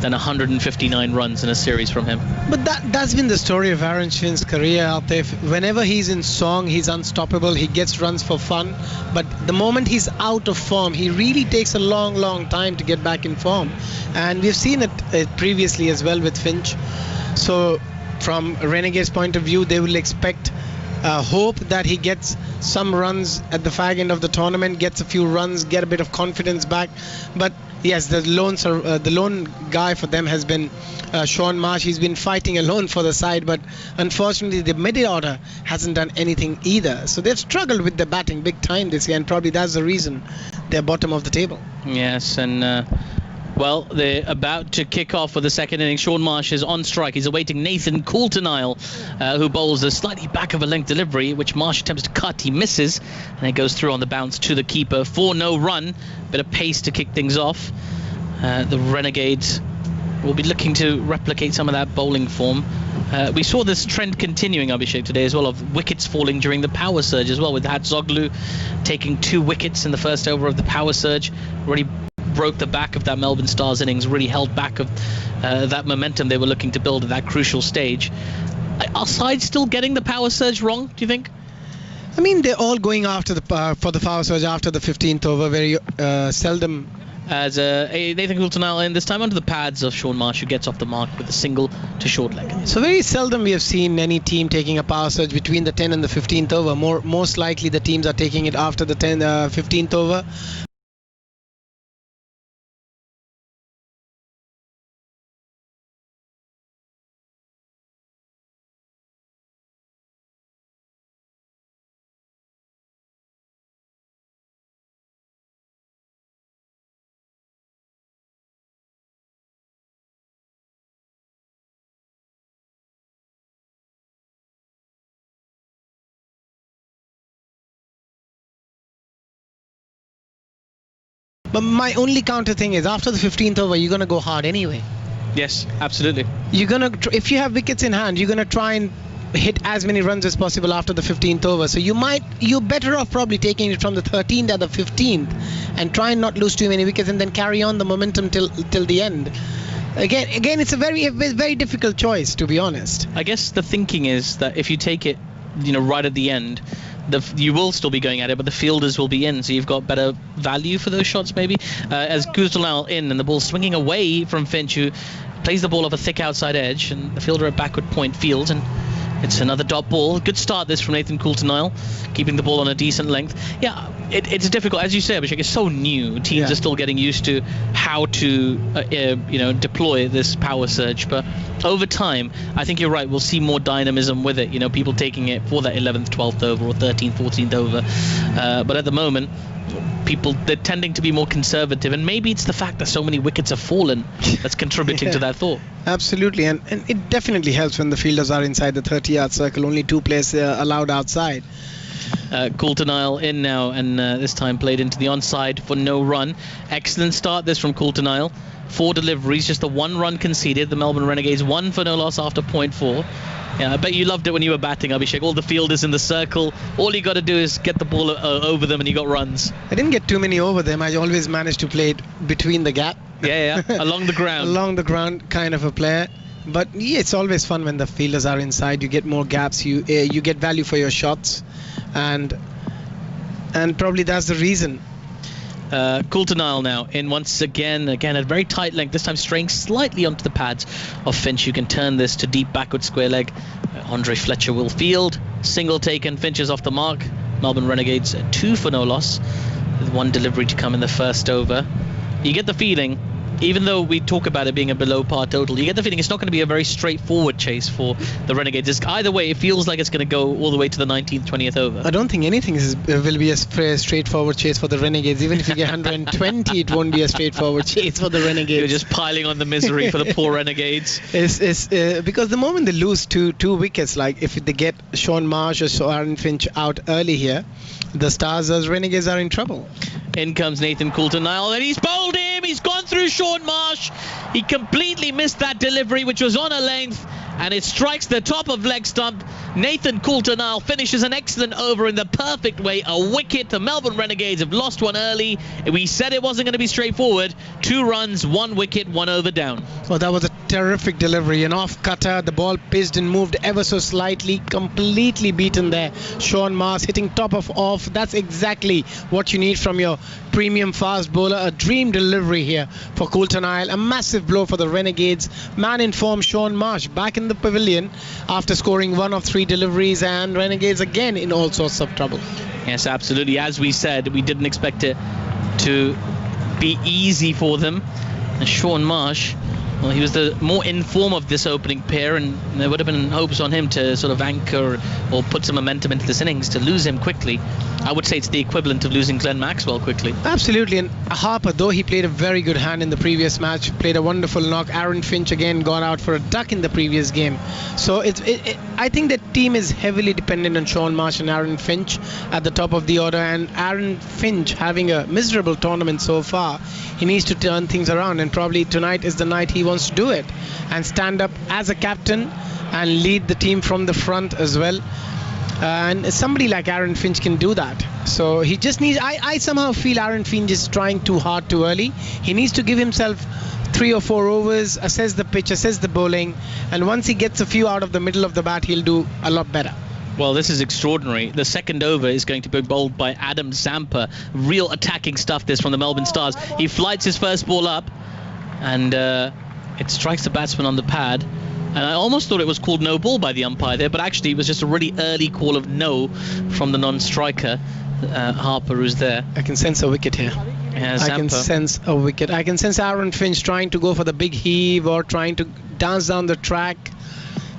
than 159 runs in a series from him. But that's been the story of Aaron Finch's career, Atif. Whenever he's in song, he's unstoppable. He gets runs for fun. But the moment he's out of form, he really takes a long time to get back in form. And we've seen it previously as well with Finch. So from Renegade's point of view, they will expect hope that he gets some runs at the fag end of the tournament, gets a few runs, get a bit of confidence back. But yes, the lone guy for them has been Sean Marsh. He's been fighting alone for the side, but unfortunately the middle order hasn't done anything either. So they've struggled with the batting big time this year, and probably that's the reason they're bottom of the table. Yes, and well, they're about to kick off for the second innings. Sean Marsh is on strike. He's awaiting Nathan Coulter-Nile, who bowls a slightly back of a length delivery, which Marsh attempts to cut. He misses, and it goes through on the bounce to the keeper for no run. Bit of pace to kick things off. The Renegades will be looking to replicate some of that bowling form. We saw this trend continuing, Abhishek, today as well, of wickets falling during the power surge as well, with Hatzoglu taking 2 wickets in the first over of the power surge. Really broke the back of that Melbourne Stars innings, really held back of that momentum they were looking to build at that crucial stage. Are sides still getting the power surge wrong, do you think? I mean, they're all going after for the power surge after the 15th over, very seldom. As Nathan Coulter-Nile in this time under the pads of Sean Marsh, who gets off the mark with a single to short leg. So very seldom we have seen any team taking a power surge between the 10th and the 15th over. Most likely the teams are taking it after the 15th over. But my only counter thing is, after the 15th over, you're going to go hard anyway. Yes, absolutely. You're going to, if you have wickets in hand, you're going to try and hit as many runs as possible after the 15th over. So you're better off probably taking it from the 13th to the 15th and try and not lose too many wickets and then carry on the momentum till the end. Again, it's a very difficult choice, to be honest. I guess the thinking is that if you take it, right at the end, you will still be going at it, but the fielders will be in, so you've got better value for those shots maybe. As Coulter-Nile in, and the ball swinging away from Finch, who plays the ball off a thick outside edge, and the fielder at backward point fields, and it's another dot ball. Good start this from Nathan Coulter-Nile, keeping the ball on a decent length. Yeah, it's difficult, as you say, Abhishek. It's so new. Teams are still getting used to how to, deploy this power surge. But over time, I think you're right. We'll see more dynamism with it. People taking it for that 11th, 12th over or 13th, 14th over. But at the moment, they're tending to be more conservative, and maybe it's the fact that so many wickets have fallen that's contributing to that thought. Absolutely, and it definitely helps when the fielders are inside the 30-yard circle. Only 2 players allowed outside. Coulter-Nile in now, and this time played into the onside for no run. Excellent start this from Coulter-Nile. 4 deliveries, just the 1 run conceded. The Melbourne Renegades 1 for no loss after 0.4. Yeah, I bet you loved it when you were batting, Abhishek. All the fielders in the circle. All you got to do is get the ball over them and you got runs. I didn't get too many over them. I always managed to play it between the gap. Yeah, along the ground. Along the ground kind of a player. But yeah, it's always fun when the fielders are inside. You get more gaps. You get value for your shots. And probably that's the reason. Coulter-Nile now in once again at very tight length, this time straying slightly onto the pads of Finch. You can turn this to deep backward square leg. Andre Fletcher will field. Single taken. Finch is off the mark. Melbourne Renegades 2 for no loss, with 1 delivery to come in the first over. You get the feeling, even though we talk about it being a below par total, you get the feeling it's not going to be a very straightforward chase for the Renegades. Either way, it feels like it's going to go all the way to the 19th, 20th over. I don't think anything will be a straightforward chase for the Renegades. Even if you get 120, it won't be a straightforward chase for the Renegades. You're just piling on the misery for the poor Renegades. It's because the moment they lose two wickets, like if they get Sean Marsh or Aaron Finch out early here, the Stars as Renegades are in trouble. In comes Nathan Coulter-Nile, and he's bowled him. He's gone through Sean Marsh. He completely missed that delivery, which was on a length, and it strikes the top of leg stump. Nathan Coulter-Nile finishes an excellent over in the perfect way. A wicket. The Melbourne Renegades have lost 1 early. We said it wasn't going to be straightforward. 2 runs, 1 wicket, 1 over down. Well, that was a terrific delivery. An off cutter. The ball pitched and moved ever so slightly. Completely beaten there. Sean Marsh hitting top of off. That's exactly what you need from your premium fast bowler. A dream delivery here for Coulter-Nile. A massive blow for the Renegades. Man in form, Sean Marsh, back in the pavilion after scoring 1 of 3 deliveries, and Renegades again in all sorts of trouble. Yes, absolutely. As we said, we didn't expect it to be easy for them. And Sean Marsh, well, he was the more in form of this opening pair, and there would have been hopes on him to sort of anchor or put some momentum into this innings. To lose him quickly, I would say it's the equivalent of losing Glenn Maxwell quickly. Absolutely. And Harper, though he played a very good hand in the previous match, played a wonderful knock. Aaron Finch again got out for a duck in the previous game. So I think the team is heavily dependent on Sean Marsh and Aaron Finch at the top of the order, and Aaron Finch having a miserable tournament so far. He needs to turn things around, and probably tonight is the night he wants to do it and stand up as a captain and lead the team from the front as well. And somebody like Aaron Finch can do that. So he just needs, I somehow feel Aaron Finch is trying too hard too early. He needs to give himself 3 or 4 overs, assess the pitch, assess the bowling, and once he gets a few out of the middle of the bat, he'll do a lot better. Well, this is extraordinary. The second over is going to be bowled by Adam Zampa. Real attacking stuff this from the Melbourne Stars. He flights his first ball up, and it strikes the batsman on the pad. And I almost thought it was called no ball by the umpire there, but actually it was just a really early call of no from the non-striker, Harper, who's there. I can sense a wicket here. Yeah, I can sense a wicket. I can sense Aaron Finch trying to go for the big heave or trying to dance down the track.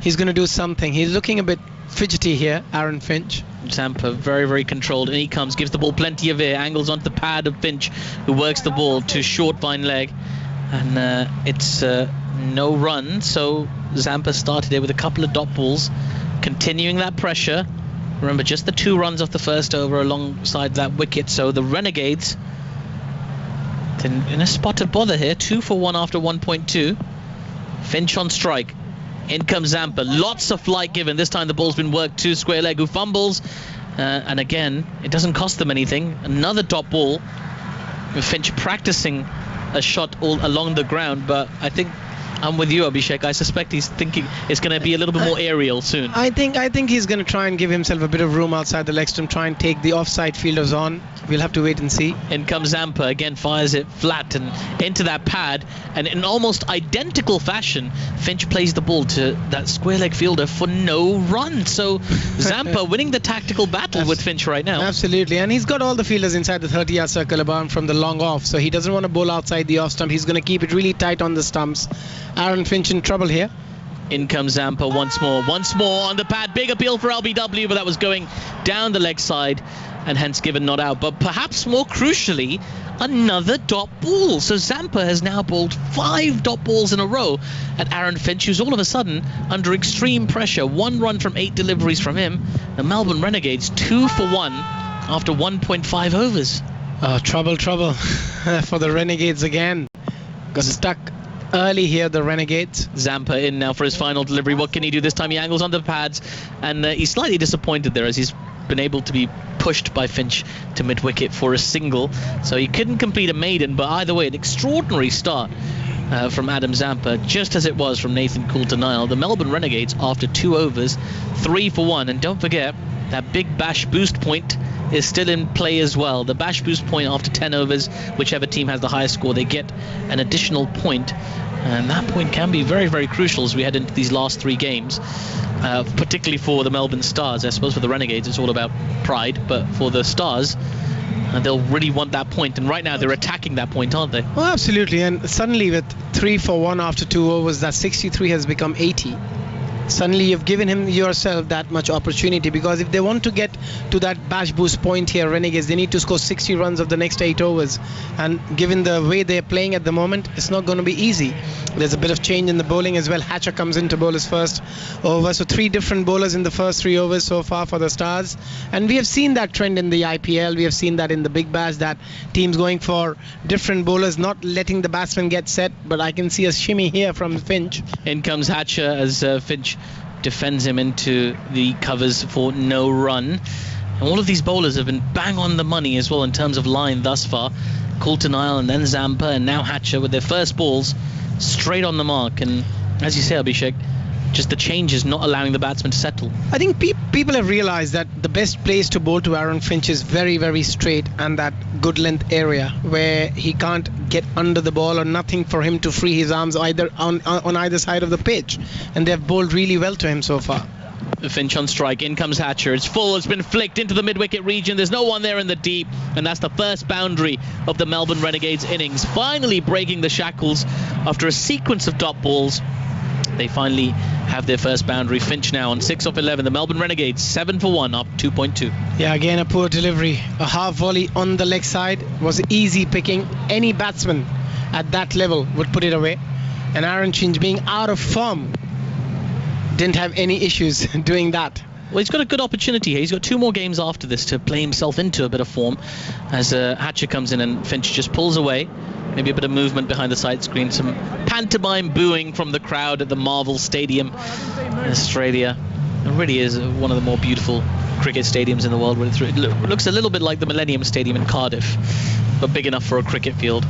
He's going to do something. He's looking a bit fidgety here, Aaron Finch. Zampa very, very controlled, and he comes, gives the ball plenty of air, angles onto the pad of Finch, who works the ball to short fine leg, and it's no run. So Zampa started it with a couple of dot balls, continuing that pressure. Remember, just the 2 runs off the first over alongside that wicket. So the Renegades in a spot of bother here, 2 for 1 after 1.2. Finch on strike. In comes Zampa. Lots of flight given. This time the ball's been worked to square leg, who fumbles. And again, it doesn't cost them anything. Another dot ball. Finch practicing a shot all along the ground, but I think I'm with you, Abhishek. I suspect he's thinking it's going to be a little bit more aerial soon. I think he's going to try and give himself a bit of room outside the leg stump, try and take the offside fielders on. We'll have to wait and see. In comes Zampa, again fires it flat and into that pad, and in almost identical fashion, Finch plays the ball to that square leg fielder for no run. So Zampa winning the tactical battle with Finch right now. Absolutely, and he's got all the fielders inside the 30-yard circle about from the long off, so he doesn't want to bowl outside the off stump. He's going to keep it really tight on the stumps. Aaron Finch in trouble here. In comes Zampa once more on the pad. Big appeal for LBW, but that was going down the leg side and hence given not out. But perhaps more crucially, another dot ball. So Zampa has now bowled 5 dot balls in a row at Aaron Finch, who's all of a sudden under extreme pressure. 1 run from 8 deliveries from him. The Melbourne Renegades 2 for 1 after 1.5 overs. Oh, trouble for the Renegades again. Got stuck early here, the Renegades. Zampa in now for his final delivery. What can he do this time? He angles on the pads, and he's slightly disappointed there as he's been able to be pushed by Finch to mid-wicket for a single. So he couldn't complete a maiden, but either way, an extraordinary start from Adam Zampa, just as it was from Nathan Coulter-Nile. The Melbourne Renegades, after 2 overs, 3 for 1. And don't forget, that big bash boost point is still in play as well. The bash boost point after 10 overs, whichever team has the highest score, they get an additional point, and that point can be very, very crucial as we head into these last 3 games, particularly for the Melbourne Stars. I suppose for the Renegades it's all about pride, but for the Stars, they'll really want that point, and right now they're attacking that point, aren't they? Oh, absolutely, and suddenly with 3 for 1 after 2 overs, that 63 has become 80. Suddenly you've given him yourself that much opportunity, because if they want to get to that bash boost point here, Renegades, they need to score 60 runs of the next 8 overs, and given the way they're playing at the moment, it's not going to be easy. There's a bit of change in the bowling as well. Hatcher comes in to bowl his first over, so 3 different bowlers in the first 3 overs so far for the Stars, and we have seen that trend in the IPL. We have seen that in the Big Bash, that teams going for different bowlers, not letting the batsman get set. But I can see a shimmy here from Finch. In comes Hatcher as Finch defends him into the covers for no run. And all of these bowlers have been bang on the money as well in terms of line thus far. Coulter-Nile and then Zampa and now Hatcher with their first balls straight on the mark. And as you say, Abhishek, just the changes not allowing the batsman to settle. I think people have realized that the best place to bowl to Aaron Finch is very, very straight and that good length area where he can't get under the ball or nothing for him to free his arms either on either side of the pitch. And they've bowled really well to him so far. Finch on strike. In comes Hatcher. It's full. It's been flicked into the mid-wicket region. There's no one there in the deep. And that's the first boundary of the Melbourne Renegades innings. Finally breaking the shackles after a sequence of dot balls. They finally have their first boundary. Finch now on 6 of 11. The Melbourne Renegades 7 for 1 up 2.2. Yeah, again a poor delivery. A half volley on the leg side was easy picking. Any batsman at that level would put it away. And Aaron Finch, being out of form, didn't have any issues doing that. Well, he's got a good opportunity here. He's got 2 more games after this to play himself into a bit of form as Hatcher comes in and Finch just pulls away. Maybe a bit of movement behind the side screen. Some pantomime booing from the crowd at the Marvel Stadium in Australia. It really is one of the more beautiful cricket stadiums in the world. It looks a little bit like the Millennium Stadium in Cardiff, but big enough for a cricket field.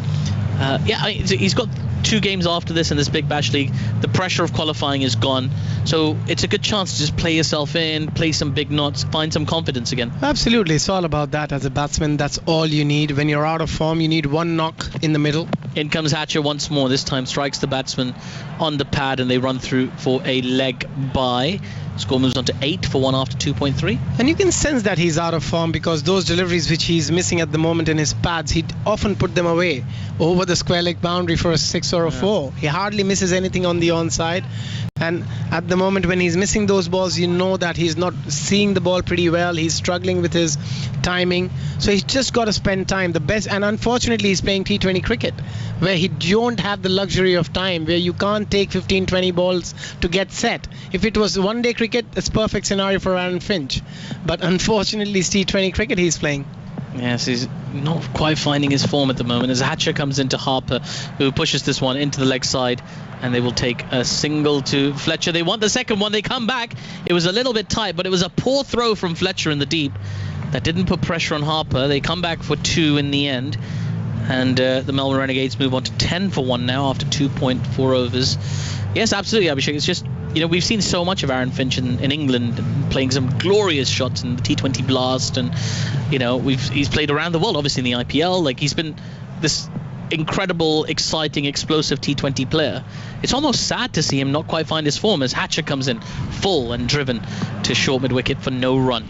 He's got 2 games after this in this Big Bash League. The pressure of qualifying is gone, so it's a good chance to just play yourself in, play some big knots, find some confidence again. Absolutely, it's all about that as a batsman. That's all you need. When you're out of form, you need 1 knock in the middle. In comes Hatcher once more. This time strikes the batsman on the pad and they run through for a leg bye. Score moves on to 8 for 1 after 2.3. And you can sense that he's out of form because those deliveries which he's missing at the moment in his pads, he'd often put them away over the square leg boundary for a 6 or a 4. He hardly misses anything on the onside. And at the moment when he's missing those balls, you know that he's not seeing the ball pretty well. He's struggling with his timing. So he's just got to spend time. The best, and unfortunately he's playing T20 cricket where he don't have the luxury of time, where you can't take 15-20 balls to get set. If it was one day cricket, it's perfect scenario for Aaron Finch. But unfortunately it's T20 cricket he's playing. Yes, he's not quite finding his form at the moment as Hatcher comes into Harper, who pushes this one into the leg side, and they will take a single to Fletcher. They want the second one. They come back. It was a little bit tight, but it was a poor throw from Fletcher in the deep that didn't put pressure on Harper. They come back for 2 in the end, and the Melbourne Renegades move on to 10 for 1 now after 2.4 overs. Yes, absolutely, Abhishek. It's just, we've seen so much of Aaron Finch in England playing some glorious shots in the T20 Blast, and he's played around the world, obviously in the IPL. Like, he's been this incredible, exciting, explosive T20 player. It's almost sad to see him not quite find his form as Hatcher comes in full and driven to short mid-wicket for no run.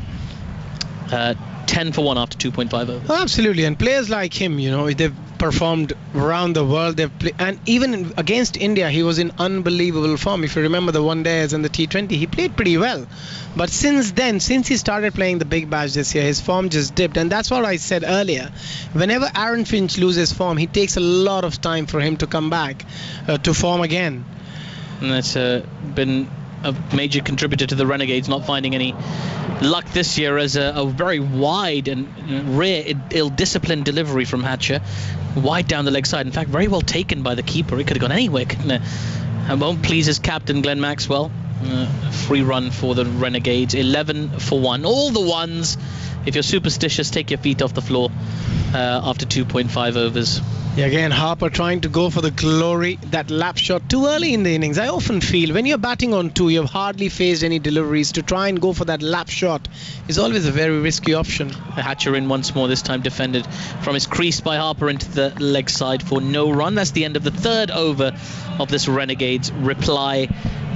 10 for 1 after 2.5 overs. Oh, absolutely, and players like him, they've performed around the world. And even against India, he was in unbelievable form. If you remember the one days and the T20, he played pretty well. But since he started playing the Big Bash this year, his form just dipped. And that's what I said earlier. Whenever Aaron Finch loses form, he takes a lot of time for him to come back to form again. And that's been a major contributor to the Renegades not finding any luck this year, as a very wide and rare, ill-disciplined delivery from Hatcher, wide down the leg side. In fact, very well taken by the keeper. It could have gone anywhere, couldn't it? And won't please his captain, Glenn Maxwell. Free run for the Renegades. 11 for 1. All the ones. If you're superstitious, take your feet off the floor after 2.5 overs. Yeah, again, Harper trying to go for the glory, that lap shot too early in the innings. I often feel when you're batting on 2, you've hardly faced any deliveries. To try and go for that lap shot is always a very risky option. Hatcher in once more, this time defended from his crease by Harper into the leg side for no run. That's the end of the 3rd over of this Renegades reply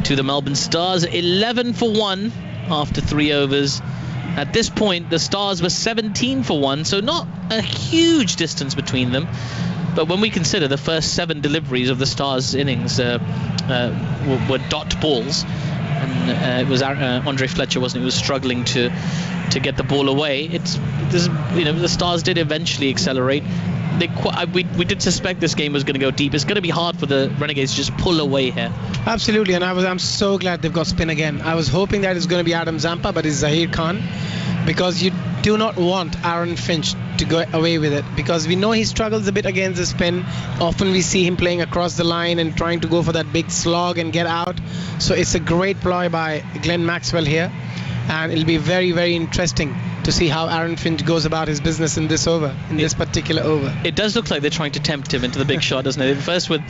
to the Melbourne Stars. 11 for 1 after 3 overs. At this point, the Stars were 17 for 1, so not a huge distance between them. But when we consider the first 7 deliveries of the Stars innings were dot balls, and it was Andre Fletcher, wasn't it, who was struggling to get the ball away. The Stars did eventually accelerate. We did suspect this game was going to go deep. It's going to be hard for the Renegades to just pull away here. Absolutely, and I'm so glad they've got spin again. I was hoping that it's going to be Adam Zampa, but it's Zahir Khan, because you do not want Aaron Finch to go away with it, because we know he struggles a bit against the spin. Often we see him playing across the line and trying to go for that big slog and get out. So it's a great ploy by Glenn Maxwell here, and it'll be very, very interesting to see how Aaron Finch goes about his business in this particular over. It does look like they're trying to tempt him into the big shot, doesn't it? First with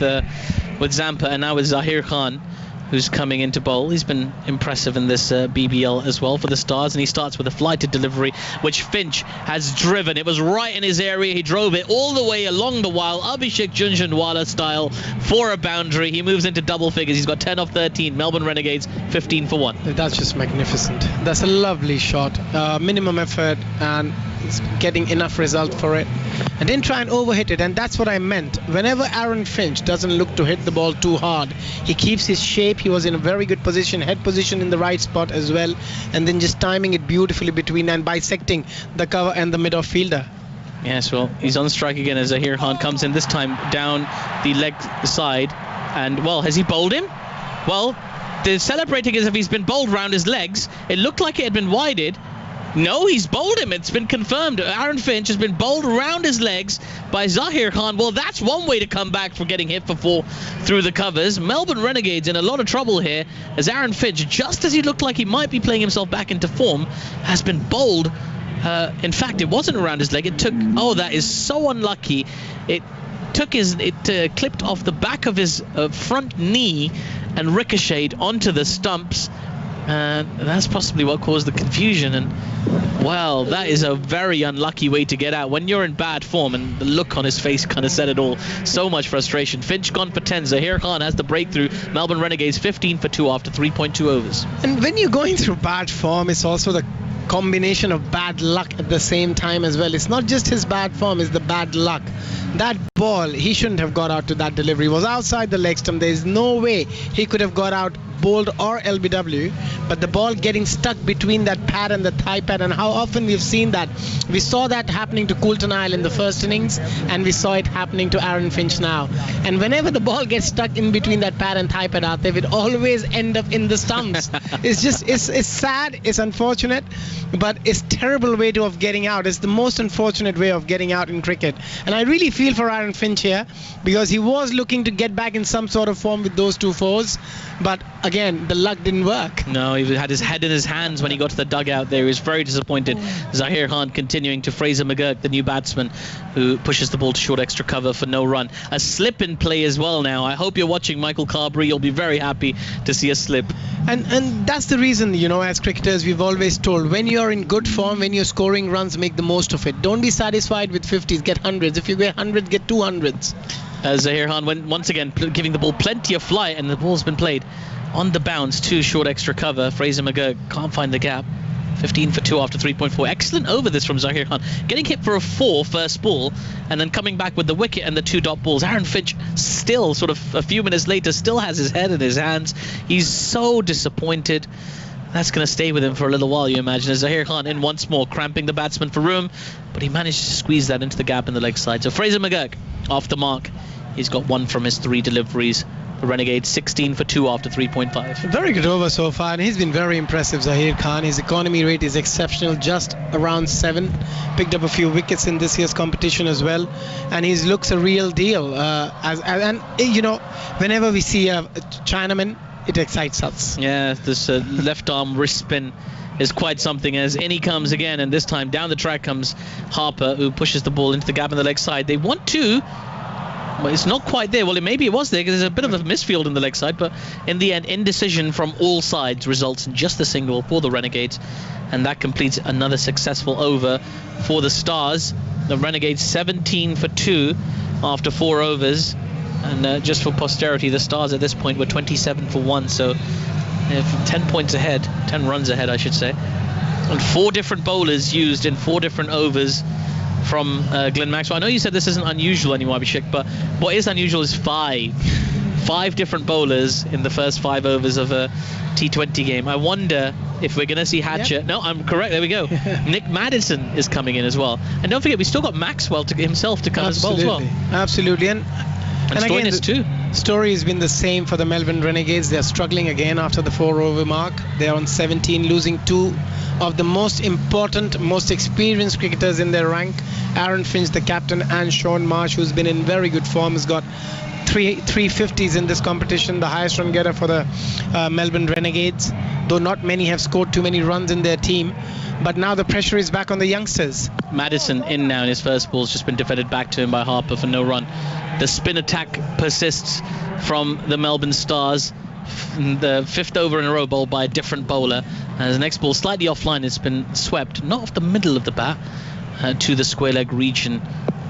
Zampa, and now with Zahir Khan, who's coming into bowl. He's been impressive in this BBL as well for the Stars, and he starts with a flighted delivery, which Finch has driven. It was right in his area. He drove it all the way along the wall, Abhishek Junjunwala style, for a boundary. He moves into double figures. He's got 10 off 13. Melbourne Renegades 15 for 1. That's just magnificent. That's a lovely shot. Minimum effort, and he's getting enough result for it. And didn't try and overhit it, and that's what I meant. Whenever Aaron Finch doesn't look to hit the ball too hard, he keeps his shape. He was in a very good position, head position in the right spot as well, and then just timing it beautifully between and bisecting the cover and the mid-off fielder. Yes, well, he's on strike again as Zahir Khan comes in, this time down the leg side. And, well, has he bowled him? Well, they're celebrating as if he's been bowled round his legs. It looked like it had been wided. No, he's bowled him. It's been confirmed. Aaron Finch has been bowled around his legs by Zahir Khan. Well, that's one way to come back for getting hit for 4 through the covers. Melbourne Renegades in a lot of trouble here, as Aaron Finch, just as he looked like he might be playing himself back into form, has been bowled. In fact, it wasn't around his leg. It took... Oh, that is so unlucky. It clipped off the back of his front knee and ricocheted onto the stumps. That's possibly what caused the confusion. And, well, that is a very unlucky way to get out when you're in bad form, and the look on his face kind of said it all. So much frustration. Finch gone for 10. Zahir Khan has the breakthrough. Melbourne Renegades 15 for 2 after 3.2 overs. And when you're going through bad form, it's also the combination of bad luck at the same time as well. It's not just his bad form, it's the bad luck. That ball, he shouldn't have got out to that delivery. It was outside the leg stump. There's no way he could have got out bowled or LBW, but the ball getting stuck between that pad and the thigh pad, and how often we've seen that. We saw that happening to Coulton Isle in the first innings, and we saw it happening to Aaron Finch now. And whenever the ball gets stuck in between that pad and thigh pad, Atif, it always end up in the stumps. It's sad, it's unfortunate, but it's terrible way of getting out. It's the most unfortunate way of getting out in cricket. And I really feel for Aaron Finch here, because he was looking to get back in some sort of form with those 2 fours, but again, the luck didn't work. No, he had his head in his hands when he got to the dugout there. He was very disappointed. Zahir Khan continuing to Fraser McGurk, the new batsman, who pushes the ball to short extra cover for no run. A slip in play as well now. I hope you're watching Michael Carberry. You'll be very happy to see a slip. And that's the reason, you know, as cricketers, we've always told, when you're in good form, when you're scoring runs, make the most of it. Don't be satisfied with 50s, get 100s. If you get 100s, get 200s. Zahir Khan went once again giving the ball plenty of flight, and the ball's been played on the bounce to short extra cover. Fraser McGurk can't find the gap. 15 for 2 after 3.4. Excellent over this from Zahir Khan. Getting hit for a 4 first ball, and then coming back with the wicket and the 2 dot balls. Aaron Finch still, sort of a few minutes later, still has his head in his hands. He's so disappointed. That's going to stay with him for a little while, you imagine. As Zahir Khan in once more, cramping the batsman for room, but he managed to squeeze that into the gap in the leg side. So Fraser McGurk off the mark. He's got 1 from his 3 deliveries. The Renegades 16 for 2 after 3.5. Very good over so far, and he's been very impressive, Zahir Khan. His economy rate is exceptional, just around 7. Picked up a few wickets in this year's competition as well, and he looks a real deal. And you know, whenever we see a Chinaman, it excites us. Yeah, this left arm wrist spin is quite something, as in he comes again, and this time down the track comes Harper, who pushes the ball into the gap in the leg side. They want to. Well, it's not quite there. Well, maybe it was there, because there's a bit of a misfield in the leg side, but in the end, indecision from all sides results in just a single for the Renegades, and that completes another successful over for the Stars. The Renegades 17 for 2 after 4 overs, and just for posterity, the Stars at this point were 27 for 1, so 10 points ahead, 10 runs ahead, I should say. And 4 different bowlers used in 4 different overs from Glenn Maxwell. I know you said this isn't unusual anymore, Abhishek, but what is unusual is 5 different bowlers in the first 5 overs of a T20 game. I wonder if we're going to see Hatcher. Yep. No, I'm correct. There we go. Nick Madison is coming in as well. And don't forget, we still got Maxwell himself to come as well. Absolutely. And again, too. Story has been the same for the Melbourne Renegades. They're struggling again after the 4 over mark. They're on 17, losing 2 of the most important, most experienced cricketers in their rank. Aaron Finch, the captain, and Sean Marsh, who's been in very good form, has got 350s in this competition, the highest run getter for the Melbourne Renegades, though not many have scored too many runs in their team. But now the pressure is back on the youngsters. Madison in now, and his first ball's just been defended back to him by Harper for no run. The spin attack persists from the Melbourne Stars. The 5th over in a row bowled by a different bowler. The next ball slightly offline, it's been swept, not off the middle of the bat, to the square leg region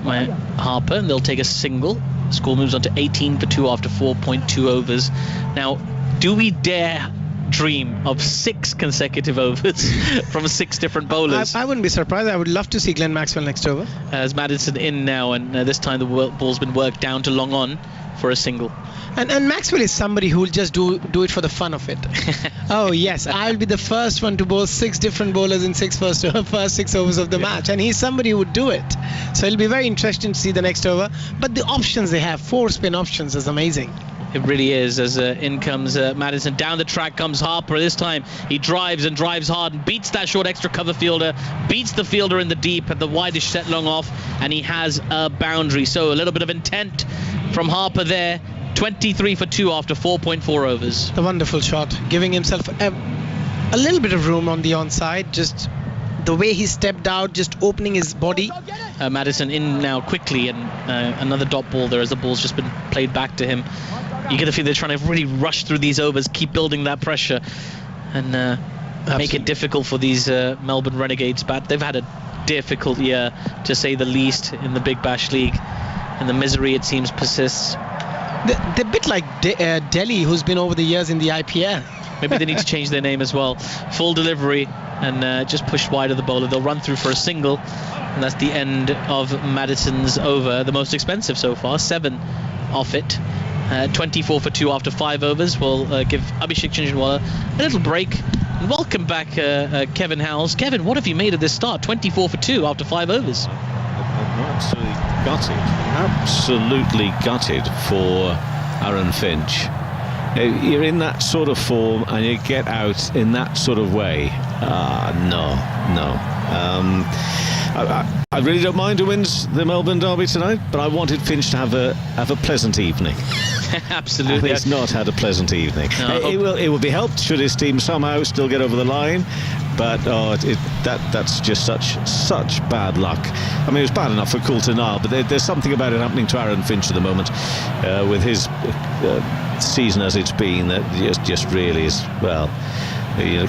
by Harper, and they'll take a single. Score moves on to 18 for 2 after 4.2 overs. Now, do we dare dream of 6 consecutive overs from 6 different bowlers? I wouldn't be surprised. I would love to see Glenn Maxwell next over. As Madison in now, and this time the ball's been worked down to long on for a single. And Maxwell is somebody who will just do it for the fun of it. Oh yes, I'll be the first one to bowl 6 different bowlers in first 6 overs of the match, and he's somebody who would do it. So it'll be very interesting to see the next over. But the options they have, 4 spin options, is amazing. It really is. As in comes Madison, down the track comes Harper. This time he drives and drives hard and beats that short extra cover fielder, beats the fielder in the deep at the widest set long off, and he has a boundary. So a little bit of intent from Harper there. 23 for 2 after 4.4 overs. The wonderful shot, giving himself a little bit of room on the onside. Just the way he stepped out, just opening his body. Madison in now quickly, and another dot ball there as the ball's just been played back to him. You get the feel they're trying to really rush through these overs, keep building that pressure, and make it difficult for these Melbourne Renegades. But they've had a difficult year, to say the least, in the Big Bash League, and the misery, it seems, persists. They're a bit like Delhi, who's been over the years in the IPL. Maybe they need to change their name as well. Full delivery and just pushed wide of the bowler. They'll run through for a single, and that's the end of Madison's over, the most expensive so far, 7 off it. 24 for 2 after 5 overs. We'll give Abhishek Chinchwala a little break. And welcome back, Kevin Howells. Kevin, what have you made of this start? 24 for 2 after 5 overs. Absolutely gutted for Aaron Finch. You're in that sort of form and you get out in that sort of way. No. I really don't mind who wins the Melbourne Derby tonight, but I wanted Finch to have a pleasant evening. Absolutely. And he's not had a pleasant evening. No, it will be helped should his team somehow still get over the line, but that's just such bad luck. I mean, it was bad enough for Coulter-Nile, but there's something about it happening to Aaron Finch at the moment with his season as it's been that just really is, well,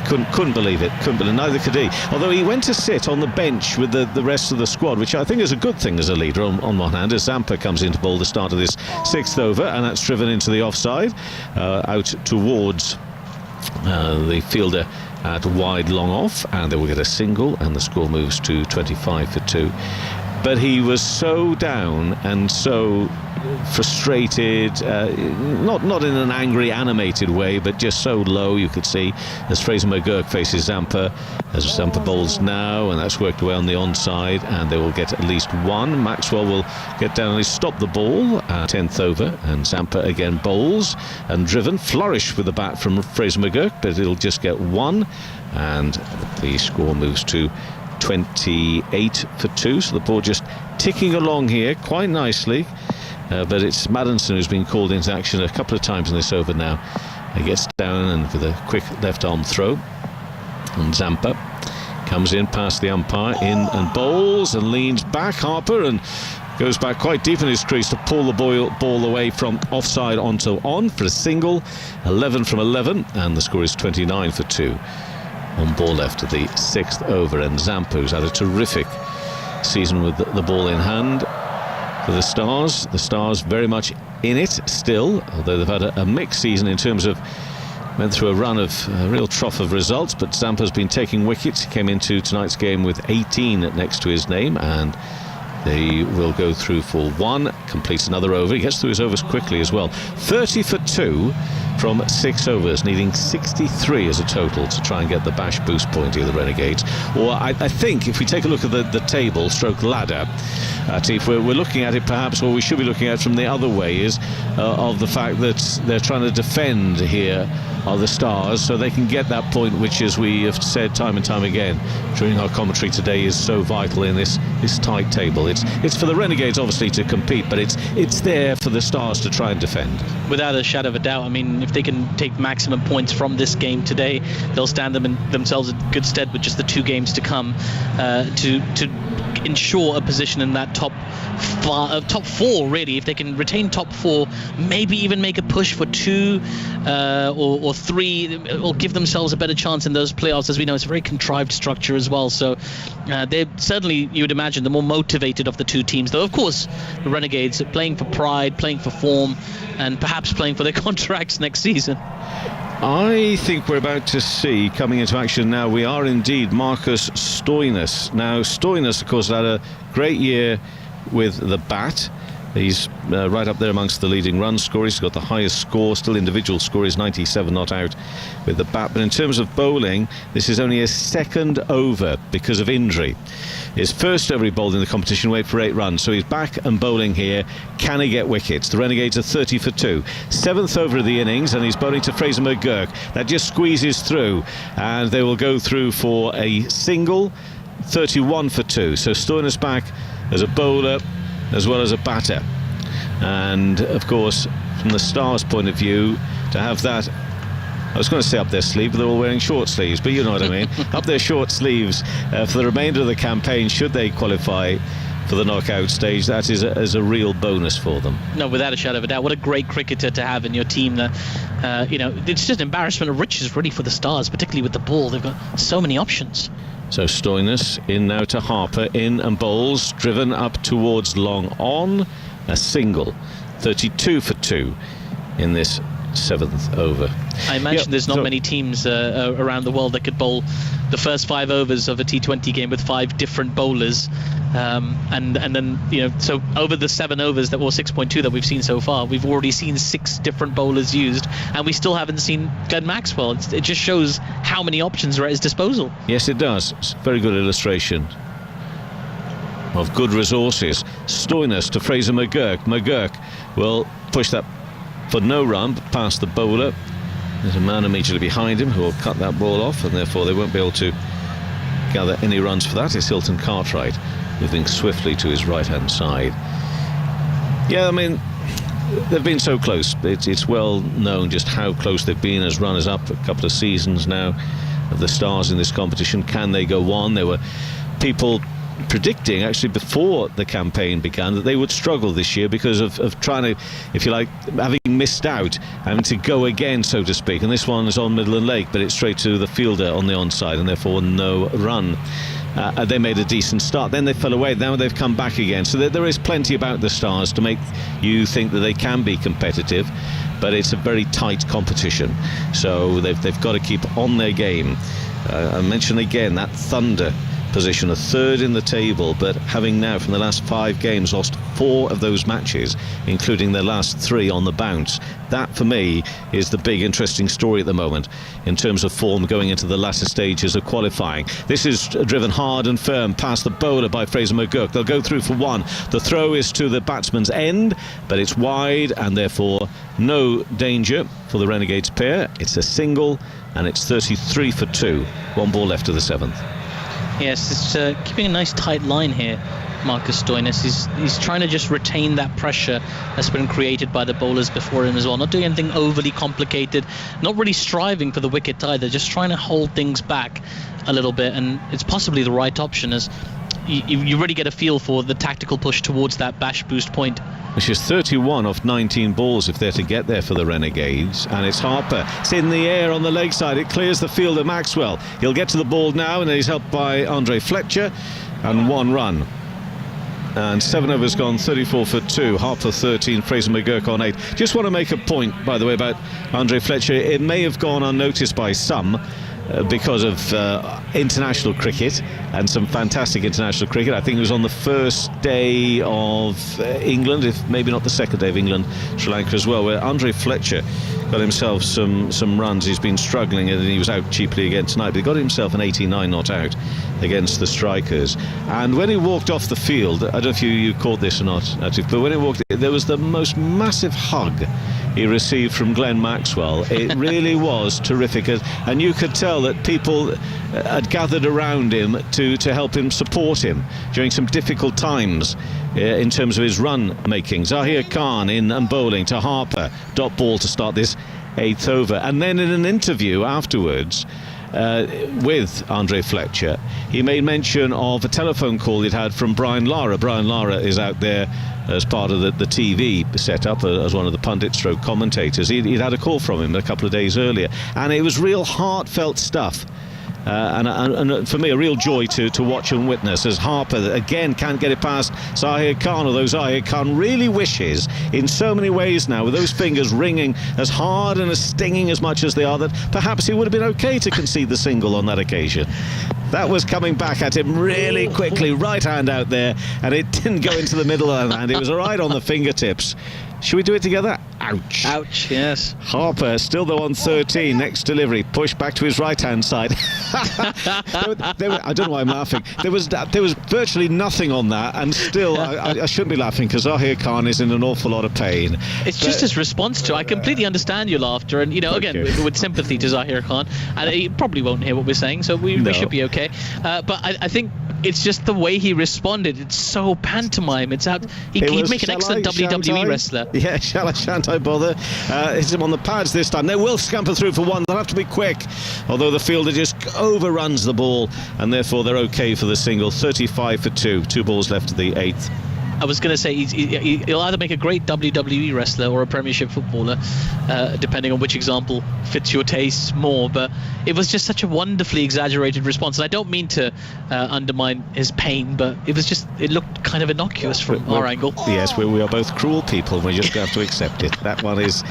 couldn't believe it. Neither could he. Although he went to sit on the bench with the rest of the squad, which I think is a good thing as a leader on one hand, as Zampa comes into bowl the start of this 6th over, and that's driven into the offside, out towards the fielder at wide long off, and they will get a single, and the score moves to 25 for 2. But he was so down and so frustrated, not in an angry, animated way, but just so low, you could see, as Fraser McGurk faces Zampa, as Zampa bowls now, and that's worked away on the onside, and they will get at least one. Maxwell will get down and stop the ball at 10th over, and Zampa again bowls, and driven, flourish with the bat from Fraser McGurk, but it'll just get one, and the score moves to 28 for 2, so the ball just ticking along here quite nicely, but it's Maddinson who's been called into action a couple of times in this over now. He gets down and with a quick left arm throw, and Zampa comes in past the umpire, in and bowls and leans back. Harper and goes back quite deep in his crease to pull the ball away from offside onto on for a single. 11 from 11, and the score is 29 for 2. On ball left at the 6th over, and Zampa, who's had a terrific season with the ball in hand for the Stars. The Stars very much in it still, although they've had a mixed season in terms of, went through a run of a real trough of results, but Zampa's been taking wickets. He came into tonight's game with 18 next to his name, and they will go through for 1, completes another over. He gets through his overs quickly as well. 30 for 2 from 6 overs, needing 63 as a total to try and get the bash boost point here, the Renegades. Or I think if we take a look at the table stroke ladder, if we're looking at it, perhaps what we should be looking at from the other way is of the fact that they're trying to defend here are the Stars, so they can get that point, which, as we have said time and time again during our commentary today, is so vital in this tight table. It's for the Renegades obviously to compete, but it's there for the Stars to try and defend. Without a shadow of a doubt. I mean, if they can take maximum points from this game today, they'll stand themselves in good stead with just the 2 games to come to ensure a position in that top 4, really. If they can retain top 4, maybe even make a push for 2 or 3, or give themselves a better chance in those playoffs. As we know, it's a very contrived structure as well, so they're certainly, you would imagine, the more motivated of the 2 teams, though of course the Renegades are playing for pride, playing for form, and perhaps playing for their contracts next season. I think we're about to see, coming into action now, we are indeed Marcus Stoinis. Now, Stoinis, of course, had a great year with the bat. He's right up there amongst the leading run scorers. He's got the highest score, still individual score is 97 not out with the bat. But in terms of bowling, this is only his 2nd over because of injury. His first over he bowled in the competition, wait for 8 runs. So he's back and bowling here. Can he get wickets? The Renegades are 30 for 2. 7th over of the innings, and he's bowling to Fraser McGurk. That just squeezes through, and they will go through for a single. 31 for 2. So Stoinis back as a bowler as well as a batter, and of course from the Stars' point of view, to have that, I was going to say up their sleeve, but they're all wearing short sleeves, but you know what I mean, up their short sleeves for the remainder of the campaign, should they qualify for the knockout stage. That is a real bonus for them. No, without a shadow of a doubt. What a great cricketer to have in your team. That it's just an embarrassment of riches really for the Stars, particularly with the ball. They've got so many options. So Stoinis in now to Harper, in and bowls, driven up towards long on, a single. 32 for 2 in this 7th over. I imagine there's not many teams around the world that could bowl the first 5 overs of a T20 game with 5 different bowlers, and then so over the 7 overs that 6.2 that we've seen so far, we've already seen 6 different bowlers used, and we still haven't seen Glenn Maxwell. It just shows how many options are at his disposal. Yes, it does. It's a very good illustration of good resources. Stoinis to Fraser McGurk. McGurk will push that for no run, but past the bowler. There's a man immediately behind him who will cut that ball off, and therefore they won't be able to gather any runs for that. It's Hilton Cartwright moving swiftly to his right-hand side. Yeah, I mean, they've been so close. It's well known just how close they've been as runners-up. A couple of seasons now of the Stars in this competition. Can they go on? There were people predicting actually before the campaign began that they would struggle this year because of trying to, if you like, having missed out, having to go again, so to speak. And this one is on Midland Lake, but it's straight to the fielder on the onside, and therefore no run. They made a decent start, then they fell away, now they've come back again. So there is plenty about the Stars to make you think that they can be competitive, but it's a very tight competition, so they've got to keep on their game. I mention again that Thunder position, a 3rd in the table, but having now from the last 5 games lost 4 of those matches, including their last 3 on the bounce. That for me is the big interesting story at the moment in terms of form going into the latter stages of qualifying. This is driven hard and firm past the bowler by Fraser McGurk. They'll go through for 1. The throw is to the batsman's end, but it's wide, and therefore no danger for the Renegades pair. It's a single, and it's 33 for 2. 1 ball left of the 7th. Yes, it's keeping a nice tight line here, Marcus Stoinis. He's trying to just retain that pressure that's been created by the bowlers before him as well. Not doing anything overly complicated, not really striving for the wicket either, just trying to hold things back a little bit, and it's possibly the right option as you really get a feel for the tactical push towards that bash boost point. Which is 31 off 19 balls if they're to get there for the Renegades. And it's Harper. It's in the air on the leg side. It clears the fielder Maxwell. He'll get to the ball now, and he's helped by Andre Fletcher, and 1 run. And 7 overs gone, 34 for 2. Harper 13, Fraser McGurk on 8. Just want to make a point, by the way, about Andre Fletcher. It may have gone unnoticed by some, because of international cricket and some fantastic international cricket. I think it was on the first day of England, if maybe not the second day of England, Sri Lanka as well, where Andre Fletcher got himself some runs. He's been struggling, and he was out cheaply again tonight, but he got himself an 89 not out against the strikers. And when he walked off the field, I don't know if you caught this or not, Atif, but when he walked, there was the most massive hug he received from Glenn Maxwell. It really was terrific, and you could tell that people had gathered around him to help him, support him during some difficult times in terms of his run making. Zahir Khan in and bowling to Harper, dot ball to start this 8th over. And then in an interview afterwards with Andre Fletcher, he made mention of a telephone call he'd had from Brian Lara. Brian Lara is out there as part of the TV setup as one of the pundit-stroke commentators. He'd had a call from him a couple of days earlier, and it was real heartfelt stuff. And for me, a real joy to watch and witness as Harper again can't get it past Zahir Khan, although Zahir Khan really wishes in so many ways now, with those fingers ringing as hard and as stinging as much as they are, that perhaps he would have been okay to concede the single on that occasion. That was coming back at him really quickly, right hand out there, and it didn't go into the middle of the hand. It was right on the fingertips. Should we do it together? Ouch. Ouch, yes. Harper still though on 13. Next delivery, push back to his right hand side. I don't know why I'm laughing. There was virtually nothing on that, and still I shouldn't be laughing because Zahir Khan is in an awful lot of pain. It's just his response to it. I completely understand your laughter, and again with sympathy to Zahir Khan, and he probably won't hear what we're saying, so we should be okay. But I think it's just the way he responded. It's so pantomime. He'd make an excellent WWE wrestler. Yeah, shan't I bother? Hits him on the pads this time. They will scamper through for 1. They'll have to be quick, although the fielder just overruns the ball, and therefore they're okay for the single. 35 for 2. 2 balls left to the 8th. I was going to say he'll either make a great WWE wrestler or a Premiership footballer, depending on which example fits your taste more. But it was just such a wonderfully exaggerated response, and I don't mean to undermine his pain, but it looked kind of innocuous from our angle. Yes, we are both cruel people. We just have to accept it. That one is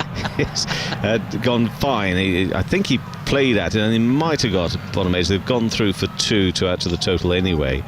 gone fine. I think he played at it, and he might have got bottom edge. They've gone through for 2 to add to the total anyway.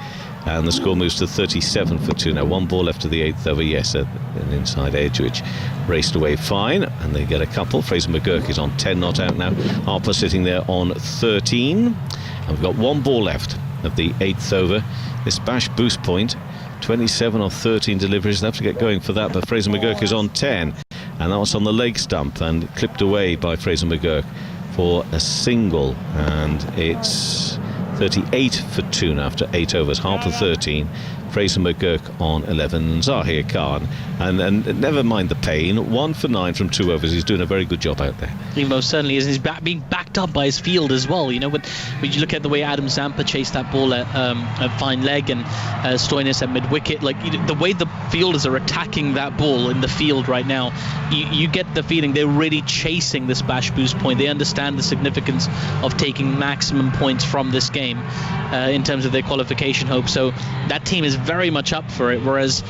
And the score moves to 37 for 2. Now 1 ball left to the 8th over. Yes, an inside edge which raced away fine, and they get a couple. Fraser McGurk is on 10 not out now. Harper sitting there on 13, and we've got 1 ball left of the 8th over. This bash boost point, 27 or 13 deliveries. They'll have to get going for that, but Fraser McGurk is on 10, and that was on the leg stump and clipped away by Fraser McGurk for a single, and it's 38 for 2 now after 8 overs. Harper 13, Fraser McGurk on 11, Zahir Khan, and never mind the pain, 1 for 9 from 2 overs. He's doing a very good job out there. He most certainly is. He's being backed up by his field as well. You know, when you look at the way Adam Zampa chased that ball at fine leg, and Stoinis at mid-wicket, like the way the fielders are attacking that ball in the field right now, you get the feeling they're really chasing this bash boost point. They understand the significance of taking maximum points from this game in terms of their qualification hopes. So that team is very much up for it, whereas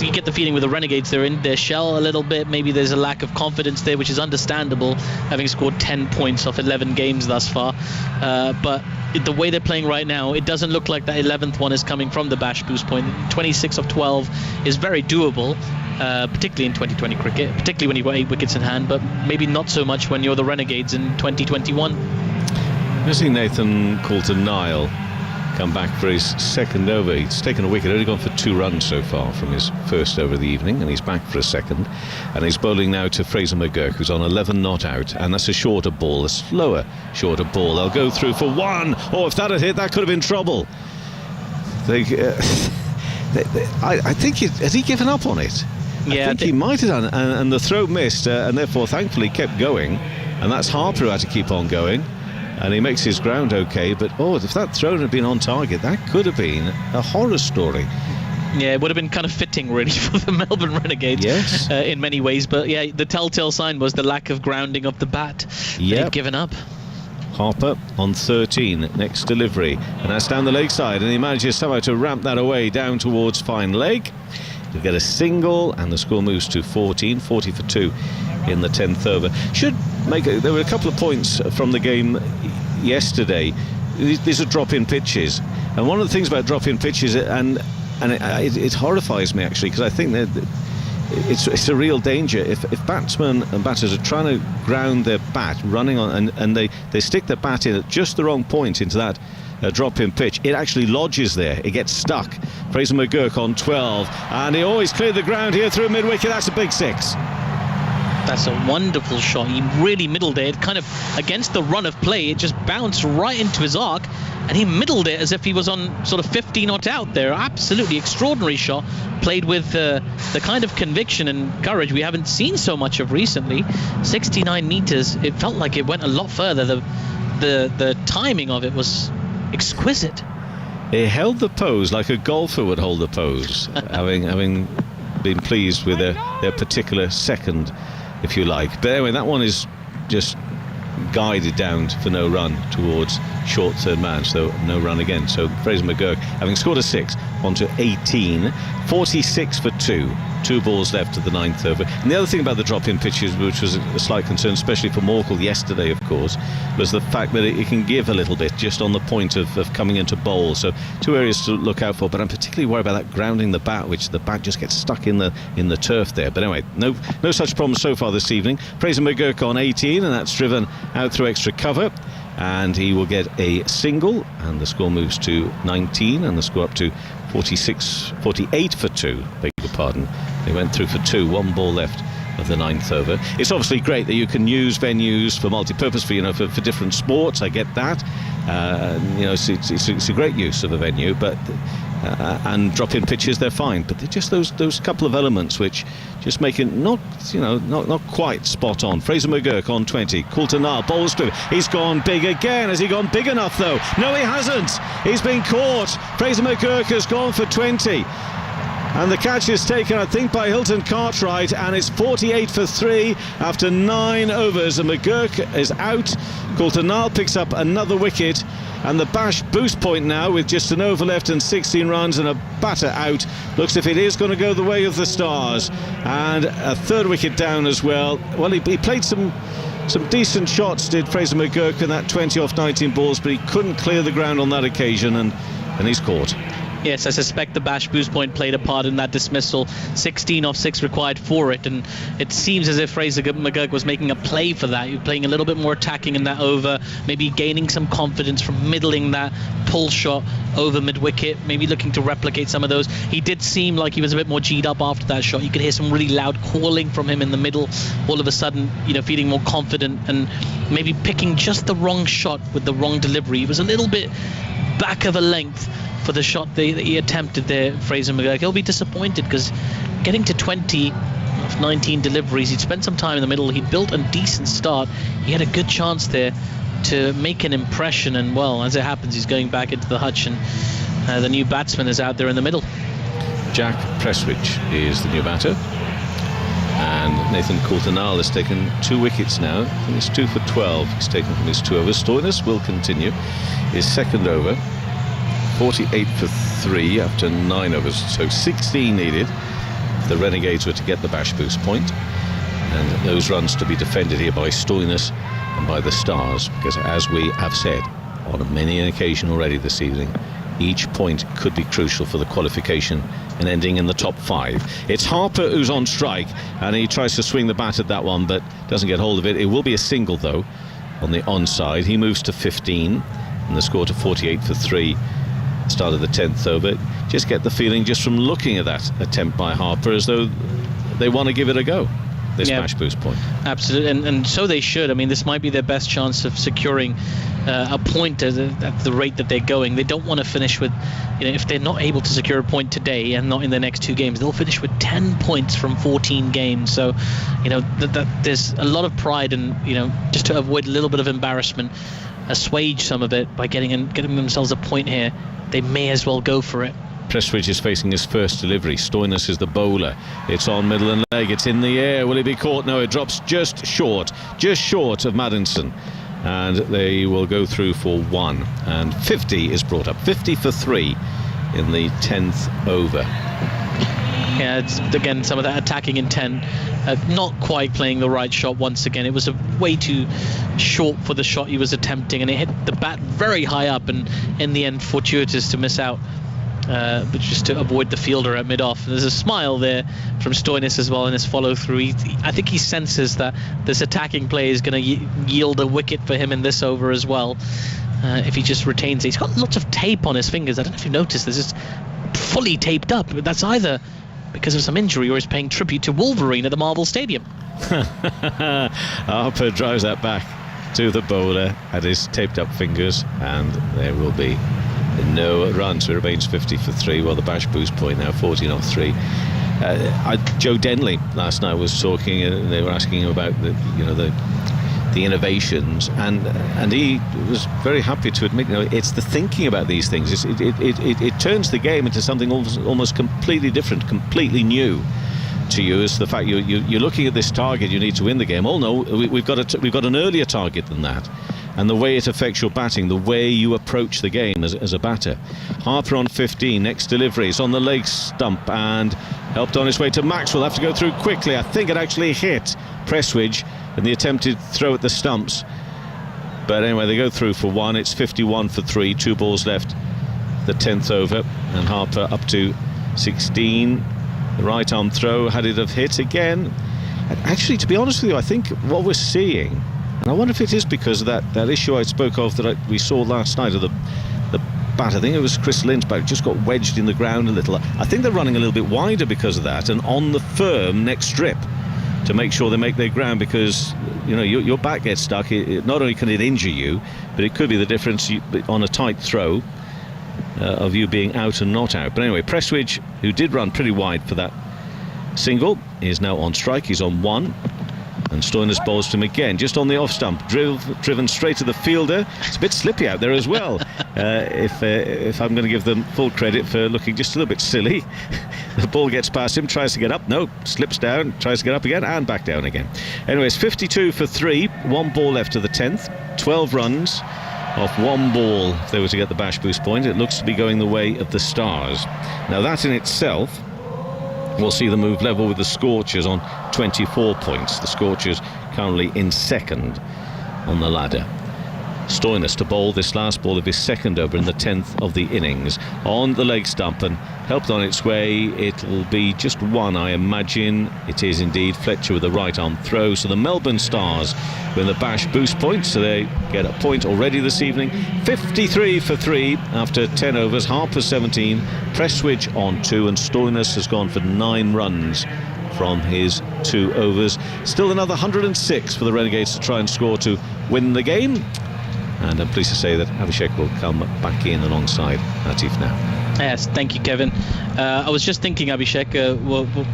you get the feeling with the Renegades, they're in their shell a little bit. Maybe there's a lack of confidence there, which is understandable, having scored 10 points off 11 games thus far. But the way they're playing right now, it doesn't look like that 11th one is coming from the bash boost point. 26 of 12 is very doable, particularly in 2020 cricket, particularly when you've got 8 wickets in hand, but maybe not so much when you're the Renegades in 2021. I see Nathan Coulter-Nile come back for his second over. He's taken a wicket, only gone for 2 runs so far from his first over of the evening, and he's back for a second, and he's bowling now to Fraser McGurk, who's on 11 not out, and that's a shorter ball, a slower shorter ball. They'll go through for 1. Oh, if that had hit, that could have been trouble. I think has he given up on it? Yeah, I think he might have done, and the throw missed, and therefore thankfully kept going, and that's Harper who had to keep on going. And he makes his ground okay, but if that throw had been on target, that could have been a horror story. Yeah, it would have been kind of fitting really for the Melbourne Renegades, yes, in many ways. But yeah, the telltale sign was the lack of grounding of the bat. Yep. They'd given up. Harper on 13, next delivery, and that's down the leg side, and he manages somehow to ramp that away down towards fine leg. He'll get a single, and the score moves to 14, 40 for 2 in the 10th over. There were a couple of points from the game yesterday. These are drop-in pitches, and one of the things about drop-in pitches, and it horrifies me actually, because I think that it's a real danger. If batsmen and batters are trying to ground their bat running on, and they stick their bat in at just the wrong point into that drop-in pitch, it actually lodges there, it gets stuck. Fraser McGurk on 12, and he always cleared the ground here through mid-wicket. That's a big 6. That's a wonderful shot. He really middled it, kind of against the run of play. It just bounced right into his arc, and he middled it as if he was on sort of 50 not out there. Absolutely extraordinary shot, played with the kind of conviction and courage we haven't seen so much of recently. 69 meters, it felt like it went a lot further. The timing of it was exquisite. He held the pose like a golfer would hold the pose, having been pleased with their particular second, if you like. But anyway, that one is just guided down for no run towards short third man, so no run again. So Fraser McGurk, having scored a 6, on to 18, 46 for 2. 2 balls left at the 9th over. And the other thing about the drop-in pitches, which was a slight concern, especially for Morkel yesterday, of course, was the fact that it can give a little bit just on the point of coming into bowl. So 2 areas to look out for, but I'm particularly worried about that grounding the bat, which the bat just gets stuck in the turf there. But anyway, no such problems so far this evening. Fraser McGurk on 18, and that's driven out through extra cover, and he will get a single, and the score moves to 19, and the score up to 48 for 2, beg your pardon. They went through for 2, 1 ball left of the 9th over. It's obviously great that you can use venues for multi-purpose, for different sports. I get that. It's a great use of a venue, but and drop-in pitches, they're fine. But they're just those couple of elements which just make it not quite spot on. Fraser McGurk on 20. Coulter-Nile bowls through. He's gone big again. Has he gone big enough though? No, he hasn't. He's been caught. Fraser McGurk has gone for 20. And the catch is taken, I think, by Hilton Cartwright, and it's 48 for 3 after 9 overs. And McGurk is out. Coulter-Nile picks up another wicket, and the Bash boost point now with just an over left and 16 runs and a batter out. Looks if it is going to go the way of the Stars. And a third wicket down as well. Well, he played some decent shots, did Fraser McGurk, in that 20 off 19 balls, but he couldn't clear the ground on that occasion, and he's caught. Yes, I suspect the Bash boost point played a part in that dismissal. 16 off 6 required for it, and it seems as if Fraser McGurk was making a play for that. He was playing a little bit more attacking in that over, maybe gaining some confidence from middling that pull shot over mid-wicket, maybe looking to replicate some of those. He did seem like he was a bit more G'd up after that shot. You could hear some really loud calling from him in the middle, all of a sudden, feeling more confident and maybe picking just the wrong shot with the wrong delivery. He was a little bit back of a length for the shot that he attempted there, Fraser McGurk. He'll be disappointed because getting to 20 of 19 deliveries, he'd spent some time in the middle, he'd built a decent start, he had a good chance there to make an impression, and well, as it happens, he's going back into the hutch, and the new batsman is out there in the middle. Jack Prestwich is the new batter, and Nathan Coulter-Nile has taken 2 wickets now. I think it's 2 for 12 he's taken from his 2 overs. Stoinis will continue his second over, 48 for 3 after 9 overs, so 16 needed. The Renegades were to get the Bash boost point, and those runs to be defended here by Stoinis and by the Stars, because as we have said on many an occasion already this evening, each point could be crucial for the qualification and ending in the top 5. It's Harper who's on strike, and he tries to swing the bat at that one but doesn't get hold of it. It will be a single though on the onside. He moves to 15 and the score to 48 for 3. Start of the 10th over. Just get the feeling just from looking at that attempt by Harper as though they want to give it a go, this Bash boost point. Absolutely, and so they should. I mean, this might be their best chance of securing a point at the rate that they're going. They don't want to finish with, if they're not able to secure a point today and not in the next 2 games, they'll finish with 10 points from 14 games. So, there's a lot of pride in, just to avoid a little bit of embarrassment, assuage some of it by getting themselves a point here. They may as well go for it. Prestwich is facing his first delivery. Stoinis is the bowler. It's on middle and leg. It's in the air. Will he be caught? No, it drops just short of Maddinson. And they will go through for 1. And 50 is brought up. 50 for 3 in the 10th over. Yeah, it's again some of that attacking intent, not quite playing the right shot once again. It was way too short for the shot he was attempting, and it hit the bat very high up, and in the end fortuitous to miss out, but just to avoid the fielder at mid-off. There's a smile there from Stoinis as well in his follow-through. I think he senses that this attacking play is going to yield a wicket for him in this over as well, if he just retains it. He's got lots of tape on his fingers. I don't know if you noticed, this is fully taped up. That's either because of some injury or he's paying tribute to Wolverine at the Marvel Stadium. Harper drives that back to the bowler at his taped up fingers, and there will be no run, so it remains 50 for 3. Well, the Bash boost point now 14 off 3. Joe Denley last night was talking, and they were asking him about the innovations, and he was very happy to admit, it's the thinking about these things. It turns the game into something almost completely different, completely new to you. Is the fact you're looking at this target, you need to win the game. Oh no, we've got an earlier target than that, and the way it affects your batting, the way you approach the game as a batter. Harper on 15, next delivery is on the leg stump and helped on his way to Maxwell. Have to go through quickly. I think it actually hit Prestwich in the attempted throw at the stumps, but anyway, they go through for 1. It's 51 for 3, 2 balls left, the 10th over, and Harper up to 16. The right arm throw, had it have hit again. And actually, to be honest with you, I think what we're seeing, and I wonder if it is because of that issue I spoke of that we saw last night of the bat. I think it was Chris Lynn's bat, just got wedged in the ground a little. I think they're running a little bit wider because of that, and on the firm next strip to make sure they make their ground, because your back gets stuck. Not only can it injure you, but it could be the difference on a tight throw of you being out and not out. But anyway, Prestwich, who did run pretty wide for that single, is now on strike. He's on 1, And Stoinis bowls to him again, just on the off stump, driven straight to the fielder. It's a bit slippy out there as well. If I'm going to give them full credit for looking just a little bit silly. The ball gets past him, tries to get up, no, slips down, tries to get up again, and back down again. Anyways, 52 for 3, 1 ball left to the 10th, 12 runs off 1 ball. If they were to get the bash boost point, it looks to be going the way of the Stars. Now that in itself will see them move level with the Scorchers on 24 points. The Scorchers currently in second on the ladder. Stoinis to bowl this last ball of his second over in the 10th of the innings on the leg stump, and helped on its way. It'll be just 1, I imagine. It is indeed. Fletcher with a right arm throw. So the Melbourne Stars win the bash boost point, so they get a point already this evening. 53 for 3 after 10 overs. Harper 17, Prestwich on 2, and Stoinis has gone for 9 runs from his 2 overs. Still another 106 for the Renegades to try and score to win the game. And I'm pleased to say that Abhishek will come back in alongside Atif now. Yes, thank you, Kevin. I was just thinking, Abhishek,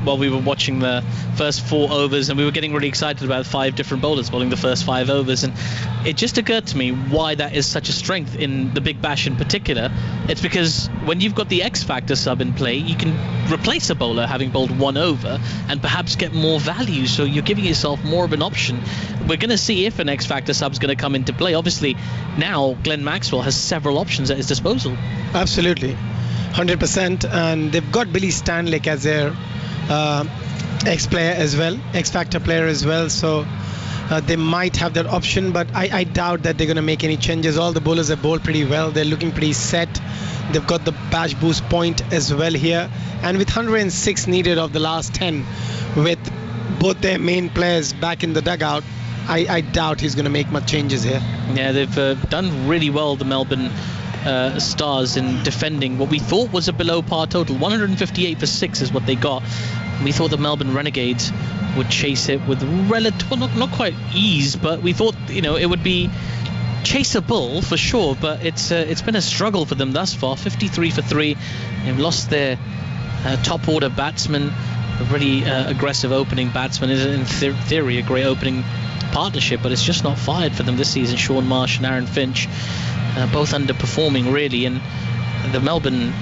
while we were watching the first 4 overs, and we were getting really excited about 5 different bowlers bowling the first 5 overs, and it just occurred to me why that is such a strength in the Big Bash in particular. It's because when you've got the X Factor sub in play, you can replace a bowler having bowled 1 over and perhaps get more value, so you're giving yourself more of an option. We're going to see if an X Factor sub is going to come into play. Obviously, now Glenn Maxwell has several options at his disposal. Absolutely. 100%, and they've got Billy Stanley as their X-player as well, X-Factor player as well, so they might have that option, but I doubt that they're going to make any changes. All the bowlers have bowled pretty well. They're looking pretty set. They've got the bash boost point as well here, and with 106 needed of the last 10, with both their main players back in the dugout, I doubt he's going to make much changes here. Yeah, they've done really well, the Melbourne Stars, in defending what we thought was a below par total. 158 for 6 is what they got. We thought the Melbourne Renegades would chase it with relative, well, not quite ease, but we thought, it would be chaseable for sure, but it's been a struggle for them thus far. 53 for 3. They've lost their top order batsman, a really aggressive opening batsman. Is in theory a great opening partnership, but it's just not fired for them this season. Sean Marsh and Aaron Finch, both underperforming really, and the Melbourne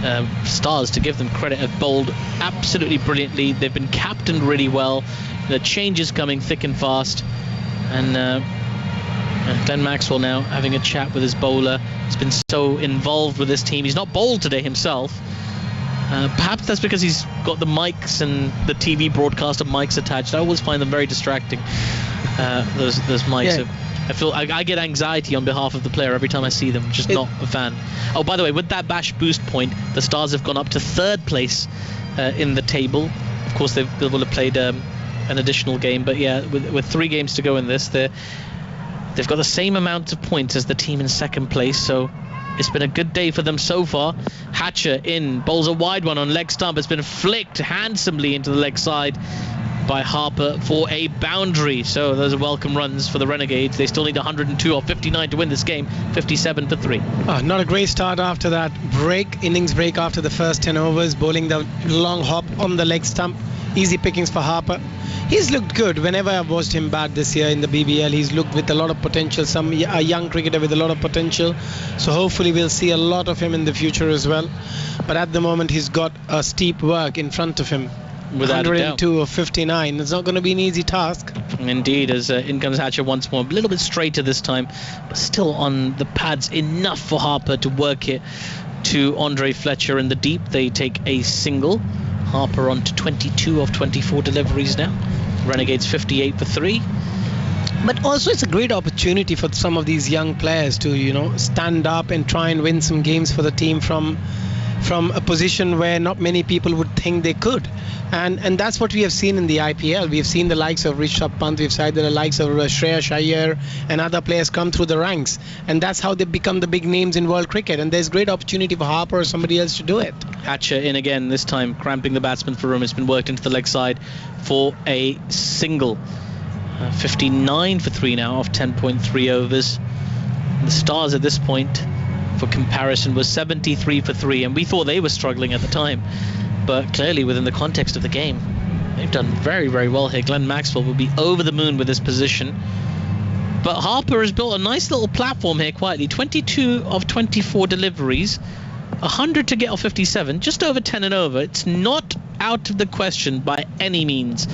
Stars, to give them credit, have bowled absolutely brilliantly. They've been captained really well. The changes coming thick and fast, and Glenn Maxwell now having a chat with his bowler. He's been so involved with this team. He's not bowled today himself. Perhaps that's because he's got the mics and the TV broadcaster mics attached. I always find them very distracting, those mics. Yeah. I get anxiety on behalf of the player every time I see them. Just not a fan. Oh, by the way, with that bash boost point, the Stars have gone up to 3rd place in the table. Of course, they will have played an additional game, but yeah, with 3 games to go in this, they've got the same amount of points as the team in 2nd place. So it's been a good day for them so far. Hatcher in, bowls a wide one on leg stump. It's been flicked handsomely into the leg side by Harper for a boundary. So those are welcome runs for the Renegades. They still need 102 or 59 to win this game. 57 for 3. Not a great start after that innings break after the first 10 overs, bowling the long hop on the leg stump. Easy pickings for Harper. He's looked good whenever I've watched him bat this year in the BBL. He's looked with a lot of potential, a young cricketer with a lot of potential. So hopefully we'll see a lot of him in the future as well. But at the moment he's got a steep work in front of him. Without 102 or 59. It's not going to be an easy task. Indeed, as in comes Hatcher once more. A little bit straighter this time, but still on the pads enough for Harper to work it to Andre Fletcher in the deep. They take a single. Harper on to 22 of 24 deliveries now. Renegades 58 for 3. But also it's a great opportunity for some of these young players to, stand up and try and win some games for the team from a position where not many people would think they could. And that's what we have seen in the IPL. We have seen the likes of Rishabh Pant, we've seen the likes of Shreyas Iyer and other players come through the ranks. And that's how they become the big names in world cricket. And there's great opportunity for Harper or somebody else to do it. Hatcher in again, this time cramping the batsman for room. It's been worked into the leg side for a single. 59 for 3 now off 10.3 overs. The Stars at this point, for comparison, was 73 for 3, and we thought they were struggling at the time, but clearly within the context of the game, They've done very, very well here. Glenn Maxwell will be over the moon with this position. But Harper has built a nice little platform here quietly. 22 of 24 deliveries. 100 to get off 57. Just over 10 and over. It's not out of the question by any means.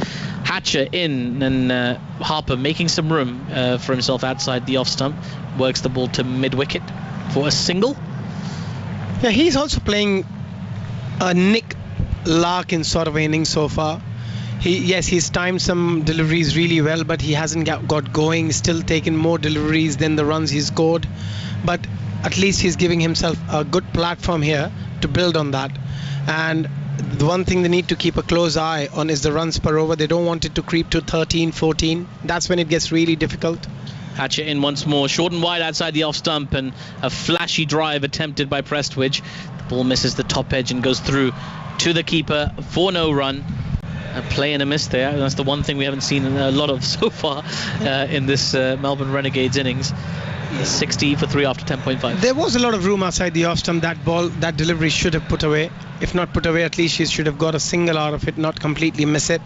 Hatcher in, and Harper making some room for himself outside the off stump. Works the ball to mid-wicket for a single. Yeah, he's also playing a Nick Larkin sort of inning so far. He's timed some deliveries really well, but he hasn't got going. Still taking more deliveries than the runs he scored. But at least he's giving himself a good platform here to build on that. And the one thing they need to keep a close eye on is the runs per over. They don't want it to creep to 13, 14. That's when it gets really difficult. Hatcher in once more, short and wide outside the off stump, and a flashy drive attempted by Prestwich. The ball misses the top edge and goes through to the keeper for no run. A play and a miss there. That's the one thing we haven't seen a lot of so far in this Melbourne Renegades innings. 60 for 3 after 10.5. There was a lot of room outside the off stump. That delivery should have put away. If not put away, at least she should have got a single out of it, not completely miss it.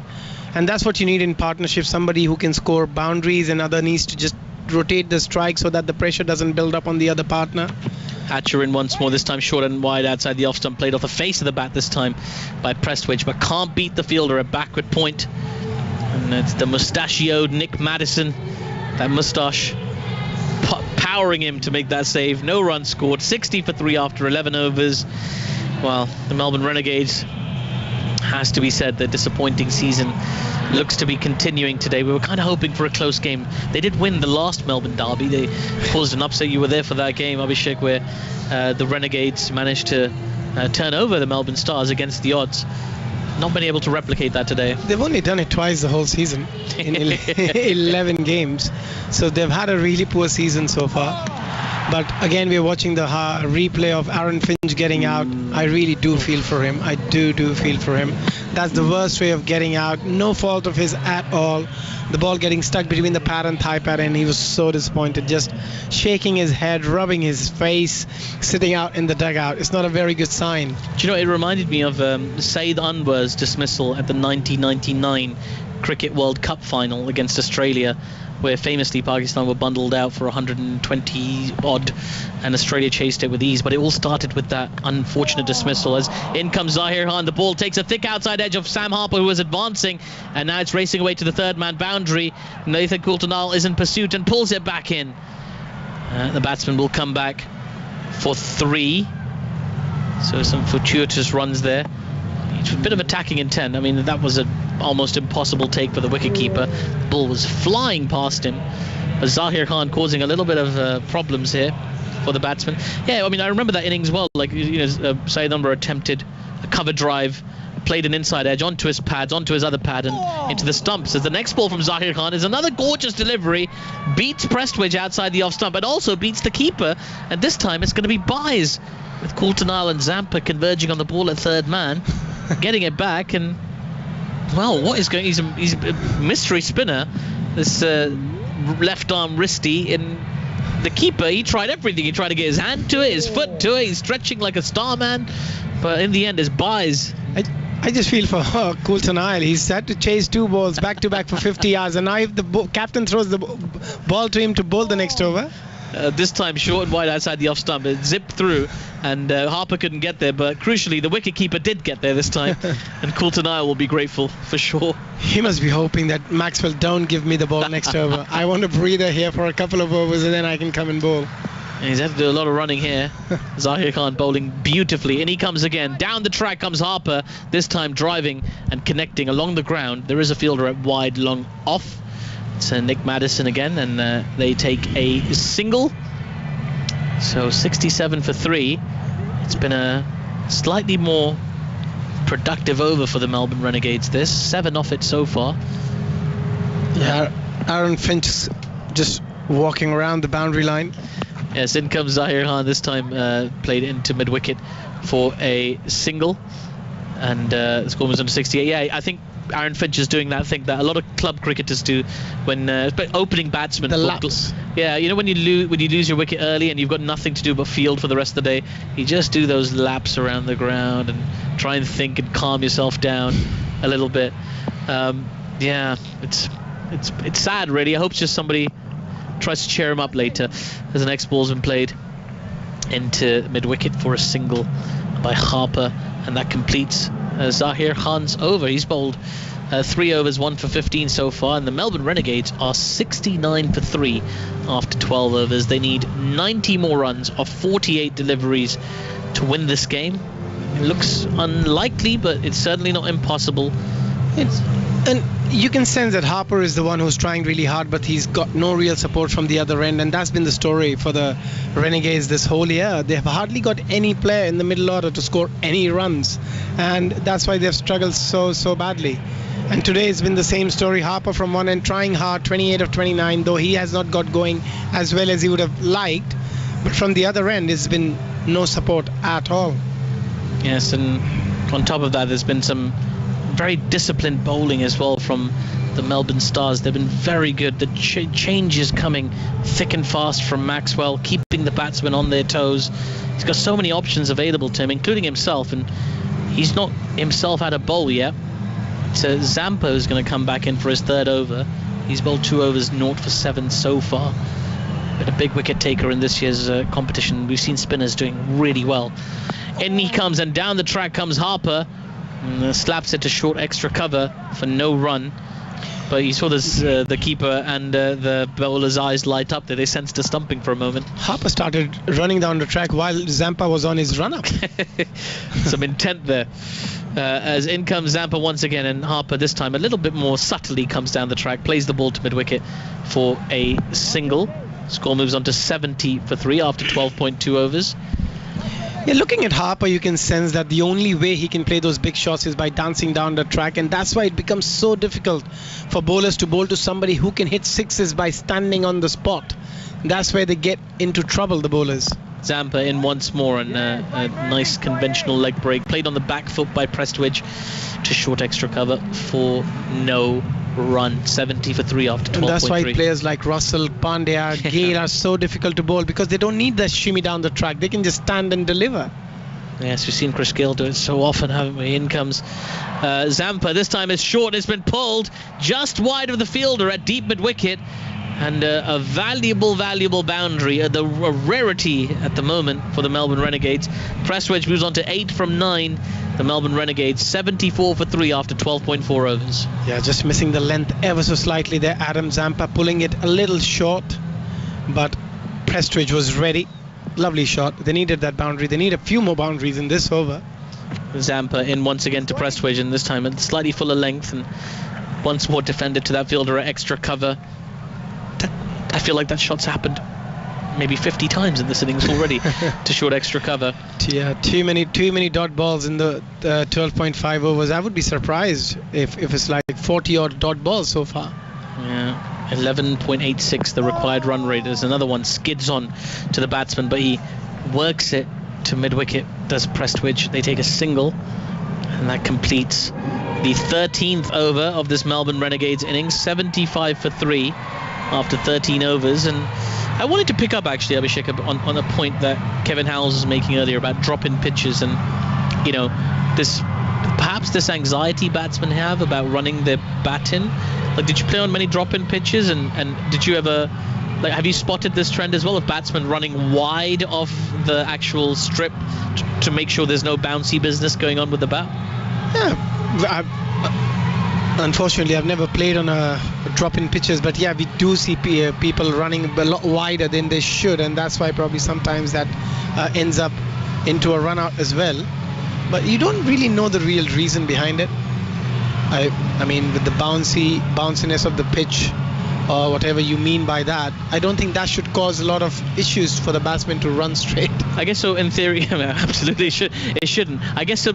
And that's what you need in partnership, somebody who can score boundaries, and other needs to just rotate the strike so that the pressure doesn't build up on the other partner. Hatcher in once more, this time short and wide outside the off stump, played off the face of the bat this time by Prestwich, but can't beat the fielder at backward point. And it's the mustachioed Nick Madison, that moustache powering him to make that save. No run scored, 60 for 3 after 11 overs. Well, the Melbourne Renegades, has to be said, their disappointing season looks to be continuing today. We were kind of hoping for a close game. They did win the last Melbourne derby. They caused an upset. You were there for that game, Abhishek, where the Renegades managed to turn over the Melbourne Stars against the odds. Not been able to replicate that today. They've only done it twice the whole season in 11 games. So they've had a really poor season so far. But again, we're watching the replay of Aaron Finch getting out. I really do feel for him. I do feel for him. That's the worst way of getting out. No fault of his at all. The ball getting stuck between the pad and thigh pad, and he was so disappointed. Just shaking his head, rubbing his face, sitting out in the dugout. It's not a very good sign. Do you know, it reminded me of Saeed Anwar's dismissal at the 1999 Cricket World Cup final against Australia, where famously Pakistan were bundled out for 120 odd and Australia chased it with ease. But it all started with that unfortunate dismissal, as in comes Zahir Khan. The ball takes a thick outside edge of Sam Harper, who was advancing, and now it's racing away to the third man boundary. Nathan Coulter-Nile is in pursuit and pulls it back in. The batsman will come back for 3. So some fortuitous runs there. It's a bit of attacking intent. I mean, that was an almost impossible take for the wicketkeeper. The ball was flying past him. But Zahir Khan causing a little bit of problems here for the batsman. Yeah, I mean, I remember that innings well. Like, Saeed Anwar attempted a cover drive, played an inside edge onto his pads, onto his other pad, and into the stumps. As the next ball from Zahir Khan is another gorgeous delivery, beats Prestwich outside the off stump, but also beats the keeper. And this time it's going to be byes, with Coulter-Nile and Zampa converging on the ball at third man, getting it back. And well, what is going? He's a mystery spinner, this left arm wristy. In the keeper, he tried everything. He tried to get his hand to it, his foot to it. He's stretching like a starman, but in the end, it's byes. I just feel for Coulter-Nile. He's had to chase 2 balls back to back for 50 yards, and now if the captain throws the ball to him to bowl the next over. This time short and wide outside the off stump. It zipped through, and Harper couldn't get there, but crucially the wicketkeeper did get there this time. And Coulter-Nile will be grateful for sure. He must be hoping that Maxwell don't give me the ball next over. I want a breather here for a couple of overs, and then I can come and bowl. And he's had to do a lot of running here. Zahir Khan bowling beautifully, and he comes again. Down the track comes Harper, this time driving and connecting along the ground. There is a fielder at wide, long off. It's Nick Madison again, and they take a single. So 67 for 3. It's been a slightly more productive over for the Melbourne Renegades. This 7 off it so far. Yeah, Aaron Finch just walking around the boundary line. Yes, in comes Zahir Khan, this time played into mid-wicket for a single, and the score was under 68. Yeah, I think Aaron Finch is doing that thing that a lot of club cricketers do when opening batsmen. The laps. Yeah, you know, when you lose your wicket early and you've got nothing to do but field for the rest of the day, you just do those laps around the ground and try and think and calm yourself down. a little bit. Yeah, it's sad really. I hope just somebody tries to cheer him up later, as the next ball's been played into mid-wicket for a single by Harper, and that completes Zahir Khan's over. He's bowled 3 overs, 1 for 15 so far, and the Melbourne Renegades are 69 for 3 after 12 overs. They need 90 more runs of 48 deliveries to win this game. It looks unlikely, but it's certainly not impossible. And you can sense that Harper is the one who's trying really hard, but he's got no real support from the other end, and that's been the story for the Renegades this whole year. They have hardly got any player in the middle order to score any runs, and that's why they've struggled so badly. And today it's been the same story. Harper from one end trying hard, 28 of 29, though he has not got going as well as he would have liked, but from the other end it's been no support at all. Yes, and on top of that there's been some very disciplined bowling as well from the Melbourne Stars. They've been very good. The changes coming thick and fast from Maxwell, keeping the batsmen on their toes. He's got so many options available to him, including himself, and he's not himself had a bowl yet. So Zampa is going to come back in for his 3rd over. He's bowled 2 overs, 0 for 7 so far. Been a big wicket taker in this year's competition. We've seen spinners doing really well. In he comes, and down the track comes Harper. And slaps it to short extra cover for no run. But you saw this, the keeper and the bowler's eyes light up there. They sensed a stumping for a moment. Harper started running down the track while Zampa was on his run-up. Some intent there. As in comes Zampa once again, and Harper this time a little bit more subtly comes down the track, plays the ball to mid-wicket for a single. Score moves on to 70 for 3 after 12.2 overs. Yeah, looking at Harper, you can sense that the only way he can play those big shots is by dancing down the track, and that's why it becomes so difficult for bowlers to bowl to somebody who can hit sixes by standing on the spot. That's where they get into trouble, the bowlers. Zampa in once more, and a nice conventional leg break played on the back foot by Prestwich to short extra cover for no run. 70 for 3 after 12.3. And that's why players like Russell, Pandya, Gale are so difficult to bowl, because they don't need that shimmy down the track. They can just stand and deliver. Yes, we've seen Chris Gale do it so often, haven't we? In comes Zampa. This time it's short. It's been pulled just wide of the fielder at deep mid-wicket. And a valuable boundary, a rarity at the moment for the Melbourne Renegades. Prestwich moves on to 8 from 9. The Melbourne Renegades 74 for 3 after 12.4 overs. Yeah, just missing the length ever so slightly there. Adam Zampa pulling it a little short, but Prestwich was ready. Lovely shot. They needed that boundary. They need a few more boundaries in this over. Zampa in once again to Prestwich, and this time at slightly fuller length, and once more defended to that fielder at extra cover. I feel like that shot's happened maybe 50 times in this innings already to short extra cover. Yeah, too many dot balls in the 12.5 overs. I would be surprised if it's like 40 odd dot balls so far. Yeah, 11.86 the required run rate. There's another one, skids on to the batsman, but he works it to mid-wicket, does Prestwich. They take a single, and that completes the 13th over of this Melbourne Renegades innings. 75 for 3 after 13 overs. And I wanted to pick up actually, Abhishek, on a point that Kevin Howells was making earlier about drop-in pitches, and you know, this anxiety batsmen have about running their bat in. Like, did you play on many drop-in pitches, and did you ever, like, have you spotted this trend as well of batsmen running wide off the actual strip to make sure there's no bouncy business going on with the bat? Yeah, unfortunately, I've never played on a drop-in pitches, but yeah, we do see people running a lot wider than they should, and that's why probably sometimes that ends up into a run-out as well. But you don't really know the real reason behind it. I mean, with the bounciness of the pitch, or whatever you mean by that, I don't think that should cause a lot of issues for the batsman to run straight. I guess so, in theory. Absolutely it shouldn't. I guess so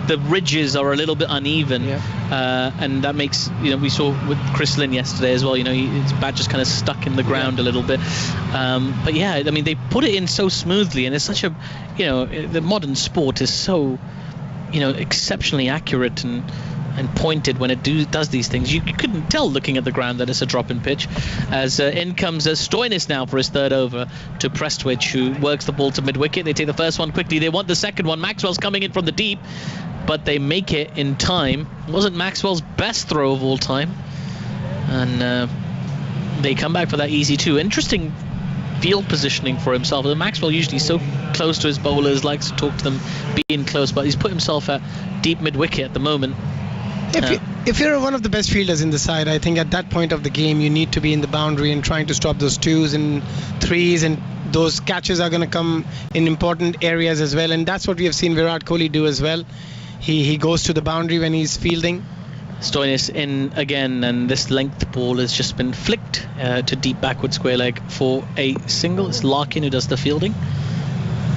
the ridges are a little bit uneven, and that makes, you know, we saw with Chris Lynn yesterday as well, you know, his bat just kind of stuck in the ground a little bit, but yeah, I mean, they put it in so smoothly, and it's such a, you know, the modern sport is so, you know, exceptionally accurate and pointed when it does these things. You couldn't tell looking at the ground that it's a drop-in pitch. As in comes Stoinis now for his 3rd over to Prestwich, who works the ball to mid-wicket. They take the first one quickly. They want the second one. Maxwell's coming in from the deep. but they make it in time. It wasn't Maxwell's best throw of all time, and they come back for that easy 2. Interesting field positioning for himself. Maxwell usually so close to his bowlers, likes to talk to them, being close, but he's put himself at deep mid-wicket at the moment. If you're one of the best fielders in the side, I think at that point of the game you need to be in the boundary and trying to stop those 2s and 3s, and those catches are going to come in important areas as well, and that's what we have seen Virat Kohli do as well. He goes to the boundary when he's fielding. Stoinis in again, and this length ball has just been flicked to deep backward square leg for a single. It's Larkin who does the fielding,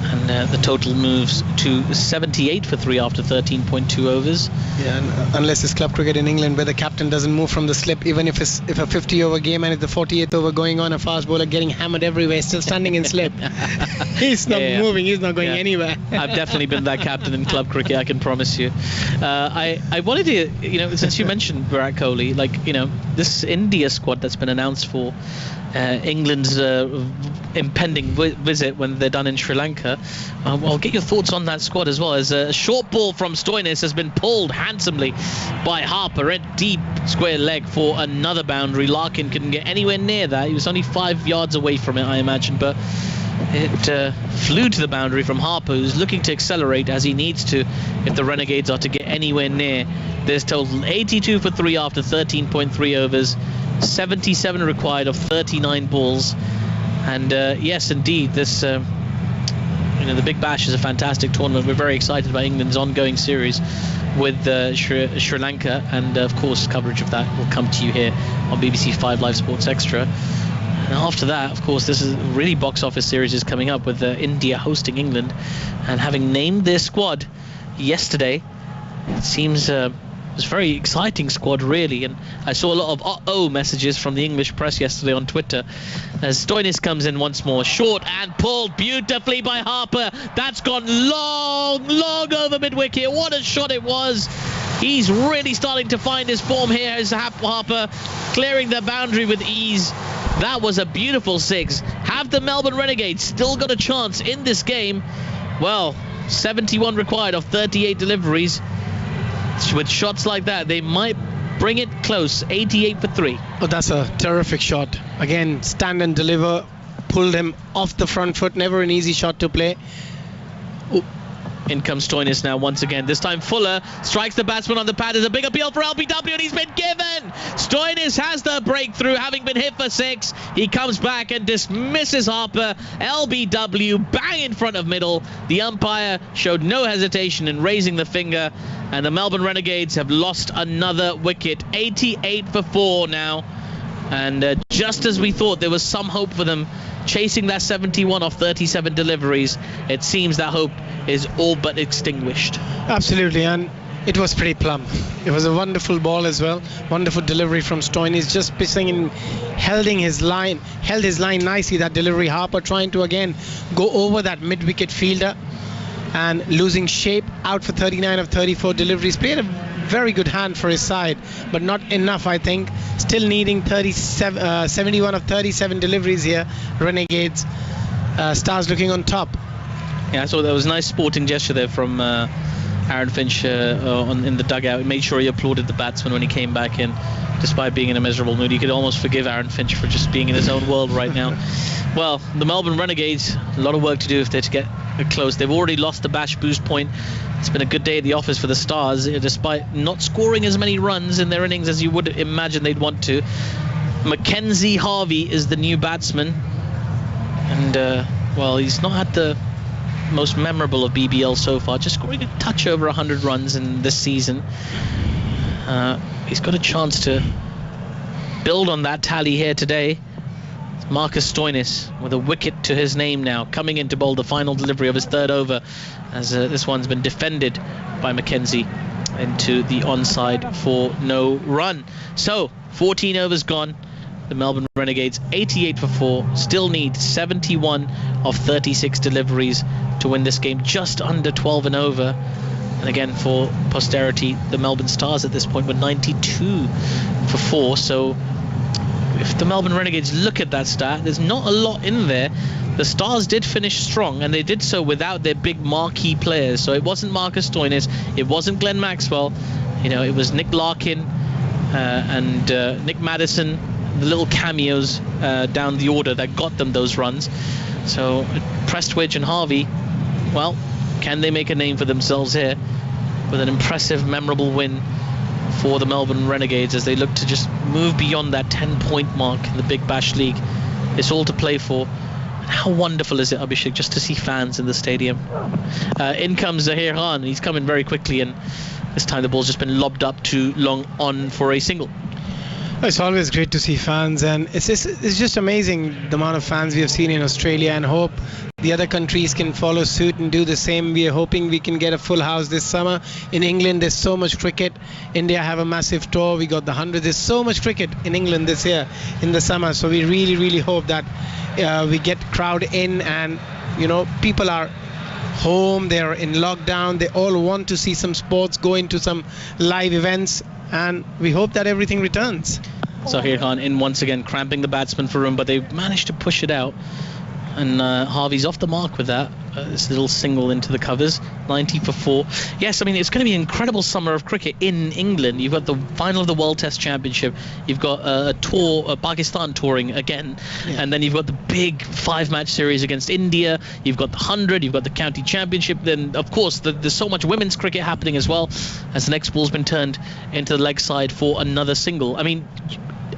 and the total moves to 78 for 3 after 13.2 overs. Yeah, and unless it's club cricket in England where the captain doesn't move from the slip, even if a 50 over game and it's the 48th over going on, a fast bowler getting hammered everywhere, still standing in slip. He's not moving, he's not going anywhere. I've definitely been that captain in club cricket, I can promise you. I wanted to, since you mentioned Virat Kohli, this India squad that's been announced for England's impending visit when they're done in Sri Lanka. I'll get your thoughts on that squad as well, as a short ball from Stoinis has been pulled handsomely by Harper at deep square leg for another boundary. Larkin couldn't get anywhere near that. He was only 5 yards away from it, I imagine, but it flew to the boundary from Harper, who's looking to accelerate as he needs to if the Renegades are to get anywhere near. There's total 82 for 3 after 13.3 overs, 77 required of 39 balls. And yes, indeed, this the Big Bash is a fantastic tournament. We're very excited about England's ongoing series with Sri Lanka, and of course coverage of that will come to you here on BBC 5 Live Sports Extra. And after that, of course, this is really box office series is coming up with India hosting England, and having named their squad yesterday, it seems it was a very exciting squad, really. And I saw a lot of uh-oh messages from the English press yesterday on Twitter as Stoinis comes in once more, short and pulled beautifully by Harper. That's gone long over mid-wicket. What a shot it was. He's really starting to find his form here as Harper clearing the boundary with ease. That was a beautiful 6. Have the Melbourne Renegades still got a chance in this game? Well, 71 required of 38 deliveries. With shots like that, they might bring it close. 88 for 3. Oh, that's a terrific shot. Again, stand and deliver. Pulled him off the front foot. Never an easy shot to play. Ooh. In comes Stoinis now once again. This time Fuller strikes the batsman on the pad. There's a big appeal for LBW, and he's been given. Stoinis has the breakthrough, having been hit for 6. He comes back and dismisses Harper. LBW bang in front of middle. The umpire showed no hesitation in raising the finger, and the Melbourne Renegades have lost another wicket. 88 for 4 now. And just as we thought there was some hope for them chasing that 71 off 37 deliveries, it seems that hope is all but extinguished. Absolutely, and it was pretty plumb. It was a wonderful ball as well. Wonderful delivery from Stoinis, just pissing and held his line nicely. That delivery, Harper trying to again go over that mid-wicket fielder and losing shape, out for 39 of 34 deliveries. Played a very good hand for his side, but not enough, I think. Still needing 71 of 37 deliveries here. Renegades, Stars looking on top. Yeah, I saw that was a nice sporting gesture there from Aaron Finch in the dugout. He made sure he applauded the batsman when he came back in, despite being in a miserable mood. You could almost forgive Aaron Finch for just being in his own world right now. Well, the Melbourne Renegades, a lot of work to do if they're to get close. They've already lost the Bash boost point. It's been a good day at the office for the Stars, despite not scoring as many runs in their innings as you would imagine they'd want to. Mackenzie Harvey is the new batsman, and well, he's not had the most memorable of BBL so far, just scoring a touch over 100 runs in this season. He's got a chance to build on that tally here today. Marcus Stoinis with a wicket to his name now, coming in to bowl the final delivery of his 3rd over, as this one's been defended by Mackenzie into the onside for no run. So 14 overs gone. The Melbourne Renegades 88 for 4, still need 71 of 36 deliveries to win this game, just under 12 and over. And again, for posterity, the Melbourne Stars at this point were 92 for 4, so if the Melbourne Renegades look at that stat, there's not a lot in there. The Stars did finish strong, and they did so without their big marquee players. So it wasn't Marcus Stoinis, it wasn't Glenn Maxwell, it was Nick Larkin and Nick Madison, the little cameos down the order that got them those runs. So Prestwidge and Harvey, well, can they make a name for themselves here with an impressive, memorable win for the Melbourne Renegades as they look to just move beyond that 10-point mark in the Big Bash League? It's all to play for. And how wonderful is it, Abhishek, just to see fans in the stadium? In comes Zahir Khan. He's coming very quickly, and this time the ball's just been lobbed up to long on for a single. It's always great to see fans, and it's just amazing the amount of fans we have seen in Australia, and hope the other countries can follow suit and do the same. We are hoping we can get a full house this summer. In England, there's so much cricket. India have a massive tour. We got the 100. There's so much cricket in England this year in the summer. So we really, really hope that we get crowd in, and people are home. They're in lockdown. They all want to see some sports, go into some live events, and we hope that everything returns. Zahir Khan in once again, cramping the batsman for room, but they've managed to push it out. And Harvey's off the mark with that. This little single into the covers, 90 for 4. Yes, I mean, it's going to be an incredible summer of cricket in England. You've got the final of the World Test Championship. You've got a tour, Pakistan touring again. Yeah. And then you've got the big 5-match series against India. You've got the 100. You've got the county championship. Then, of course, there's so much women's cricket happening as well, as the next ball's been turned into the leg side for another single. I mean,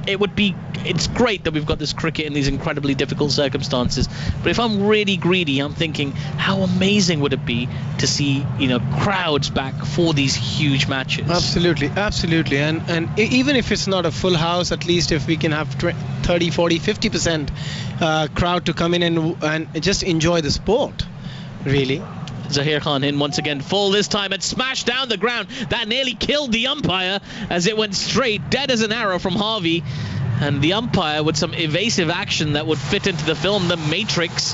it's great that we've got this cricket in these incredibly difficult circumstances, but if I'm really greedy, I'm thinking, how amazing would it be to see crowds back for these huge matches? Absolutely, and even if it's not a full house, at least if we can have 30, 40, 50% crowd to come in and just enjoy the sport, really. Zahir Khan in once again, full this time. It smashed down the ground. That nearly killed the umpire as it went straight, dead as an arrow from Harvey. And the umpire, with some evasive action that would fit into the film The Matrix,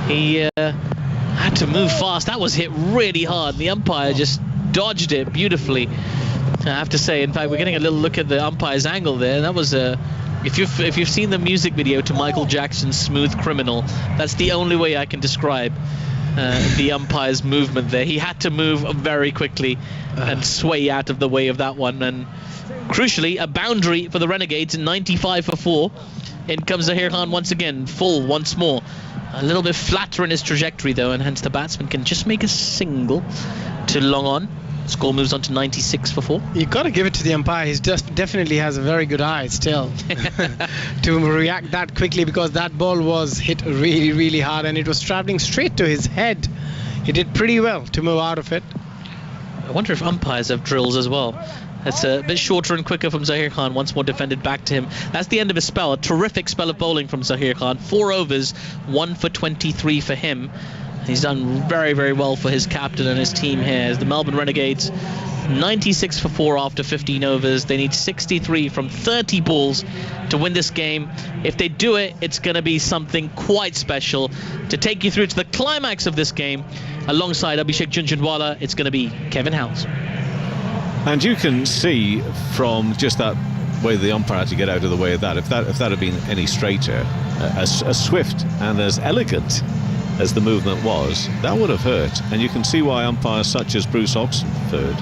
he had to move fast. That was hit really hard. The umpire just dodged it beautifully, I have to say. In fact, we're getting a little look at the umpire's angle there. That was if you've seen the music video to Michael Jackson's Smooth Criminal, that's the only way I can describe the umpire's movement there. He had to move very quickly and sway out of the way of that one. And crucially, a boundary for the Renegades in 95 for 4. In comes Zahir Khan once again, full once more. A little bit flatter in his trajectory though, and hence the batsman can just make a single to long on. Score moves on to 96 for 4. You got to give it to the umpire. He just definitely has a very good eye still to react that quickly, because that ball was hit really, really hard, and it was traveling straight to his head. He did pretty well to move out of it. I wonder if umpires have drills as well. That's a bit shorter and quicker from Zahir Khan. Once more defended back to him. That's the end of his spell. A terrific spell of bowling from Zahir Khan. 4 overs, 1 for 23 for him. He's done very, very well for his captain and his team here, as the Melbourne Renegades 96 for 4 after 15 overs. They need 63 from 30 balls to win this game. If they do it, it's going to be something quite special. To take you through to the climax of this game, alongside Abhishek Jhunjhunwala, it's going to be Kevin Howes. And you can see from just that way the umpire had to get out of the way of that. If that had been any straighter, as swift and as elegant as the movement was, that would have hurt. And you can see why umpires such as Bruce Oxenford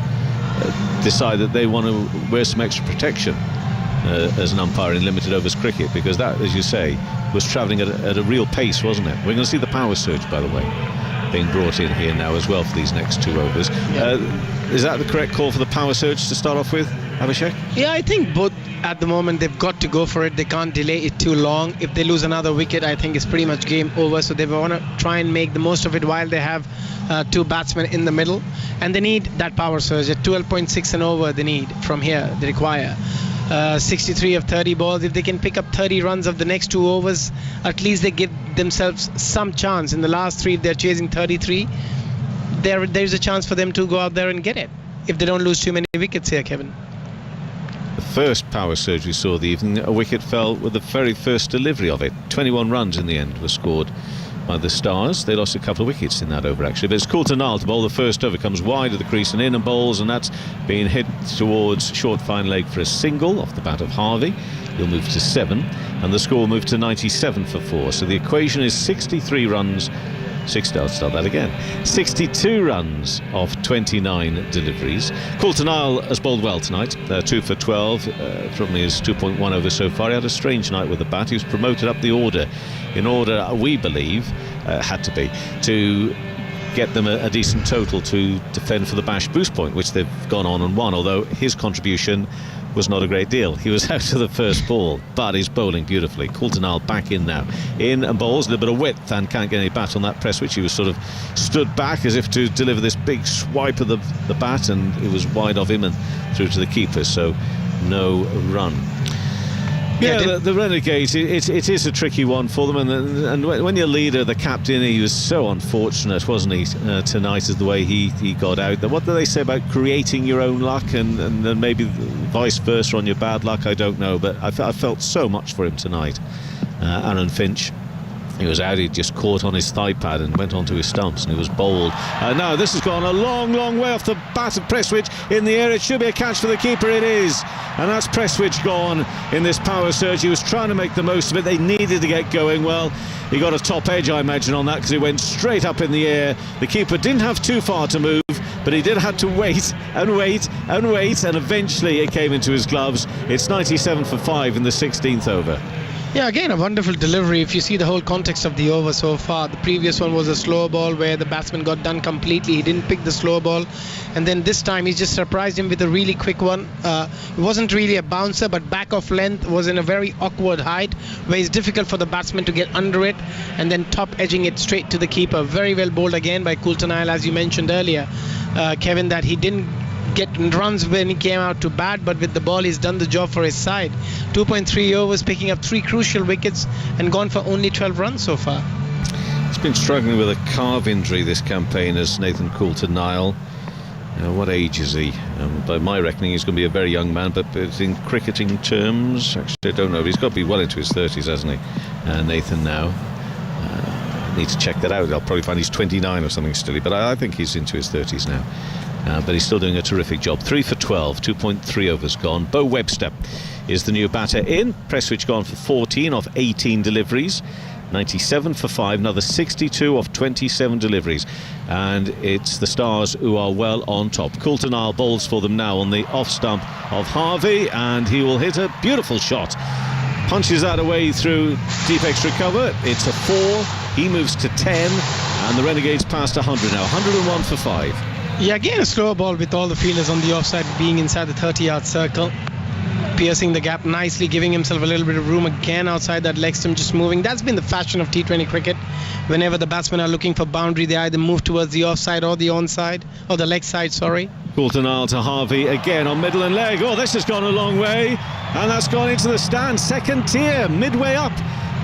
decide that they want to wear some extra protection as an umpire in limited overs cricket, because that, as you say, was travelling at a real pace, wasn't it? We're going to see the power surge, by the way, being brought in here now as well for these next 2 overs. Yeah. Is that the correct call for the power surge to start off with, Abhishek? Yeah, I think both at the moment they've got to go for it. They can't delay it too long. If they lose another wicket, I think it's pretty much game over. So they want to try and make the most of it while they have 2 batsmen in the middle. And they need that power surge at 12.6 and over. They need from here. They require 63 of 30 balls. If they can pick up 30 runs of the next 2 overs, at least they give themselves some chance. In the last 3, if they're chasing 33, there's a chance for them to go out there and get it, if they don't lose too many wickets here, Kevin. The first power surge we saw the evening, a wicket fell with the very first delivery of it. 21 runs in the end were scored by the Stars. They lost a couple of wickets in that over, actually. But it's Coulter-Nile to bowl the first over, comes wide of the crease and in and bowls, and that's being hit towards short fine leg for a single off the bat of Harvey. he'll move to 7, and the score will move to 97 for 4. So the equation is 63 runs. I'll start that again. 62 runs off 29 deliveries. Coulter Nile has bowled well tonight. 2 for 12 from his 2.1 over so far. He had a strange night with the bat. He was promoted up the order in order, we believe, had to be, to get them a decent total to defend for the Bash boost point, which they've gone on and won, although his contribution was not a great deal. He was out to the first ball, but he's bowling beautifully. Coulter Nile back in now. In and bowls, a little bit of width, and can't get any bat on that press, which he was sort of stood back as if to deliver this big swipe of the bat, and it was wide of him and through to the keeper, so no run. Yeah, the Renegades, it is a tricky one for them, and when your leader, the captain, he was so unfortunate, wasn't he, tonight, as the way he got out. What do they say about creating your own luck and then maybe vice versa on your bad luck? I don't know, but I felt so much for him tonight. Aaron Finch, he was out, he just caught on his thigh pad and went onto his stumps, and he was bowled. Now this has gone a long way off the bat of Prestwich in the air. It should be a catch for the keeper. It is, and that's Prestwich gone in this power surge. He was trying to make the most of it. They needed to get going. Well, he got a top edge, I imagine, on that, because he went straight up in the air. The keeper didn't have too far to move, but he did have to wait, and eventually it came into his gloves. It's 97 for 5 in the 16th over. Yeah, again, a wonderful delivery. If you see the whole context of the over so far, the previous one was a slow ball where the batsman got done completely. He didn't pick the slow ball, and then this time he just surprised him with a really quick one. It wasn't really a bouncer, but back off length, was in a very awkward height where it's difficult for the batsman to get under it, and then top edging it straight to the keeper. Very well bowled again by Coulter Nile, as you mentioned earlier, Kevin, that he didn't get runs when he came out to bat, but with the ball he's done the job for his side. 2.3 overs, picking up 3 crucial wickets and gone for only 12 runs so far. He's been struggling with a calf injury this campaign, as Nathan Coulter Nile. What age is he? By my reckoning, he's going to be a very young man, but in cricketing terms, actually I don't know, but he's got to be well into his 30s, hasn't he, Nathan now? Need to check that out. I'll probably find he's 29 or something still, but I think he's into his 30s now. But he's still doing a terrific job. 3 for 12, 2.3 overs gone. Bo Webster is the new batter in. Prestwich gone for 14 off 18 deliveries. 97 for 5, another 62 off 27 deliveries. And it's the Stars who are well on top. Coulter Nile bowls for them now on the off stump of Harvey, and he will hit a beautiful shot. Punches that away through deep extra cover. It's a 4. He moves to 10, and the Renegades past 100 now. 101 for 5. Yeah, again a slow ball with all the fielders on the offside being inside the 30-yard circle, piercing the gap nicely, giving himself a little bit of room again outside that leg stump, just moving. That's been the fashion of T20 cricket. Whenever the batsmen are looking for boundary, they either move towards the offside or the onside, or the leg side, sorry. Coulter Nile to Harvey again on middle and leg. Oh, this has gone a long way, and that's gone into the stand. Second tier, midway up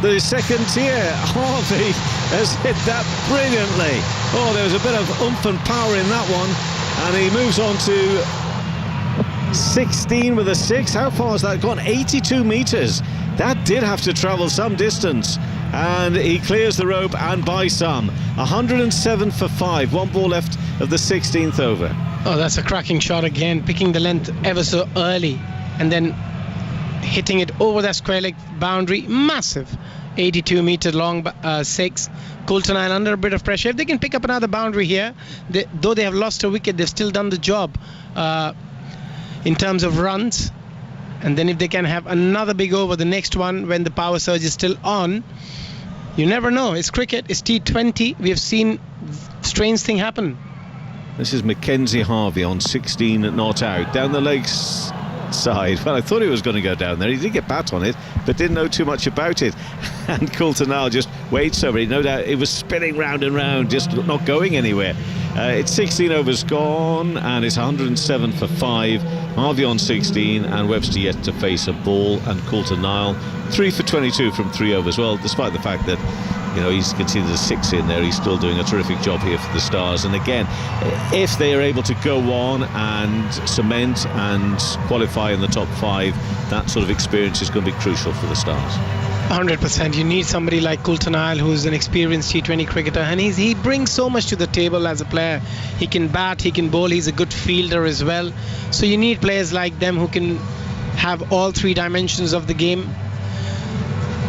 the second tier. Harvey has hit that brilliantly. Oh, there was a bit of oomph and power in that one, and he moves on to 16 with a 6. How far has that gone? 82 metres. That did have to travel some distance, and he clears the rope, and by some. 107 for 5. 1 ball left of the 16th over. Oh, that's a cracking shot again, picking the length ever so early and then hitting it over that square leg boundary. Massive 82 meter long 6. Coulter Nile under a bit of pressure. If they can pick up another boundary here, though they have lost a wicket, they've still done the job in terms of runs. And then if they can have another big over, the next one when the power surge is still on, you never know. It's cricket, it's T20. We have seen strange thing happen. This is Mackenzie Harvey on 16 not out. Down the legs side. Well, I thought he was going to go down there. He did get bat on it, but didn't know too much about it. And Coulter Nile just waits over it. No doubt it was spinning round and round, just not going anywhere. It's 16 overs gone, and it's 107 for 5. Harvey on 16, and Webster yet to face a ball, and Coulter Nile 3 for 22 from 3 overs. Well, despite the fact that, you know, he's conceded a 6 in there, he's still doing a terrific job here for the Stars. And again, if they are able to go on and cement and qualify in the top 5, that sort of experience is going to be crucial for the Stars. 100%. You need somebody like Coulter Nile, who's an experienced T20 cricketer, and he brings so much to the table as a player. He can bat, he can bowl, he's a good fielder as well. So you need players like them who can have all three dimensions of the game.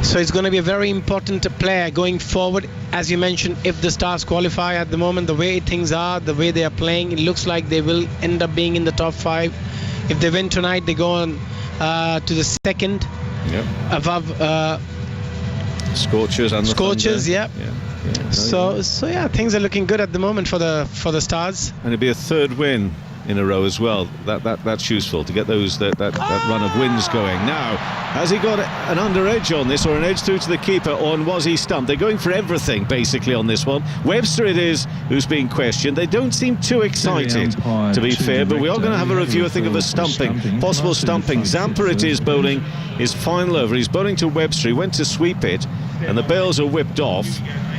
So it's going to be a very important player going forward. As you mentioned, if the Stars qualify at the moment, the way things are, the way they are playing, it looks like they will end up being in the top 5. If they win tonight, they go on to the second, above Scorchers and the Scorchers. Thunder. Yeah. So yeah, things are looking good at the moment for the Stars. And it'll be a third win in a row as well. That's useful to get that run of wins going. Now, has he got an under edge on this, or an edge through to the keeper, or was he stumped? They're going for everything basically on this one. Webster it is who's being questioned. They don't seem too excited, to be fair, but we are going to have a review, I think, of a stumping, possible stumping. Zampa it is bowling his final over. He's bowling to Webster. He went to sweep it, and the bails are whipped off.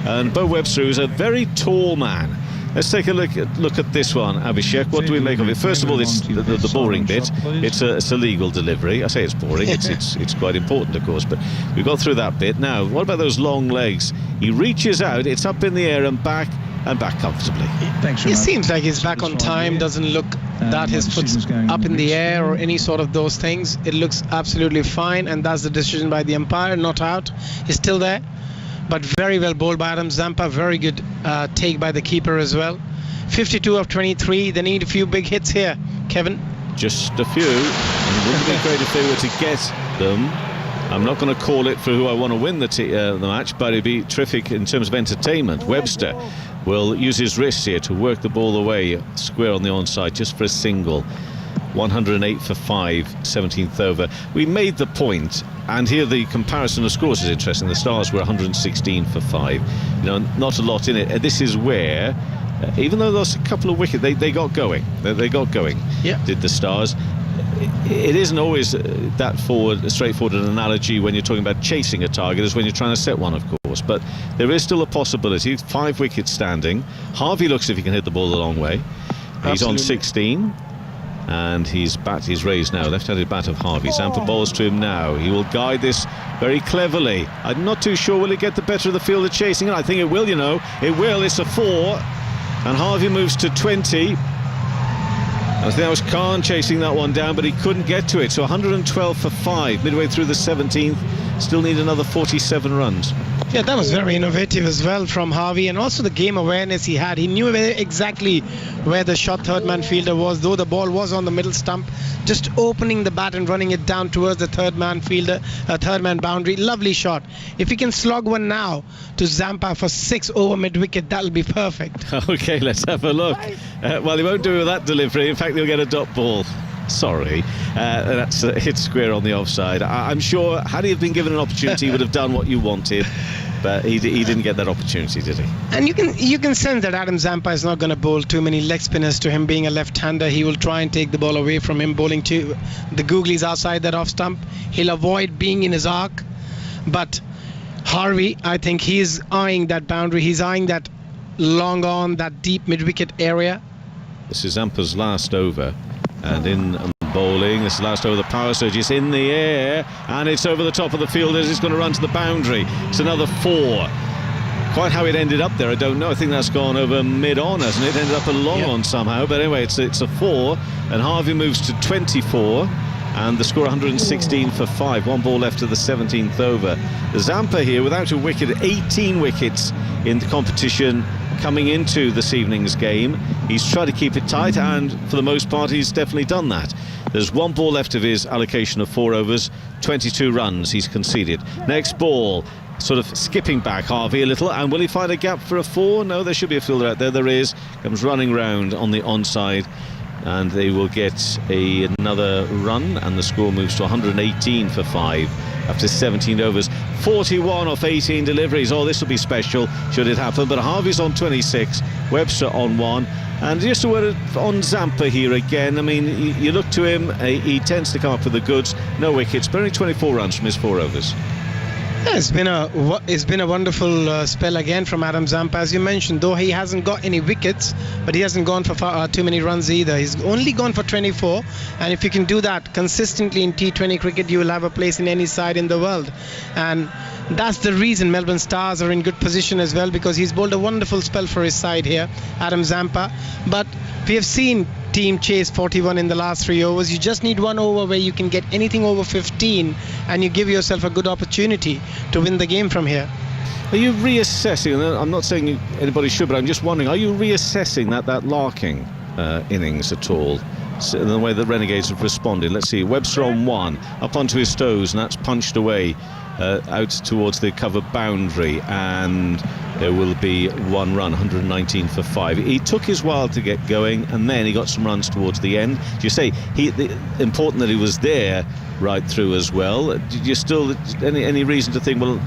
And Bo Webster, who's a very tall man. Let's take a look at this one, Abhishek. What do we make of it? First of all, it's the boring bit. It's a legal delivery. I say it's boring. It's quite important, of course, but we got through that bit. Now, what about those long legs? He reaches out. It's up in the air and back comfortably. It seems like he's back on time. Doesn't look that his foot's up in the air or any sort of those things. It looks absolutely fine, and that's the decision by the umpire. Not out. He's still there. But very well bowled by Adam Zampa. Very good take by the keeper as well. 52 of 23. They need a few big hits here, Kevin. Just a few. And it wouldn't be great if they were to get them. I'm not going to call it for who I want to win the match, but it'd be terrific in terms of entertainment. Webster will use his wrists here to work the ball away square on the onside just for a single. 108 for 5, 17th over. We made the point, and here the comparison of scores is interesting. The Stars were 116 for 5. You know, not a lot in it. And this is where, even though there was a couple of wickets, they got going. They got going. Yeah. Did the Stars? It isn't always that straightforward an analogy when you're talking about chasing a target as when you're trying to set one, of course. But there is still a possibility. 5 wickets standing. Harvey looks if he can hit the ball a long way. He's on 16. And he's raised now, left-handed bat of Harvey. Zampa bowls to him now. He will guide this very cleverly. I'm not too sure will it get the better of the fielder chasing it. I think it will, you know. It will. It's a 4. And Harvey moves to 20. I think that was Khan chasing that one down, but he couldn't get to it. So 112 for 5, midway through the 17th. Still need another 47 runs. Yeah, that was very innovative as well from Harvey, and also the game awareness he had. He knew exactly where the shot third man fielder was, though the ball was on the middle stump, just opening the bat and running it down towards the third man fielder, third man boundary. Lovely shot. If he can slog one now to Zampa for 6 over mid wicket, that'll be perfect. Okay, let's have a look. Well, he won't do it with that delivery. In fact, he'll get a dot ball. Sorry, that's a hit square on the offside. I'm sure had he been given an opportunity, he would have done what you wanted, but he didn't get that opportunity, did he? And you can sense that Adam Zampa is not going to bowl too many leg spinners to him, being a left-hander. He will try and take the ball away from him, bowling to the googlies outside that off stump. He'll avoid being in his arc, but Harvey, I think he's eyeing that boundary. He's eyeing that long on, that deep mid-wicket area. This is Zampa's last over. And in bowling, this is last over the power surge. It's in the air, and it's over the top of the fielders. It's going to run to the boundary. It's another 4. Quite how it ended up there, I don't know. I think that's gone over mid-on, hasn't it? Ended up a long on somehow. But anyway, it's a 4, and Harvey moves to 24. And the score 116 for 5. 1 ball left to the 17th over. Zampa here without a wicket, 18 wickets in the competition coming into this evening's game. He's tried to keep it tight, and for the most part he's definitely done that. There's 1 ball left of his allocation of 4 overs, 22 runs he's conceded. Next ball, sort of skipping back Harvey a little, and will he find a gap for a 4? No, there should be a fielder out there. There is. Comes running round on the onside, and they will get another run, and the score moves to 118 for 5 after 17 overs. 41 off 18 deliveries. Oh, this will be special should it happen. But Harvey's on 26, Webster on 1. And just a word on Zampa here again. I mean, you look to him, he tends to come up with the goods. No wickets, but only 24 runs from his 4 overs. Yeah, it's been a wonderful spell again from Adam Zampa, as you mentioned. Though he hasn't got any wickets, but he hasn't gone for too many runs either. He's only gone for 24, and if you can do that consistently in T20 cricket, you will have a place in any side in the world. And that's the reason Melbourne Stars are in good position as well, because he's bowled a wonderful spell for his side here, Adam Zampa. But we have seen team chased 41 in the last 3 overs. You just need one over where you can get anything over 15 and you give yourself a good opportunity to win the game from here. Are you reassessing, and I'm not saying anybody should, but I'm just wondering, are you reassessing that Larking innings at all? So in the way the Renegades have responded. Let's see, Webster on 1, up onto his toes, and that's punched away out towards the cover boundary, and there will be 1 run, 119 for 5. He took his while to get going, and then he got some runs towards the end. You say important that he was there right through as well. Did you still any reason to think, well,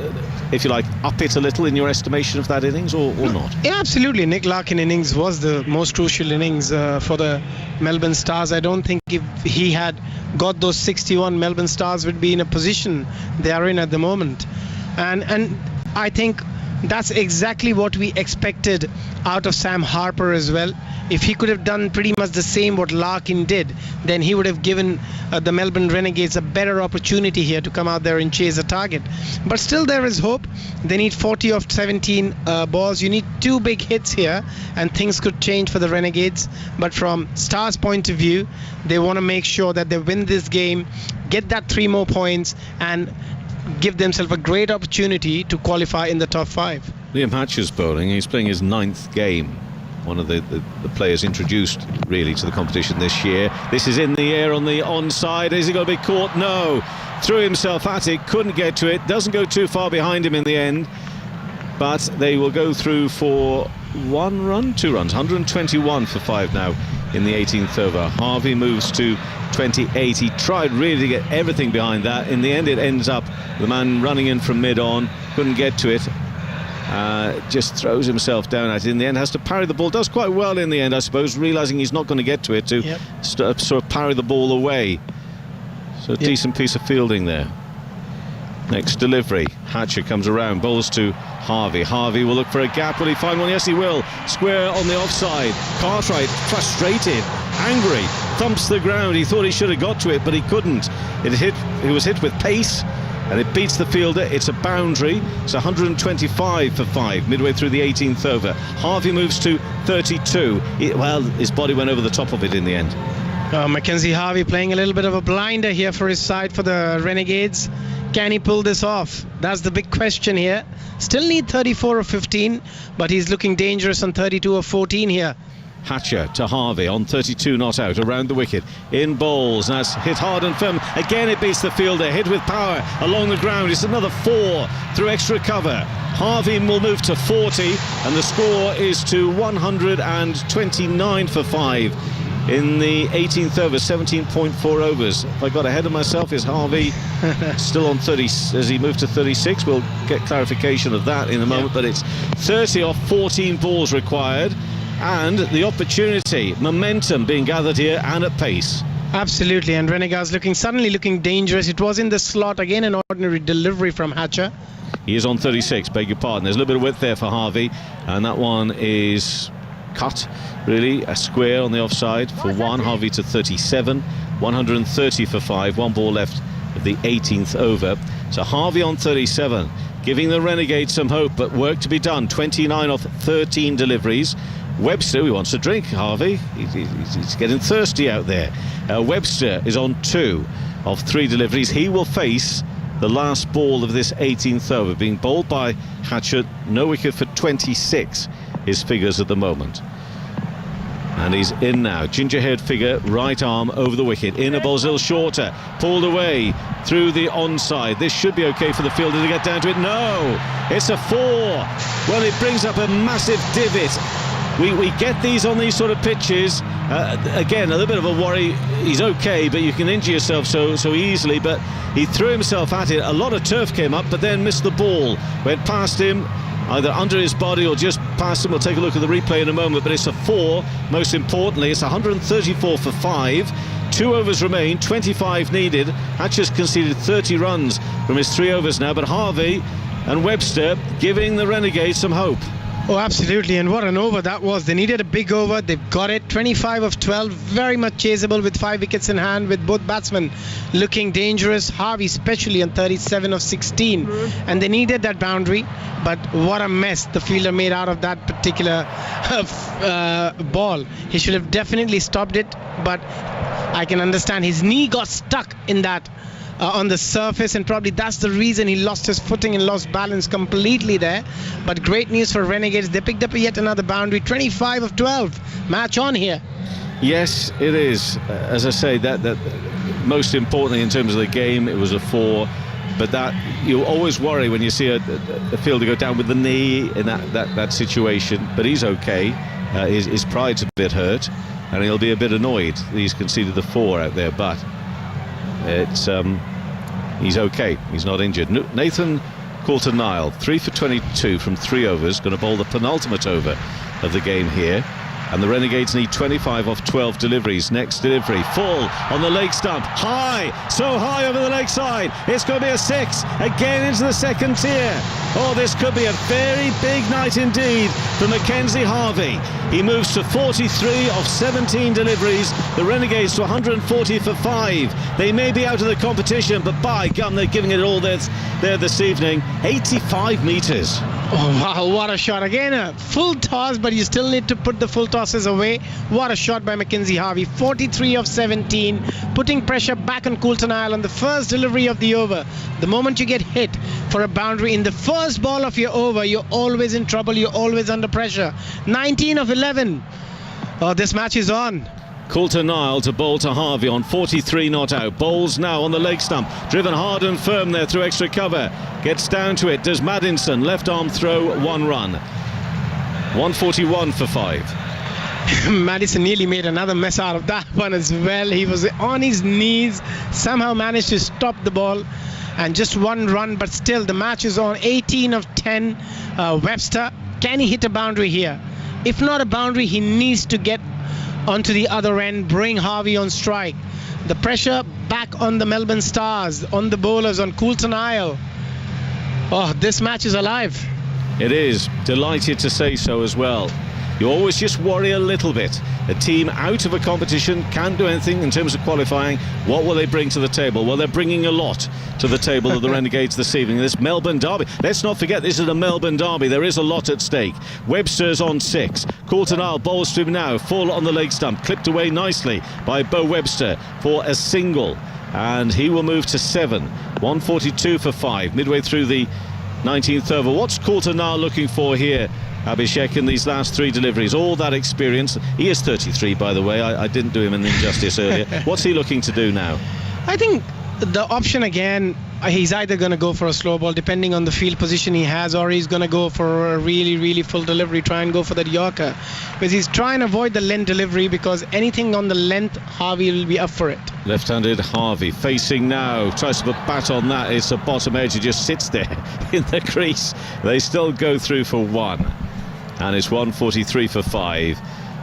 if you like, up it a little in your estimation of that innings, or not? Yeah, absolutely. Nick Larkin innings was the most crucial innings for the Melbourne Stars. I don't think if he had got those 61, Melbourne Stars would be in a position they are in at the moment. And I think that's exactly what we expected out of Sam Harper as well. If he could have done pretty much the same what Larkin did, then he would have given the Melbourne Renegades a better opportunity here to come out there and chase a target. But still there is hope. They need 40 of 17 balls. You need 2 big hits here and things could change for the Renegades. But from Stars' point of view, they want to make sure that they win this game, get that 3 more points, and give themselves a great opportunity to qualify in the top 5. Liam Hatcher's bowling. He's playing his 9th game. One of the players introduced really to the competition this year. This is in the air on the onside. Is he going to be caught? No. Threw himself at it, couldn't get to it. Doesn't go too far behind him in the end. But they will go through for 1 run, 2 runs. 121 for 5 now in the 18th over. Harvey moves to 28. He tried really to get everything behind that. In the end, it ends up the man running in from mid-on. Couldn't get to it. Just throws himself down at it. In the end, has to parry the ball. Does quite well in the end, I suppose, realising he's not going to get to it, to sort of parry the ball away. So a decent piece of fielding there. Next delivery, Hatcher comes around, bowls to Harvey. Harvey will look for a gap. Will he find one? Yes, he will. Square on the offside. Cartwright, frustrated, angry, thumps the ground. He thought he should have got to it, but he couldn't. He was hit with pace, and it beats the fielder. It's a boundary. It's 125 for 5 midway through the 18th over. Harvey moves to 32. Well, his body went over the top of it in the end. Mackenzie Harvey playing a little bit of a blinder here for his side for the Renegades. Can he pull this off? That's the big question here. Still need 34 of 15, but he's looking dangerous on 32 of 14 here. Hatcher to Harvey on 32 not out, around the wicket, in bowls, that's hit hard and firm. Again it beats the fielder, hit with power along the ground. It's another 4 through extra cover. Harvey will move to 40 and the score is to 129 for 5 in the 18th over, 17.4 overs. If I got ahead of myself, is Harvey still on 30? As he moved to 36, we'll get clarification of that in a moment, but it's 30 off 14 balls required, and the opportunity, momentum being gathered here and at pace. Absolutely, and Renegades suddenly looking dangerous. It was in the slot, again an ordinary delivery from Hatcher. He is on 36, beg your pardon. There's a little bit of width there for Harvey, and that one is cut, really, a square on the offside for 1. Harvey to 37, 130 for 5, 1 ball left of the 18th over. So Harvey on 37, giving the Renegades some hope, but work to be done. 29 off 13 deliveries. Webster, he wants a drink, Harvey. He's getting thirsty out there. Webster is on 2 of 3 deliveries. He will face the last ball of this 18th over, being bowled by Hatcher. No wicket for 26, his figures at the moment. And he's in now. Ginger-haired figure, right arm over the wicket. In a bowl's a little shorter. Pulled away through the onside. This should be okay for the fielder to get down to it. No! It's a 4. Well, it brings up a massive divot. We get these on these sort of pitches. Again, a little bit of a worry. He's okay, but you can injure yourself so easily. But he threw himself at it. A lot of turf came up, but then missed the ball. Went past him, either under his body or just past him. We'll take a look at the replay in a moment, but it's a 4. Most importantly, it's 134 for 5. 2 overs remain, 25 needed. Hatcher's conceded 30 runs from his 3 overs now, but Harvey and Webster giving the Renegades some hope. Oh, absolutely, and what an over that was. They needed a big over, they've got it. 25 of 12, very much chaseable with 5 wickets in hand, with both batsmen looking dangerous. Harvey especially on 37 of 16, and they needed that boundary, but what a mess the fielder made out of that particular ball. He should have definitely stopped it, but I can understand his knee got stuck in that on the surface, and probably that's the reason he lost his footing and lost balance completely there. But great news for Renegades, they picked up yet another boundary. 25 of 12, match on here. Yes, it is. As I say, that most importantly in terms of the game, it was a 4. But that you always worry when you see a fielder go down with the knee in that situation. But he's okay. His pride's a bit hurt, and he'll be a bit annoyed that he's conceded the 4 out there. But it's he's okay. He's not injured. Nathan Coulter-Nile, 3 for 22 from 3 overs, going to bowl the penultimate over of the game here. And the Renegades need 25 off 12 deliveries. Next delivery, full on the leg stump, high, so high over the leg side. It's going to be a 6, again into the second tier. Oh, this could be a very big night indeed for Mackenzie Harvey. He moves to 43 off 17 deliveries. The Renegades to 140 for 5. They may be out of the competition, but by gum, they're giving it all there this evening. 85 metres. Oh wow, what a shot. Again a full toss, but you still need to put the full tosses away. What a shot by Mackenzie Harvey. 43 of 17, putting pressure back on Coulter-Nile on the first delivery of the over. The moment you get hit for a boundary in the first ball of your over, you're always in trouble, you're always under pressure. 19 of 11. Oh, this match is on. Coulter-Nile to bowl to Harvey on 43 not out. Bowls now on the leg stump, driven hard and firm there through extra cover. Gets down to it, does Maddinson, left arm throw, 1 run. 141 for 5. Madison nearly made another mess out of that one as well. He was on his knees, somehow managed to stop the ball, and just 1 run, but still the match is on. 18 of 10. Webster, can he hit a boundary here? If not a boundary, he needs to get onto the other end, bring Harvey on strike. The pressure back on the Melbourne Stars, on the bowlers, on Coulter-Nile. Oh, this match is alive. It is. Delighted to say so as well. You always just worry a little bit. A team out of a competition can't do anything in terms of qualifying. What will they bring to the table? Well, they're bringing a lot to the table of the Renegades this evening. This Melbourne derby. Let's not forget this is a Melbourne derby. There is a lot at stake. Webster's on 6. Coulter-Nile bowls to him now. Full on the leg stump. Clipped away nicely by Bo Webster for a single. And he will move to 7. 142 for 5. Midway through the 19th over. What's Coulter-Nile looking for here, Abhishek, in these last 3 deliveries? All that experience. He is 33, by the way. I didn't do him an injustice earlier. What's he looking to do now? I think the option again, he's either going to go for a slow ball depending on the field position he has, or he's going to go for a really full delivery, try and go for that Yorker, because he's trying to avoid the length delivery, because anything on the length, Harvey will be up for it. Left-handed Harvey facing now, tries to put bat on that. It's a bottom edge, it just sits there in the crease. They still go through for 1, and it's 143 for 5.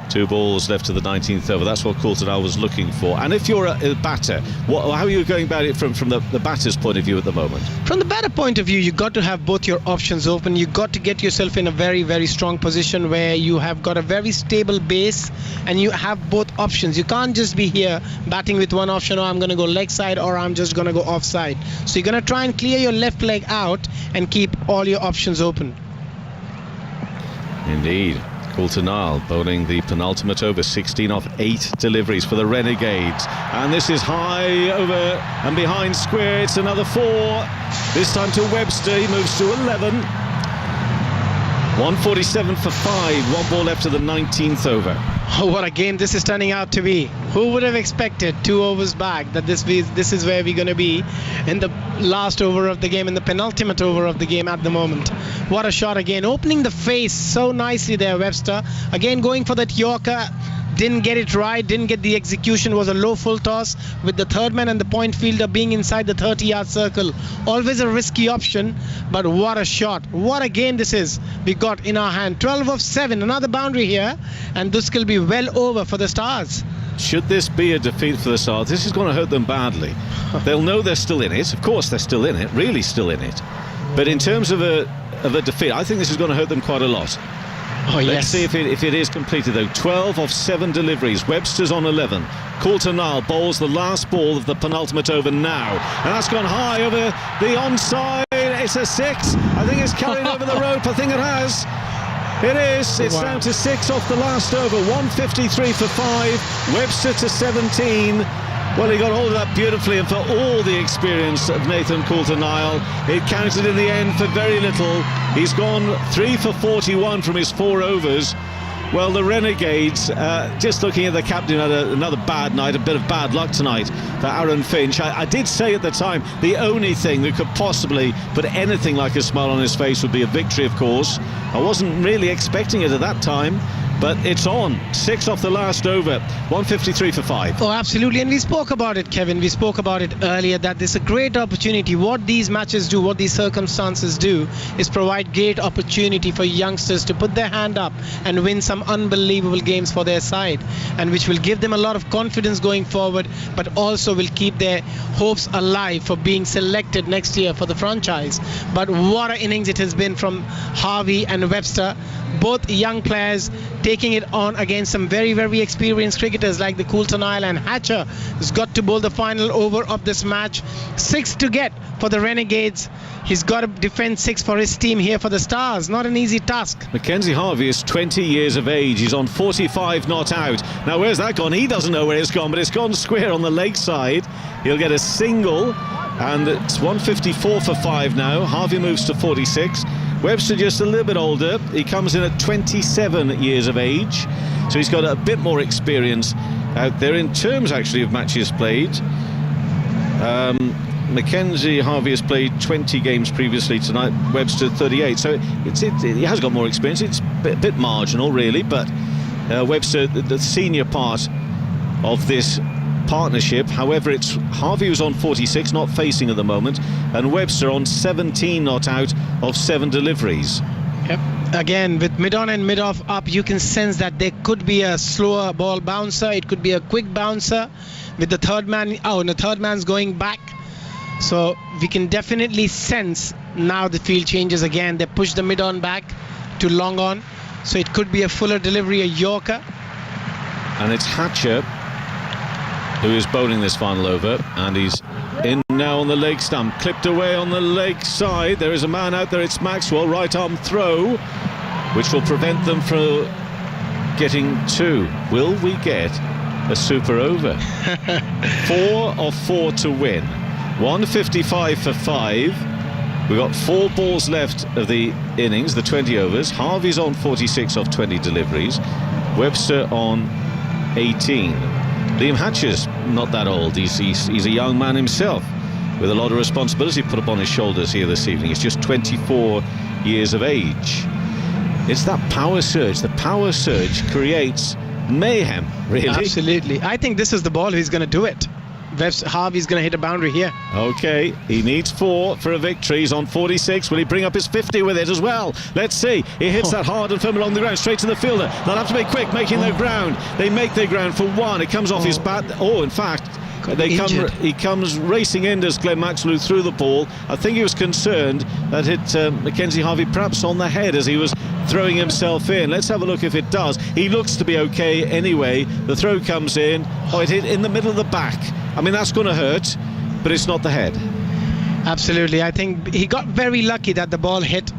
2 balls left to the 19th over. That's what Coulter-Nile was looking for. And if you're a batter, how are you going about it from the batter's point of view at the moment? From the batter point of view, you've got to have both your options open. You've got to get yourself in a very strong position where you have got a very stable base and you have both options. You can't just be here batting with one option, or I'm going to go leg side, or I'm just going to go offside. So you're going to try and clear your left leg out and keep all your options open. Indeed. Coulter-Nile bowling the penultimate over, 16 off 8 deliveries for the Renegades, and this is high over and behind square. It's another 4, this time to Webster. He moves to 11. 147 for 5. 1 ball left to the 19th over. Oh, what a game this is turning out to be. Who would have expected 2 overs back that this is where we're going to be in the last over of the game, in the penultimate over of the game at the moment. What a shot again, opening the face so nicely there, Webster. Again going for that Yorker. Didn't get it right, didn't get the execution. Was a low full toss with the third man and the point fielder being inside the 30-yard circle. Always a risky option, but what a shot. What a game this is we got in our hand. 12 of 7, another boundary here, and this will be well over for the Stars. Should this be a defeat for the Stars, this is going to hurt them badly. They'll know they're still in it. Of course they're still in it, really still in it. But in terms of a defeat, I think this is going to hurt them quite a lot. Oh, Let's yes. see if it is completed, though. 12 of 7 deliveries. Webster's on 11. Coulter-Nile bowls the last ball of the penultimate over now. And that's gone high over the onside. It's a 6. I think it's carried over the rope. I think it has. It is. It's down to 6 off the last over. 153 for 5. Webster to 17. Well, he got hold of that beautifully, and for all the experience of Nathan Coulter-Nile, it counted in the end for very little. He's gone 3 for 41 from his 4 overs. Well, the Renegades, just looking at the captain, had another bad night, a bit of bad luck tonight for Aaron Finch. I did say at the time, the only thing that could possibly put anything like a smile on his face would be a victory, of course. I wasn't really expecting it at that time, but it's on. 6 off the last over. 153 for 5. Oh, absolutely. And we spoke about it, Kevin. We spoke about it earlier, that this is a great opportunity. What these matches do, what these circumstances do, is provide great opportunity for youngsters to put their hand up and win some unbelievable games for their side, and which will give them a lot of confidence going forward, but also will keep their hopes alive for being selected next year for the franchise. But what an innings it has been from Harvey and Webster, both young players taking it on against some very, very experienced cricketers like the Coulter-Nile, and Hatcher has got to bowl the final over of this match. 6 to get for the Renegades. He's got to defend 6 for his team here for the Stars. Not an easy task. Mackenzie Harvey is 20 years of age. He's on 45 not out. Now, where's that gone? He doesn't know where it's gone, but it's gone square on the leg side. He'll get a single, and it's 154 for 5 now. Harvey moves to 46. Webster just a little bit older. He comes in at 27 years of age, so he's got a bit more experience out there in terms actually of matches played. Mackenzie Harvey has played 20 games previously tonight, Webster 38, so he has got more experience. It's a bit marginal really, but Webster, the senior part of this partnership. However, it's Harvey who's on 46, not facing at the moment, and Webster on 17 not out of 7 deliveries. Yep. Again, with mid-on and mid-off up, you can sense that there could be a slower ball bouncer. It could be a quick bouncer with the third man. Oh, and the third man's going back. So we can definitely sense now the field changes again. They push the mid-on back to long on. So it could be a fuller delivery, a Yorker. And it's Hatcher who is bowling this final over, and he's in now on the leg stump, clipped away on the leg side. There is a man out there. It's Maxwell, right arm throw, which will prevent them from getting 2. Will we get a super over? 4 of 4 to win. 155 for 5. We've got 4 balls left of the innings, the 20 overs. Harvey's on 46 off 20 deliveries. Webster on 18. Liam Hatcher's not that old. He's a young man himself with a lot of responsibility put upon his shoulders here this evening. He's just 24 years of age. It's that power surge. The power surge creates mayhem, really. Absolutely. I think this is the ball who's going to do it. Harvey's going to hit a boundary here. Okay, he needs 4 for a victory. He's on 46. Will he bring up his 50 with it as well? Let's see. He hits that hard and firm along the ground, straight to the fielder. They'll have to be quick making their ground. They make their ground for 1. It comes off his bat. Oh, in fact, he comes racing in as Glenn Maxwell threw the ball. I think he was concerned that hit Mackenzie Harvey perhaps on the head as he was throwing himself in. Let's have a look if it does. He looks to be okay anyway. The throw comes in. Oh, it hit in the middle of the back. I mean, that's going to hurt, but it's not the head. Absolutely. I think he got very lucky that the ball hit,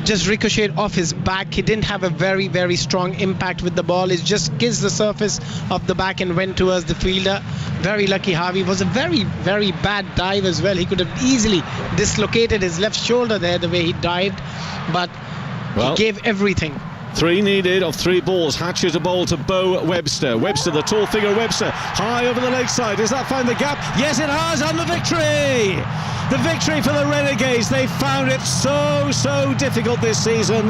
just ricocheted off his back. He didn't have a very, very strong impact with the ball. It just kissed the surface of the back and went towards the fielder. Very lucky Harvey. It was a very, very bad dive as well. He could have easily dislocated his left shoulder there the way he dived, but he gave everything. 3 needed of 3 balls. Hatcher to bowl to Bo Webster. Webster, the tall figure Webster, high over the leg side. Does that find the gap? Yes, it has, and the victory! The victory for the Renegades. They found it so difficult this season,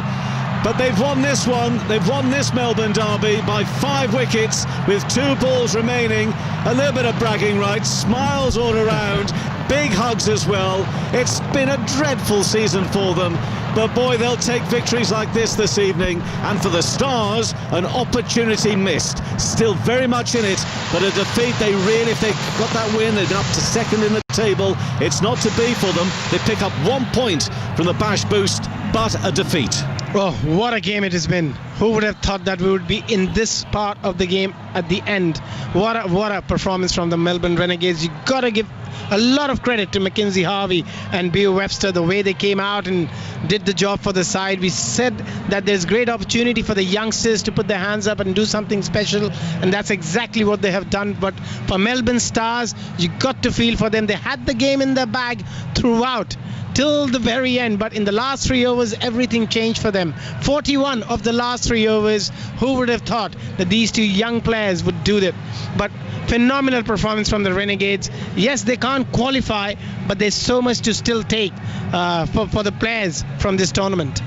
but they've won this one. They've won this Melbourne derby by 5 wickets with 2 balls remaining. A little bit of bragging rights, smiles all around, big hugs as well. It's been a dreadful season for them, but boy, they'll take victories like this evening. And for the Stars, an opportunity missed. Still very much in it, but a defeat they really, if they got that win, they'd up to 2nd in the table. It's not to be for them. They pick up 1 point from the Bash boost, but a defeat. Oh, what a game it has been. Who would have thought that we would be in this part of the game at the end? What a performance from the Melbourne Renegades. You got to give a lot of credit to Mackenzie Harvey and Beau Webster, the way they came out and did the job for the side. We said that there's great opportunity for the youngsters to put their hands up and do something special, and that's exactly what they have done. But for Melbourne Stars, you got to feel for them. They had the game in their bag throughout till the very end, but in the last 3 overs everything changed for them. 41 of the last 3 overs. Who would have thought that these two young players would do that? But phenomenal performance from the Renegades. Yes, they can't qualify, but there's so much to still take for the players from this tournament.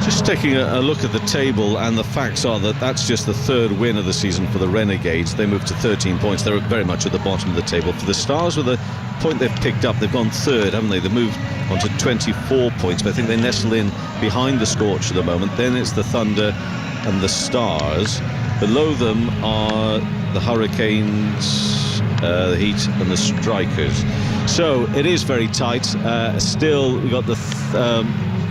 Just taking a look at the table, and the facts are that that's just the third win of the season for the Renegades. They moved to 13 points. They're very much at the bottom of the table. For the Stars, with the point they've picked up, they've gone third, haven't they? They've moved on to 24 points, but I think they nestle in behind the Scorch at the moment. Then it's the Thunder and the Stars. Below them are the Hurricanes, the Heat and the Strikers. So it is very tight. Still, we've got the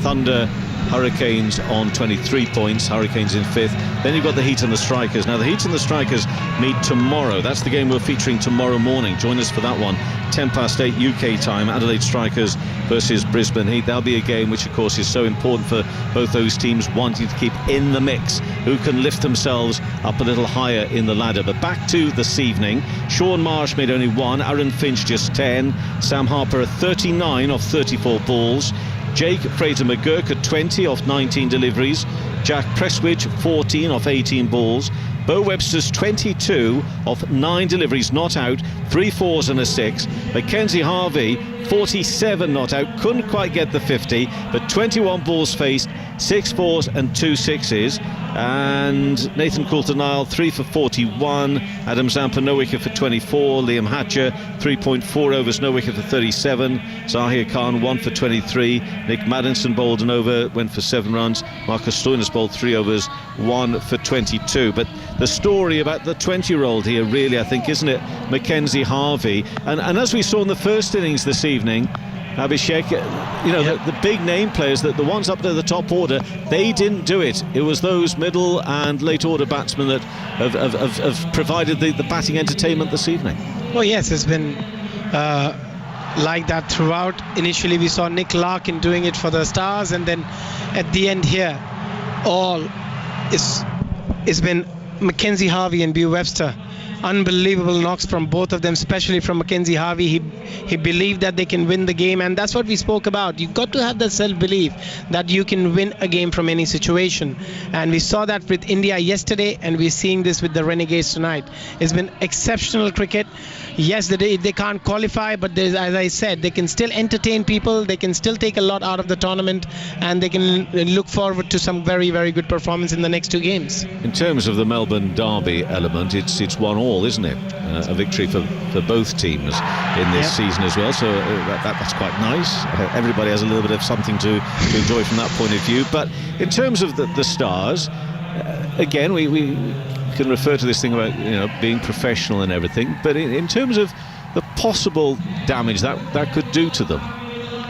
Thunder, Hurricanes on 23 points. Hurricanes in 5th. Then you've got the Heat and the Strikers. Now the Heat and the Strikers meet tomorrow. That's the game we're featuring tomorrow morning. Join us for that one, 8:10 UK time. Adelaide Strikers versus Brisbane Heat. That'll be a game which of course is so important for both those teams wanting to keep in the mix, who can lift themselves up a little higher in the ladder. But back to this evening, Sean Marsh made only 1, Aaron Finch just 10, Sam Harper at 39 off 34 balls, Jake Fraser-McGurk at 20 off 19 deliveries, Jack Prestwich 14 off 18 balls, Beau Webster's 22 off 9 deliveries not out, 3 4s and a 6. Mackenzie Harvey 47 not out, couldn't quite get the 50, but 21 balls faced, 6 4s and 2 6s. And Nathan Coulter-Nile 3 for 41, Adam Zampa no wicket for 24, Liam Hatcher 3.4 overs, no wicket for 37, Zahir Khan 1 for 23, Nick Maddinson bowled an over, went for 7 runs, Marcus Stoinis bowled 3 overs, 1 for 22. But the story about the 20-year-old here really, I think, isn't it, Mackenzie Harvey, and as we saw in the first innings this evening, Abhishek, you know, the big name players, the ones up to the top order, they didn't do it. It was those middle and late order batsmen that have provided the batting entertainment this evening. Oh yes, it's been like that throughout. Initially we saw Nick Larkin doing it for the Stars, and then at the end here, all it's been Mackenzie Harvey and Beau Webster. Unbelievable knocks from both of them, especially from Mackenzie Harvey. He believed that they can win the game, and that's what we spoke about. You've got to have that self-belief that you can win a game from any situation, and we saw that with India yesterday, and we're seeing this with the Renegades tonight. It's been exceptional cricket. Yes, they can't qualify, but as I said, they can still entertain people, they can still take a lot out of the tournament, and they can look forward to some very, very good performance in the next 2 games. In terms of the Melbourne Derby element, it's 1-all, isn't it? A victory for both teams in this season as well, so that's quite nice. Everybody has a little bit of something to enjoy from that point of view. But in terms of the Stars, again, we can refer to this thing about, you know, being professional and everything, but in terms of the possible damage that could do to them,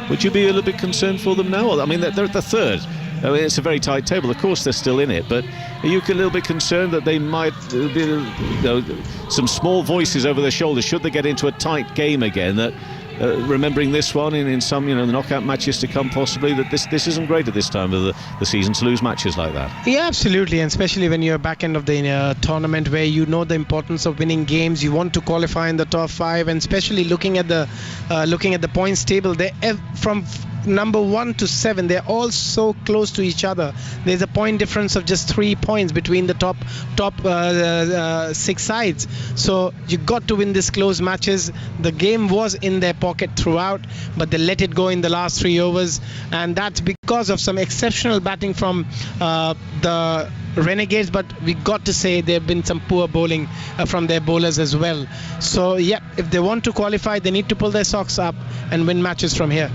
would you be a little bit concerned for them now? I mean, they're at the third. I mean, it's a very tight table. Of course, they're still in it, but are you a little bit concerned that they might be, you know, some small voices over their shoulders should they get into a tight game again? That remembering this one in some, you know, the knockout matches to come, possibly, that this isn't great at this time of the season to lose matches like that. Yeah, absolutely, and especially when you're back end of the tournament, where you know the importance of winning games. You want to qualify in the top 5, and especially looking at the points table, they from number 1 to 7, they're all so close to each other. There's a point difference of just 3 points between the top 6 sides. So you got to win these close matches. The game was in their pocket throughout, but they let it go in the last 3 overs, and that's because of some exceptional batting from the Renegades, but we got to say there have been some poor bowling from their bowlers as well. So yeah, if they want to qualify, they need to pull their socks up and win matches from here.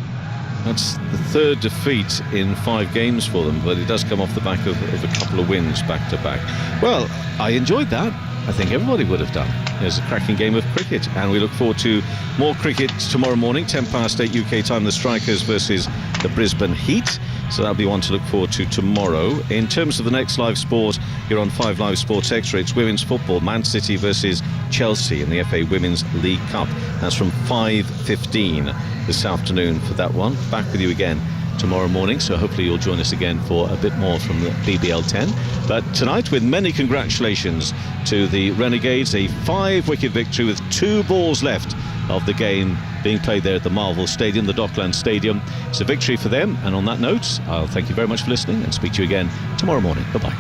That's the third defeat in 5 games for them, but it does come off the back of a couple of wins back to back. Well, I enjoyed that. I think everybody would have done. There's a cracking game of cricket, and we look forward to more cricket tomorrow morning, 8 UK time, the Strikers versus the Brisbane Heat. So that'll be one to look forward to tomorrow. In terms of the next live sport here on 5 Live Sports Extra, it's women's football, Man City versus Chelsea in the FA Women's League Cup. That's from 5:15 this afternoon for that one. Back with you again tomorrow morning, so hopefully you'll join us again for a bit more from the BBL 10. But tonight, with many congratulations to the Renegades, a 5-wicket victory with 2 balls left of the game being played there at the Marvel Stadium, the Dockland Stadium. It's a victory for them, and on that note, I'll thank you very much for listening and speak to you again tomorrow morning. Bye-bye.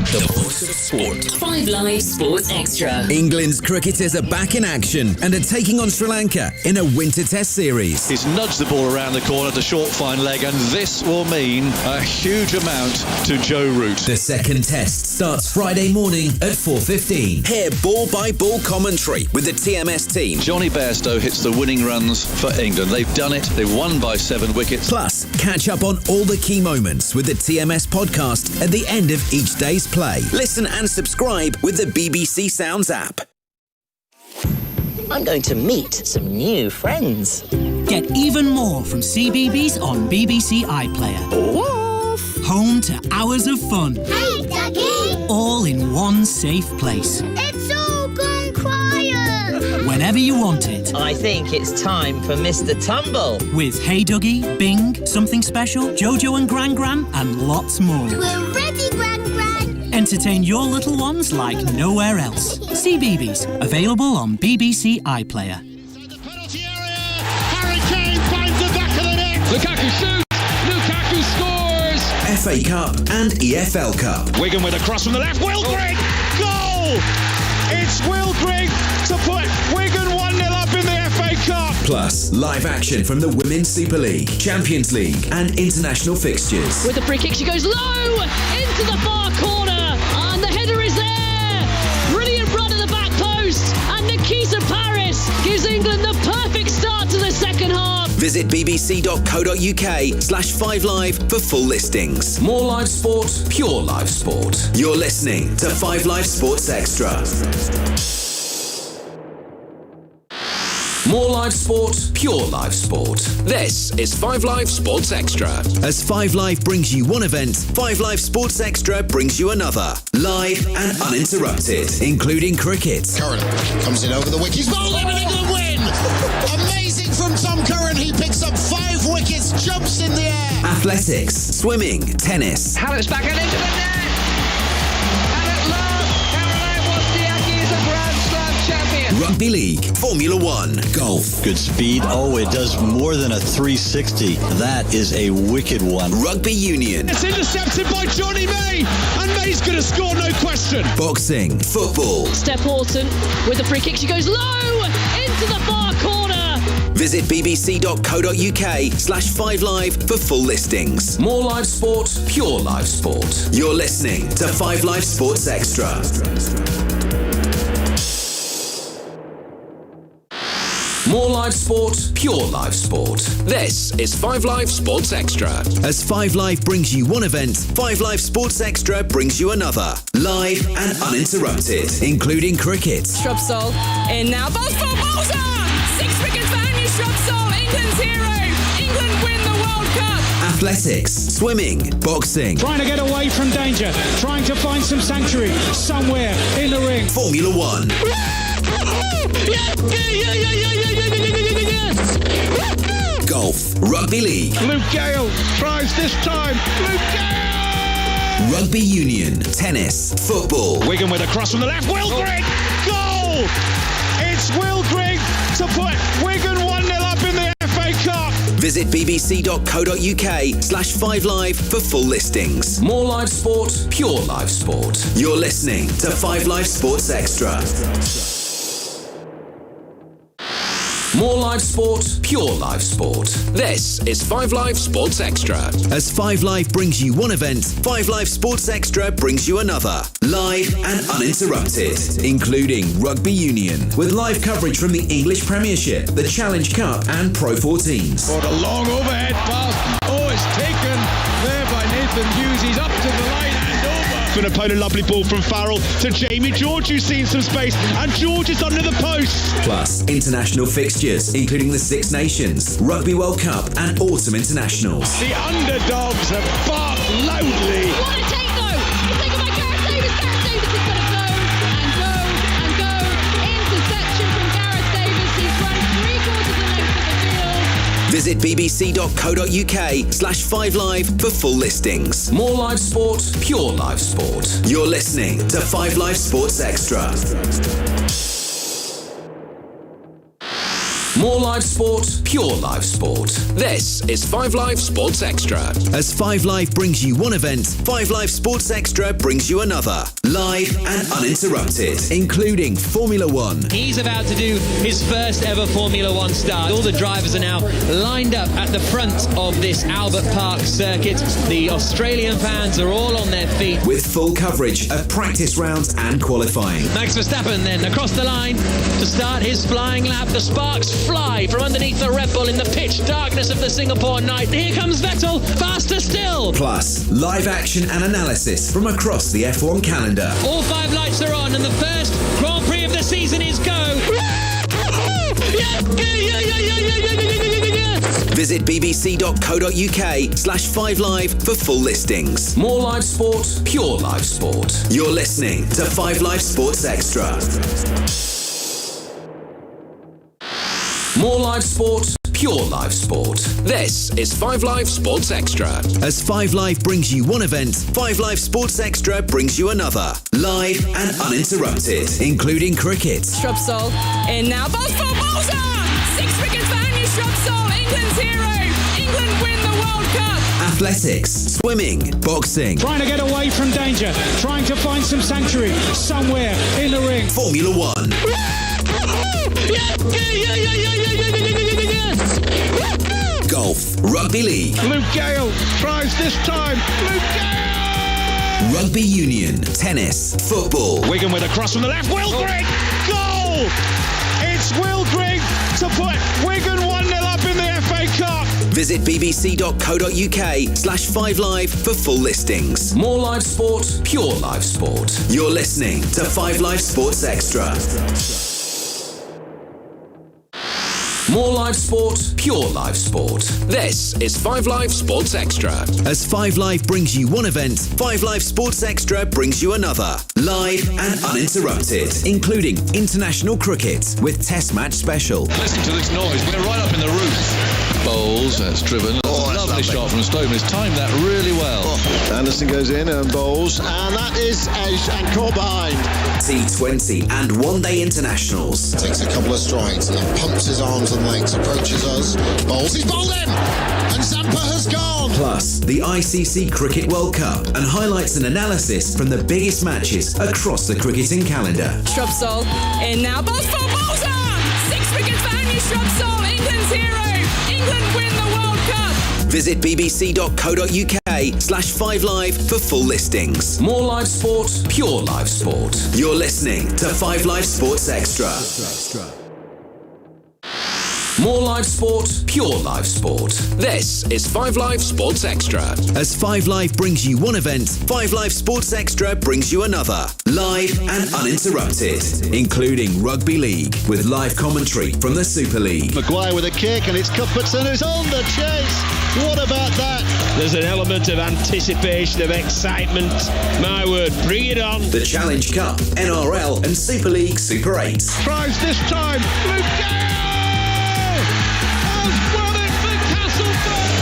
The voice of sport. 5 Live Sports Extra. England's cricketers are back in action and are taking on Sri Lanka in a winter test series. He's nudged the ball around the corner to short fine leg, and this will mean a huge amount to Joe Root. The second test starts Friday morning at 4:15. Hear ball-by-ball commentary with the TMS team. Johnny Bairstow hits the winning runs for England. They've done it. They've won by 7 wickets. Plus, catch up on all the key moments with the TMS podcast at the end of each day's play. Listen and subscribe with the BBC Sounds app. I'm going to meet some new friends. Get even more from CBeebies on BBC iPlayer. Woof! Home to hours of fun. Hey, Ducky! All in one safe place. It's all gone quiet! Whenever you want it. I think it's time for Mr. Tumble. With Hey Dougie, Bing, Something Special, Jojo and Gran Gran, and lots more. We're ready, Gran Gran! Entertain your little ones like nowhere else. CBeebies, available on BBC iPlayer. The penalty area, Harry Kane finds the back of the net. Lukaku shoots, Lukaku scores. FA Cup and EFL Cup. Wigan with a cross from the left, Will Grigg, goal! It's Will Grigg to put Wigan 1-0 up in the FA Cup. Plus, live action from the Women's Super League, Champions League and international fixtures. With the free kick, she goes low into the far corner, and the header is there. Brilliant run at the back post, and Nikita Paris gives England the perfect start to the second half. Visit bbc.co.uk/5live for full listings. More live sport, pure live sport. You're listening to 5 Live Sports Extra. More live sport, pure live sport. This is 5 Live Sports Extra. As 5 Live brings you one event, 5 Live Sports Extra brings you another. Live and uninterrupted, including cricket. Curran comes in over the wickets. Ball in and England win! Amazing from Tom Curran. He picks up 5 wickets, jumps in the air. Athletics, swimming, tennis. Hallett's back and into the net. And at last, Caroline Wozniacki is a Grand Slam champion. Rugby League, Formula 1, golf. Good speed. Oh, it does more than a 360. That is a wicked one. Rugby Union. It's intercepted by Johnny May, and May's going to score, no question. Boxing, football. Steph Horton with the free kick, she goes low into the far corner. Visit bbc.co.uk/5live for full listings. More live sport, pure live sport. You're listening to 5 Live Sports Extra. More live sport, pure live sport. This is 5 Live Sports Extra. As 5 Live brings you one event, 5 Live Sports Extra brings you another. Live and uninterrupted, including cricket. Shrubsole in now. Balls for Bolter! 6 wickets for Anya Shrubsole, England's hero. England win the World Cup. Athletics, swimming, boxing. Trying to get away from danger, trying to find some sanctuary somewhere in the ring. Formula 1. Golf, Rugby League. Luke Gale tries this time. Luke Gale! Rugby Union, tennis, football. Wigan with a cross from the left, Will Grigg, goal! It's Will Grigg to put Wigan 1-0 up in the FA Cup. Visit bbc.co.uk/5live for full listings. More live sport, pure live sport. You're listening to 5 Live Sports Extra. More live sport, pure live sport. This is 5 Live Sports Extra. As 5 Live brings you one event, 5 Live Sports Extra brings you another. Live and uninterrupted, including Rugby Union, with live coverage from the English Premiership, the Challenge Cup and Pro 14s. For a long overhead pass. Oh, it's taken there by Nathan Hughes. He's up to the line and over. From a polar lovely ball from Farrell to Jamie George, who's seen some space, and George is under the post. Plus, international fixtures, including the Six Nations, Rugby World Cup and Autumn Internationals. The underdogs have barked loudly. What a take though! It's taken by Gareth Davis. Gareth Davis is going to go and go. Interception from Gareth Davis. He's run 3/4 the length of the field. Visit bbc.co.uk/5live for full listings. More live sport, pure live sport. You're listening to 5 Live Sports Extra. More live sport, pure live sport. This is 5 Live Sports Extra. As 5 Live brings you one event, 5 Live Sports Extra brings you another. Live and uninterrupted, including Formula One. He's about to do his first ever Formula One start. All the drivers are now lined up at the front of this Albert Park circuit. The Australian fans are all on their feet. With full coverage of practice rounds and qualifying. Max Verstappen then across the line to start his flying lap. The sparks fly from underneath the Red Bull in the pitch darkness of the Singapore night. Here comes Vettel, faster still. Plus, live action and analysis from across the F1 calendar. All 5 lights are on and the first Grand Prix of the season is go. Visit bbc.co.uk/5live for full listings. More live sport, pure live sport. You're listening to 5 Live Sports Extra. More live sport, pure live sport. This is 5 Live Sports Extra. As 5 Live brings you one event, 5 Live Sports Extra brings you another. Live and uninterrupted, including cricket. Shrubsole in now. Balls for Bolter! 6 wickets for Andy Shrubsole, England's hero. England win the World Cup. Athletics, swimming, boxing. Trying to get away from danger, trying to find some sanctuary somewhere in the ring. Formula One. Golf, rugby league. Luke Gale tries this time. Luke Gale! Rugby union, tennis, football. Wigan with a cross from the left. Will Grigg! Goal! It's Will Grigg to put Wigan 1-0 up in the FA Cup. Visit bbc.co.uk/5live for full listings. More live sport, pure live sport. You're listening to 5 Live Sports Extra. More live sport, pure live sport. This is 5 Live Sports Extra. As 5 Live brings you one event, 5 Live Sports Extra brings you another. Live and uninterrupted, including international cricket with Test Match Special. Listen to this noise. We're right up in the roof. Bowles, that's driven. Lovely shot from Stone. He's timed that really well. Anderson goes in and bowls, and that is edge and caught behind. T20 and one-day internationals. Takes a couple of strides and then pumps his arms and legs, approaches us, bowls, he's bowled him! And Zampa has gone! Plus, the ICC Cricket World Cup and highlights and analysis from the biggest matches across the cricketing calendar. Shrubsole in now. Balls for Bolter! 6 wickets for Andy Shrubsole, England's hero. England win the World Cup. Visit bbc.co.uk/5live for full listings. More live sport, pure live sport. You're listening to 5 Live Sports Extra. More live sport, pure live sport. This is 5 Live Sports Extra. As 5 Live brings you one event, 5 Live Sports Extra brings you another. Live and uninterrupted, including rugby league with live commentary from the Super League. Maguire with a kick, and it's Cuthbertson who's on the chase. What about that? There's an element of anticipation, of excitement. My word, bring it on. The Challenge Cup, NRL and Super League Super 8. Tries this time. Luke Gale!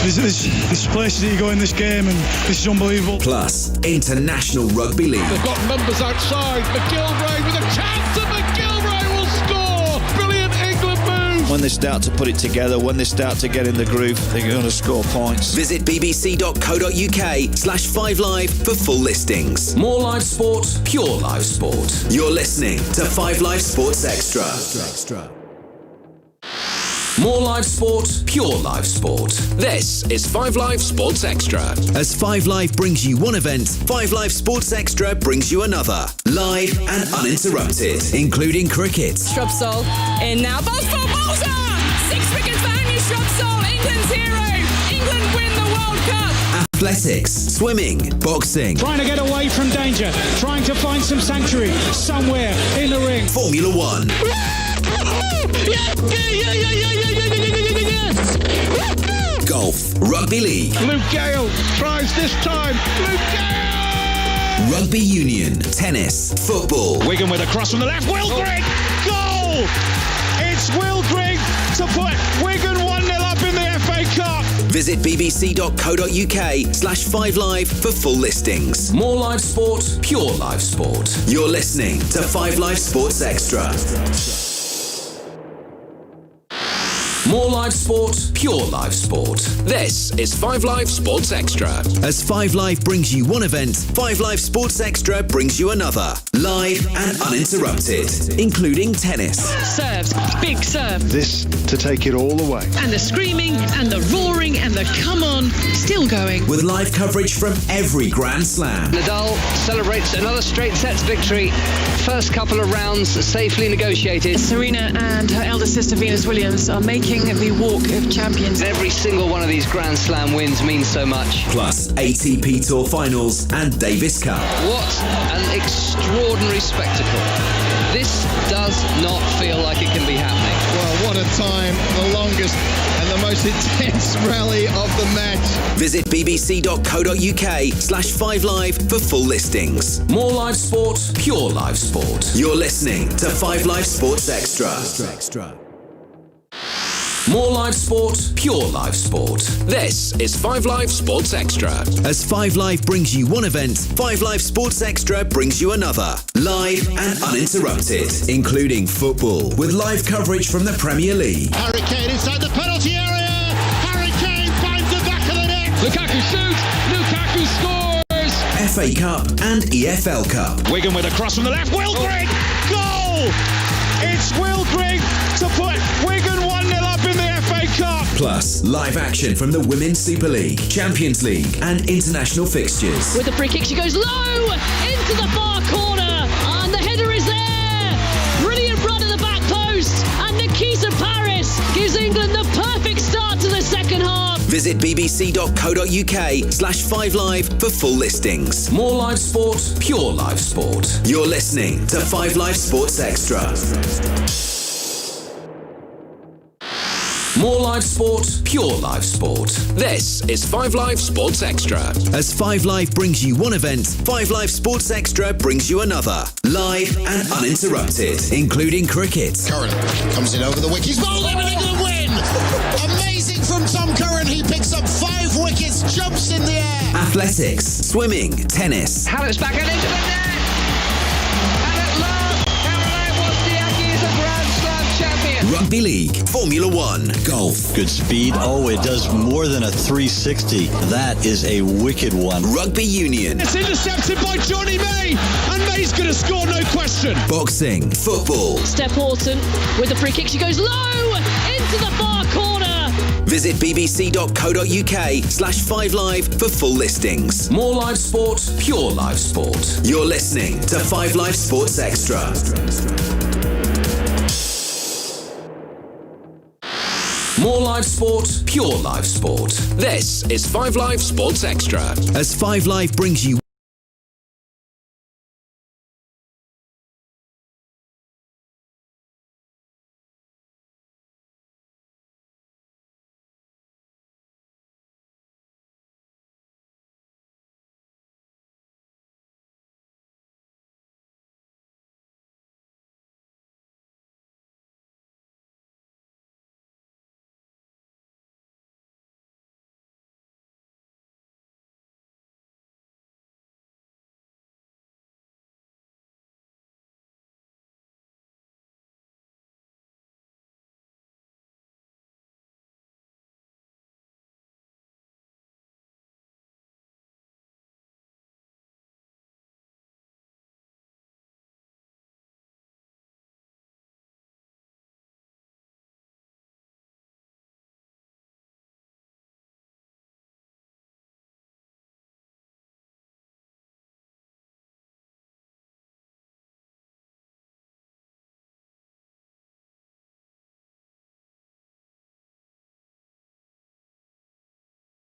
There's places that you go in this game, and this is unbelievable. Plus, international rugby league. They've got numbers outside. McGilvray with a chance, and McGilvray will score. Brilliant England move. When they start to put it together, when they start to get in the groove, they're going to score points. Visit bbc.co.uk/5live for full listings. More live sport, pure live sport. You're listening to 5 Live Sports Extra. More live sport, pure live sport. This is 5 Live Sports Extra. As 5 Live brings you one event, 5 Live Sports Extra brings you another. Live and uninterrupted, including cricket. Shrubsole in now. Balls for Bolter! 6 wickets for Andy Shrubsole, England's hero. England win the World Cup. athletics, swimming, boxing, Trying to get away from danger, trying to find some sanctuary somewhere in the ring. Formula One, golf, rugby league, Luke Gale tries this time. Luke Gale! rugby union, tennis, football, Wigan with a cross from the left. Will Grigg! Goal! It's Will Grigg to put Wigan 1-0 up in the FA Cup. Visit bbc.co.uk/5live for full listings. More live sport, pure live sport. You're listening to 5 Live Sports Extra. More live sport, pure live sport. This is 5 Live Sports Extra. As 5 Live brings you one event, 5 Live Sports Extra brings you another. Live and uninterrupted, including tennis. Serves, big serve. This to take it all the way. And the screaming and the roaring and the come on, still going. With live coverage from every Grand Slam. Nadal celebrates another straight sets victory. First couple of rounds safely negotiated. Serena and her elder sister Venus Williams are making the walk of champions. Every single one of these Grand Slam wins means so much. Plus ATP Tour Finals and Davis Cup. What an extraordinary spectacle. This does not feel like it can be happening. Well, what a time. The longest and the most intense rally of the match. Visit bbc.co.uk/5live for full listings. More live sport, pure live sport. You're listening to 5 Live Sports Extra. More live sport, pure live sport. This is 5 Live Sports Extra. As 5 Live brings you one event, 5 Live Sports Extra brings you another. Live and uninterrupted, including football, with live coverage from the Premier League. Harry Kane inside the penalty area. Harry Kane finds the back of the net. Lukaku shoots. Lukaku scores. FA Cup and EFL Cup. Wigan with a cross from the left. Will Grigg! Goal! It's Will Grigg to put Wigan 1-0 up in the FA Cup. Plus, live action from the Women's Super League, Champions League and international fixtures. With the free kick, she goes low into the far corner, and the header is there. Brilliant run at the back post, and Nikita Paris gives England the perfect start to the second half. Visit bbc.co.uk/5live for full listings. More live sport, pure live sport. You're listening to 5 Live Sports Extra. More live sport, pure live sport. This is 5 Live Sports Extra. As 5 Live brings you one event, 5 Live Sports Extra brings you another. Live and uninterrupted, including cricket. Curran comes in over the wicket. He's bowled him and England win. Amazing from Tom Curran. He picks up 5 wickets, jumps in the air. Athletics, swimming, tennis. Hallett's back and into the net. And at last, Caroline Wozniacki is a Grand Slam champion. Rugby league, Formula One, golf. Good speed. Oh, it does more than a 360. That is a wicked one. Rugby union. It's intercepted by Johnny May, and May's going to score, no question. Boxing, football. Steph Houghton with the free kick, she goes low into the far corner. Visit bbc.co.uk/5live for full listings. More live sport, pure live sport. You're listening to 5 Live Sports Extra. More live sport, pure live sport. This is 5 Live Sports Extra. As 5 Live brings you